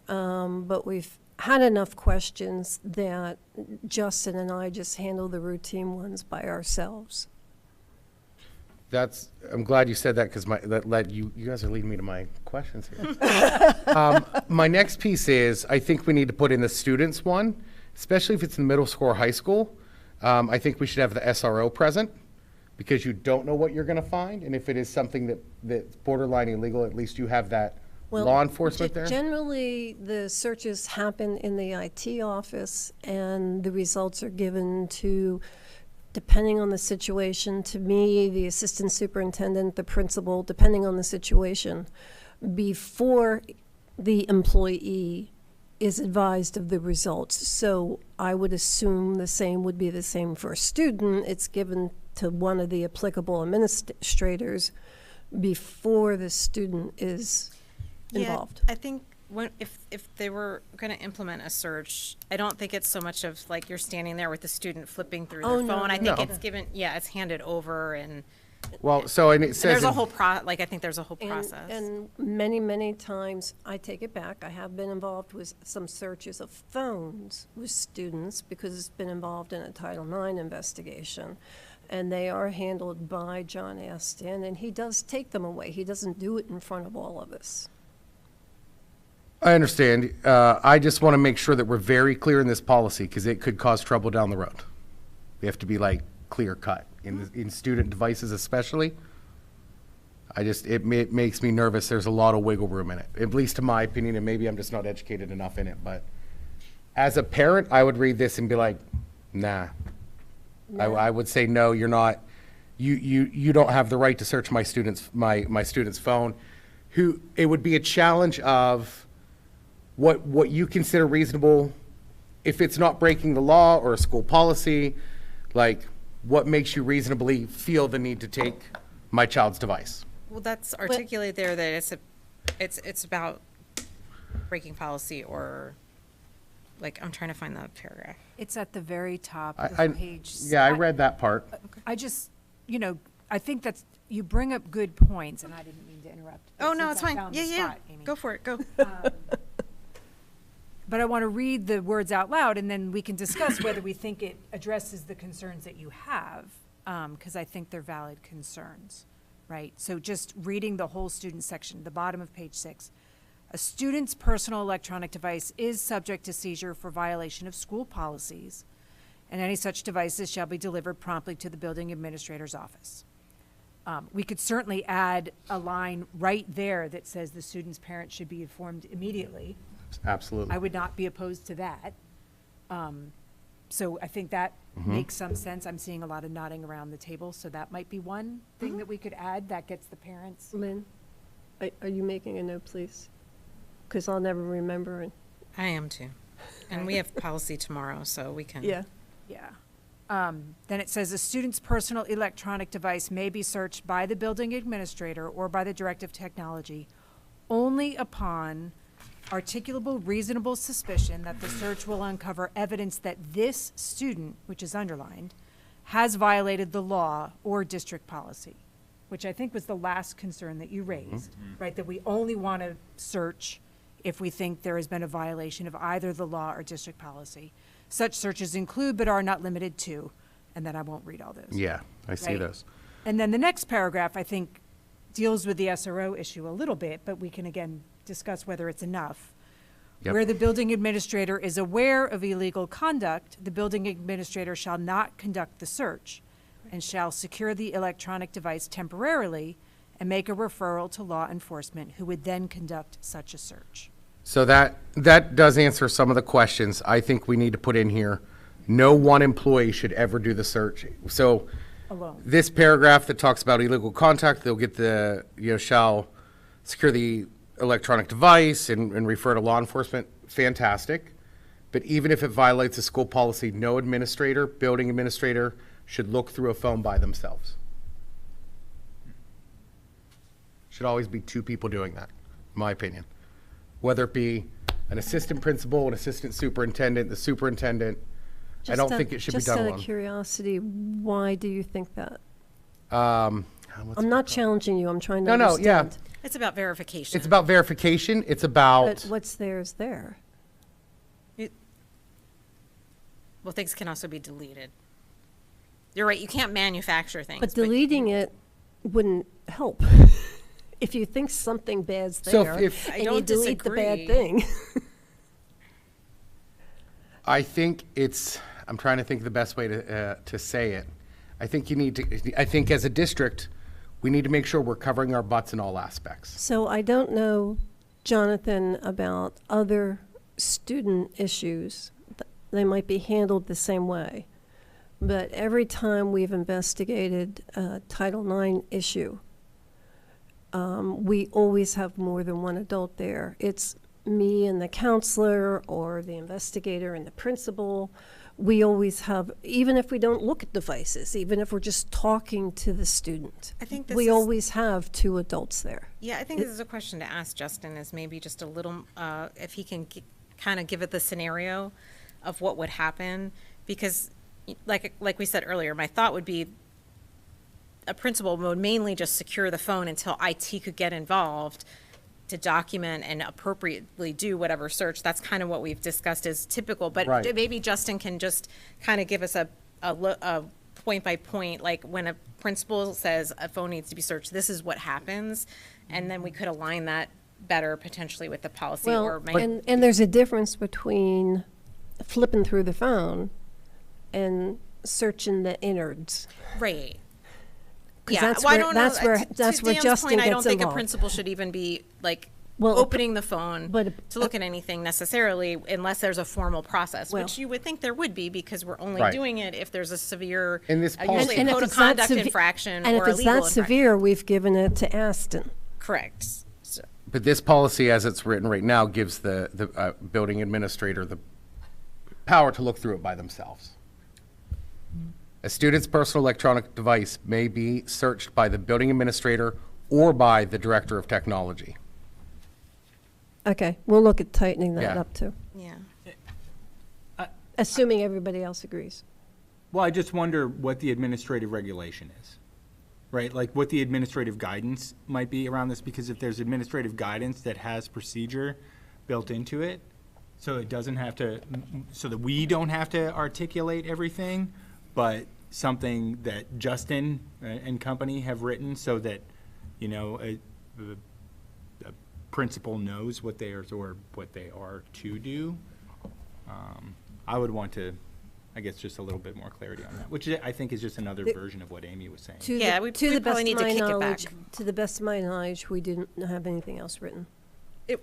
But we've had enough questions that Justin and I just handle the routine ones by ourselves. I'm glad you said that because you guys are leading me to my questions here. My next piece is, I think we need to put in the students one, especially if it's in middle school or high school. I think we should have the SRO present because you don't know what you're going to find. And if it is something that's borderline illegal, at least you have that law enforcement there. Generally, the searches happen in the IT office and the results are given to, depending on the situation, to me, the assistant superintendent, the principal, depending on the situation, before the employee is advised of the results. So I would assume the same would be the same for a student. It's given to one of the applicable administrators before the student is involved. Yeah, I think if they were going to implement a search, I don't think it's so much of like you're standing there with the student flipping through their phone. I think it's given, it's handed over and. Well, so, and it says. There's a whole I think there's a whole process. And many, many times, I take it back, I have been involved with some searches of phones with students because it's been involved in a Title IX investigation. And they are handled by John Aston, and he does take them away. He doesn't do it in front of all of us. I understand. I just want to make sure that we're very clear in this policy because it could cause trouble down the road. We have to be like clear cut in student devices especially. It makes me nervous. There's a lot of wiggle room in it, at least in my opinion, and maybe I'm just not educated enough in it. But as a parent, I would read this and be like, nah. I would say, no, you're not. You don't have the right to search my student's phone. It would be a challenge of what you consider reasonable if it's not breaking the law or a school policy, like what makes you reasonably feel the need to take my child's device? Well, that's articulated there that it's about breaking policy or like, I'm trying to find that paragraph. It's at the very top I of page. Yeah, I read that part. I just, I think that's, you bring up good points, and I didn't mean to interrupt. but Oh, no, since it's I fine. found Yeah, the yeah. spot, Amy. Go for it. Go. But I want to read the words out loud, and then we can discuss whether we think it addresses the concerns that you have, because I think they're valid concerns, right? So just reading the whole student section, the bottom of page 6. A student's personal electronic device is subject to seizure for violation of school policies, and any such devices shall be delivered promptly to the building administrator's office. We could certainly add a line right there that says the student's parent should be informed immediately. Absolutely. I would not be opposed to that. So I think that Mm-hmm. makes some sense. I'm seeing a lot of nodding around the table, so that might be one thing that we could add that gets the parents. Lynn, are you making a note, please? Because I'll never remember it. I am too. And we have policy tomorrow, so we can. Yeah. Yeah. Then it says a student's personal electronic device may be searched by the building administrator or by the director of technology only upon articulable reasonable suspicion that the search will uncover evidence that this student, which is underlined, has violated the law or district policy, which I think was the last concern that you raised, right? That we only want to search if we think there has been a violation of either the law or district policy. Such searches include but are not limited to, and then I won't read all those. Yeah, I see Right. those. And then the next paragraph, I think, deals with the SRO issue a little bit, but we can again discuss whether it's enough. Yep. Where the building administrator is aware of illegal conduct, the building administrator shall not conduct the search and shall secure the electronic device temporarily and make a referral to law enforcement, who would then conduct such a search. So that does answer some of the questions. I think we need to put in here, no one employee should ever do the search. So Alone. this paragraph that talks about illegal contact, they'll get shall secure the electronic device and refer to law enforcement, fantastic. But even if it violates a school policy, no administrator, building administrator should look through a phone by themselves. Should always be two people doing that, in my opinion. Whether it be an assistant principal, an assistant superintendent, the superintendent, I don't think it should be done Just out alone. of curiosity, why do you think that? What's I'm not challenging you, I'm trying to No, no, yeah. understand. It's about verification. It's about verification. It's about, But what's there is there. Well, things can also be deleted. You're right, you can't manufacture things. But deleting it wouldn't help. If you think something bad's So there, if- I and you don't delete the bad disagree. thing. I think I'm trying to think of the best way to say it. I think as a district, we need to make sure we're covering our butts in all aspects. So I don't know, Jonathan, about other student issues. They might be handled the same way. But every time we've investigated a Title IX issue, we always have more than one adult there. It's me and the counselor or the investigator and the principal. We always have, even if we don't look at devices, even if we're just talking to the student, I think this we is- always have two adults there. Yeah, I think this is a question to ask Justin, is maybe just a little, if he can kind of give it the scenario of what would happen. Because like we said earlier, my thought would be a principal would mainly just secure the phone until IT could get involved to document and appropriately do whatever search. That's kind of what we've discussed as typical, but Right. maybe Justin can just kind of give us a point by point, like when a principal says a phone needs to be searched, this is what happens, and then we could align that better potentially with the policy or Well, and there's a difference between flipping through the phone and searching the innards. right. 'Cause Yeah, that's well, I where- don't that's know. where- To that's where Dan's Justin point, I don't gets think a involved. principal should even be like Well, opening the phone but to look at anything necessarily unless there's a formal process, Well- which you would think there would be because we're only Right. doing it if there's a severe, In this usually a if code of it's that conduct seve- infraction and or if a it's legal that infraction. severe, we've given it to Aston. Correct. So, But this policy, as it's written right now, gives the building administrator the power to look through it by themselves. A student's personal electronic device may be searched by the building administrator or by the director of technology. Okay, we'll look at tightening that Yeah. up too, yeah. assuming everybody else agrees. Well, I just wonder what the administrative regulation is. right? Like what the administrative guidance might be around this, because if there's administrative guidance that has procedure built into it, so it doesn't have to, so that we don't have to articulate everything, but something that Justin and company have written so that, you know, the principal knows what they are, or what they are to do. I would want to, I guess, just a little bit more clarity on that, which I think is just another version of what Amy was saying. To Yeah, the, we to the probably best need of to my kick it knowledge, back. to the best of my knowledge, we didn't have anything else written.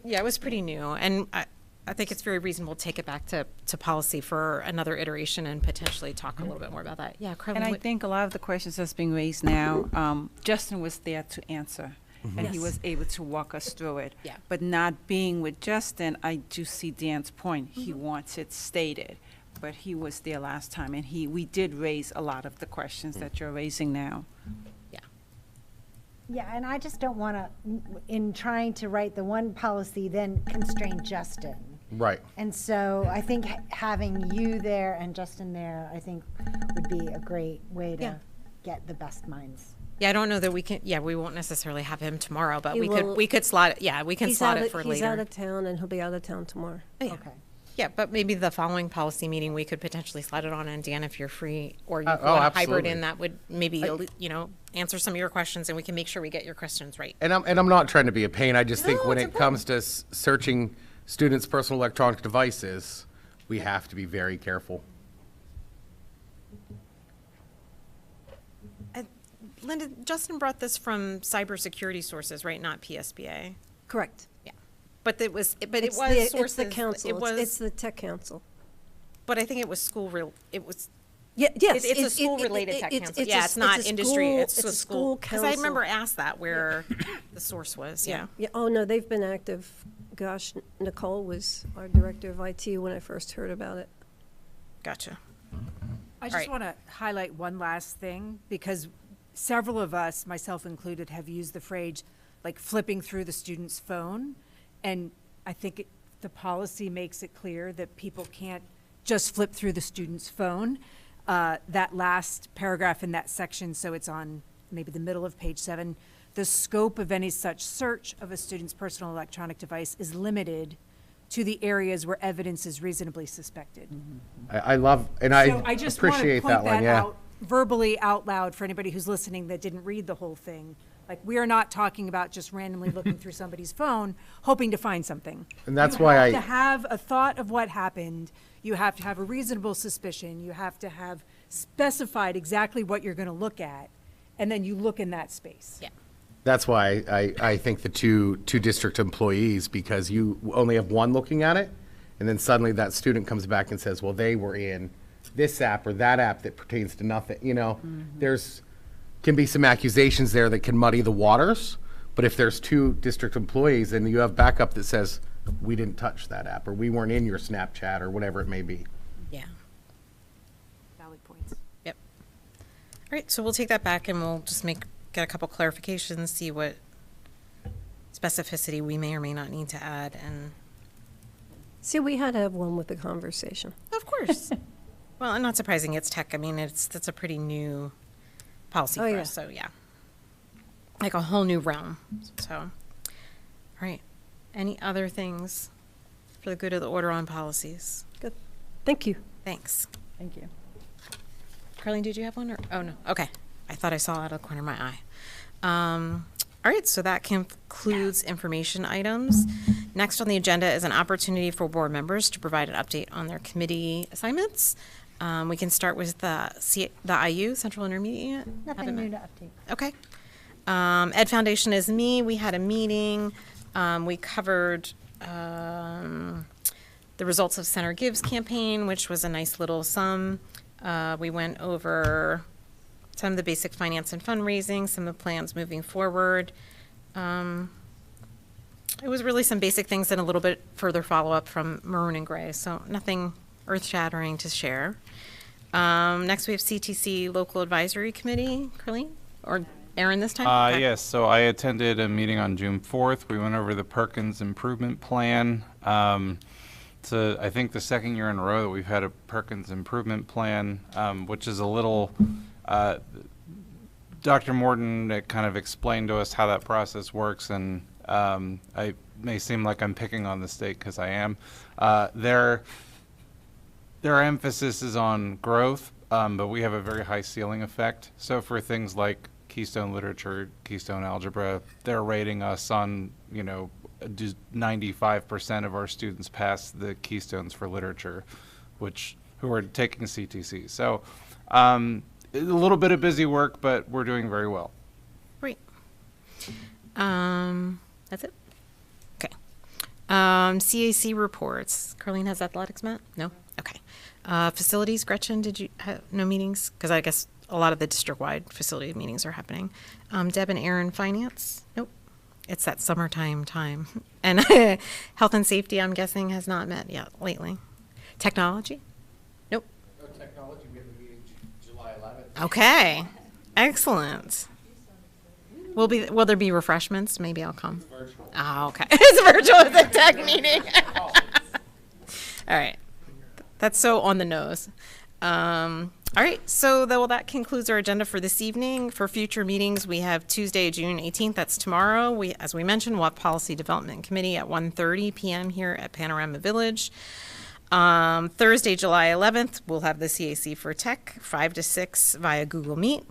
Yeah, it was pretty new, and I think it's very reasonable to take it back to policy for another iteration and potentially talk a little bit more about that. Yeah, Carlin, And I what- think a lot of the questions that's being raised now, Justin was there to answer, and he Yes. was able to walk us through it. Yeah. But not being with Justin, I do see Dan's point. He wants it stated, but he was there last time, and we did raise a lot of the questions that you're raising now. Yeah, and I just don't want to, in trying to write the one policy, then constrain Justin. Right. And so I think having you there and Justin there, I think would be a great way Yeah. to get the best minds. Yeah, I don't know that we can, we won't necessarily have him tomorrow, but He we will- could slot it, we can slot it for He's out later. of town, and he'll be out of town tomorrow. Yeah. Okay. Yeah, but maybe the following policy meeting, we could potentially slide it on, and Dan, if you're free, or you Oh, want a hybrid absolutely. in, that would maybe, answer some of your questions, and we can make sure we get your questions right. And I'm not trying to be a pain. I just think No, when it's it comes to searching students' personal electronic devices, we have to be very careful. Linda, Justin brought this from cybersecurity sources, right, not PSBA? Correct. Yeah. But it was It's sources. It's the council. It was, It's the tech council. but I think it was it was. Yeah, yes. It's a it- school-related it- tech it's- council. it's Yeah, a- it's not it's a industry, school- it's a school. Because I council. remember asked that where the source was, yeah. Yeah, oh, no, they've been active. Gosh, Nicole was our director of IT when I first heard about it. Gotcha. I All just right. want to highlight one last thing, because several of us, myself included, have used the phrase, like, flipping through the student's phone. And I think the policy makes it clear that people can't just flip through the student's phone. That last paragraph in that section, so it's on maybe the middle of page 7, the scope of any such search of a student's personal electronic device is limited to the areas where evidence is reasonably suspected. I love, and So I just want to appreciate point that one, that yeah. out verbally out loud for anybody who's listening that didn't read the whole thing. Like, we are not talking about just randomly looking through somebody's phone, hoping to find something. And that's why You have to have a thought of what happened. You have to have a reasonable suspicion. You have to have specified exactly what you're going to look at, and then you look in that space. Yeah. That's why I think the two district employees, because you only have one looking at it, and then suddenly that student comes back and says, well, they were in this app or that app that pertains to nothing, there's, can be some accusations there that can muddy the waters, but if there's two district employees and you have backup that says, we didn't touch that app, or we weren't in your Snapchat, or whatever it may be. Yeah. Valid points. Yep. All right, so we'll take that back and we'll just get a couple clarifications, see what specificity we may or may not need to add, and See, we had to have one with the conversation. of course. Well, and not surprising, it's tech. I mean, that's a pretty new policy Oh, for yeah. us, so yeah. Like a whole new realm, so. All right, any other things for the good of the order on policies? Good. Thank you. Thanks. Thank you. Carlene, did you have one, or, oh, no, okay. I thought I saw it out of the corner of my eye. All right, so that concludes information items. Next on the agenda is an opportunity for board members to provide an update on their committee assignments. We can start with the IU, Central Intermediate. Nothing Haven't new met. to update. Okay. Ed Foundation is me. We had a meeting. We covered the results of Center Gives campaign, which was a nice little sum. We went over some of the basic finance and fundraising, some of the plans moving forward. It was really some basic things and a little bit further follow-up from Maroon and Gray, so nothing earth-shattering to share. Next, we have CTC Local Advisory Committee. Carlene? Or Aaron this time? Okay. Yes, so I attended a meeting on June 4th. We went over the Perkins Improvement Plan. It's, I think, the second year in a row that we've had a Perkins Improvement Plan, which is a little Dr. Morton kind of explained to us how that process works, and I may seem like I'm picking on the state because I am. Their emphasis is on growth, but we have a very high ceiling effect. So for things like Keystone Literature, Keystone Algebra, they're rating us on, 95% of our students pass the Keystones for Literature, who are taking CTC. So a little bit of busy work, but we're doing very well. Great. That's it? Okay. CAC reports. Carleen, has athletics met? No? Okay. Facilities, Gretchen, did you have no meetings? Because I guess a lot of the district-wide facility meetings are happening. Deb and Aaron, finance? Nope. It's that summertime time. And health and safety, I'm guessing, has not met yet lately. Technology? Nope. Technology, we have a meeting July 11th. Okay. Excellent. Will there be refreshments? Maybe I'll come. It's virtual. Oh, okay. It's virtual. It's a tech meeting. All right. That's so on the nose. All right. So that concludes our agenda for this evening. For future meetings, we have Tuesday, June 18th. That's tomorrow. As we mentioned, we'll have Policy Development Committee at 1:30 p.m. here at Panorama Village. Thursday, July 11th, we'll have the CAC for Tech, 5 to 6 via Google Meet.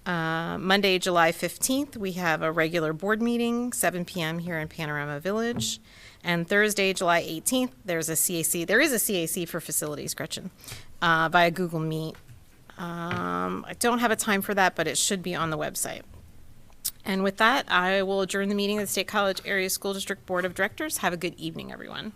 Monday, July 15th, we have a regular board meeting, 7 p.m. here in Panorama Village. And Thursday, July 18th, there is a CAC for facilities, Gretchen, via Google Meet. I don't have a time for that, but it should be on the website. And with that, I will adjourn the meeting of the State College Area School District Board of Directors. Have a good evening, everyone.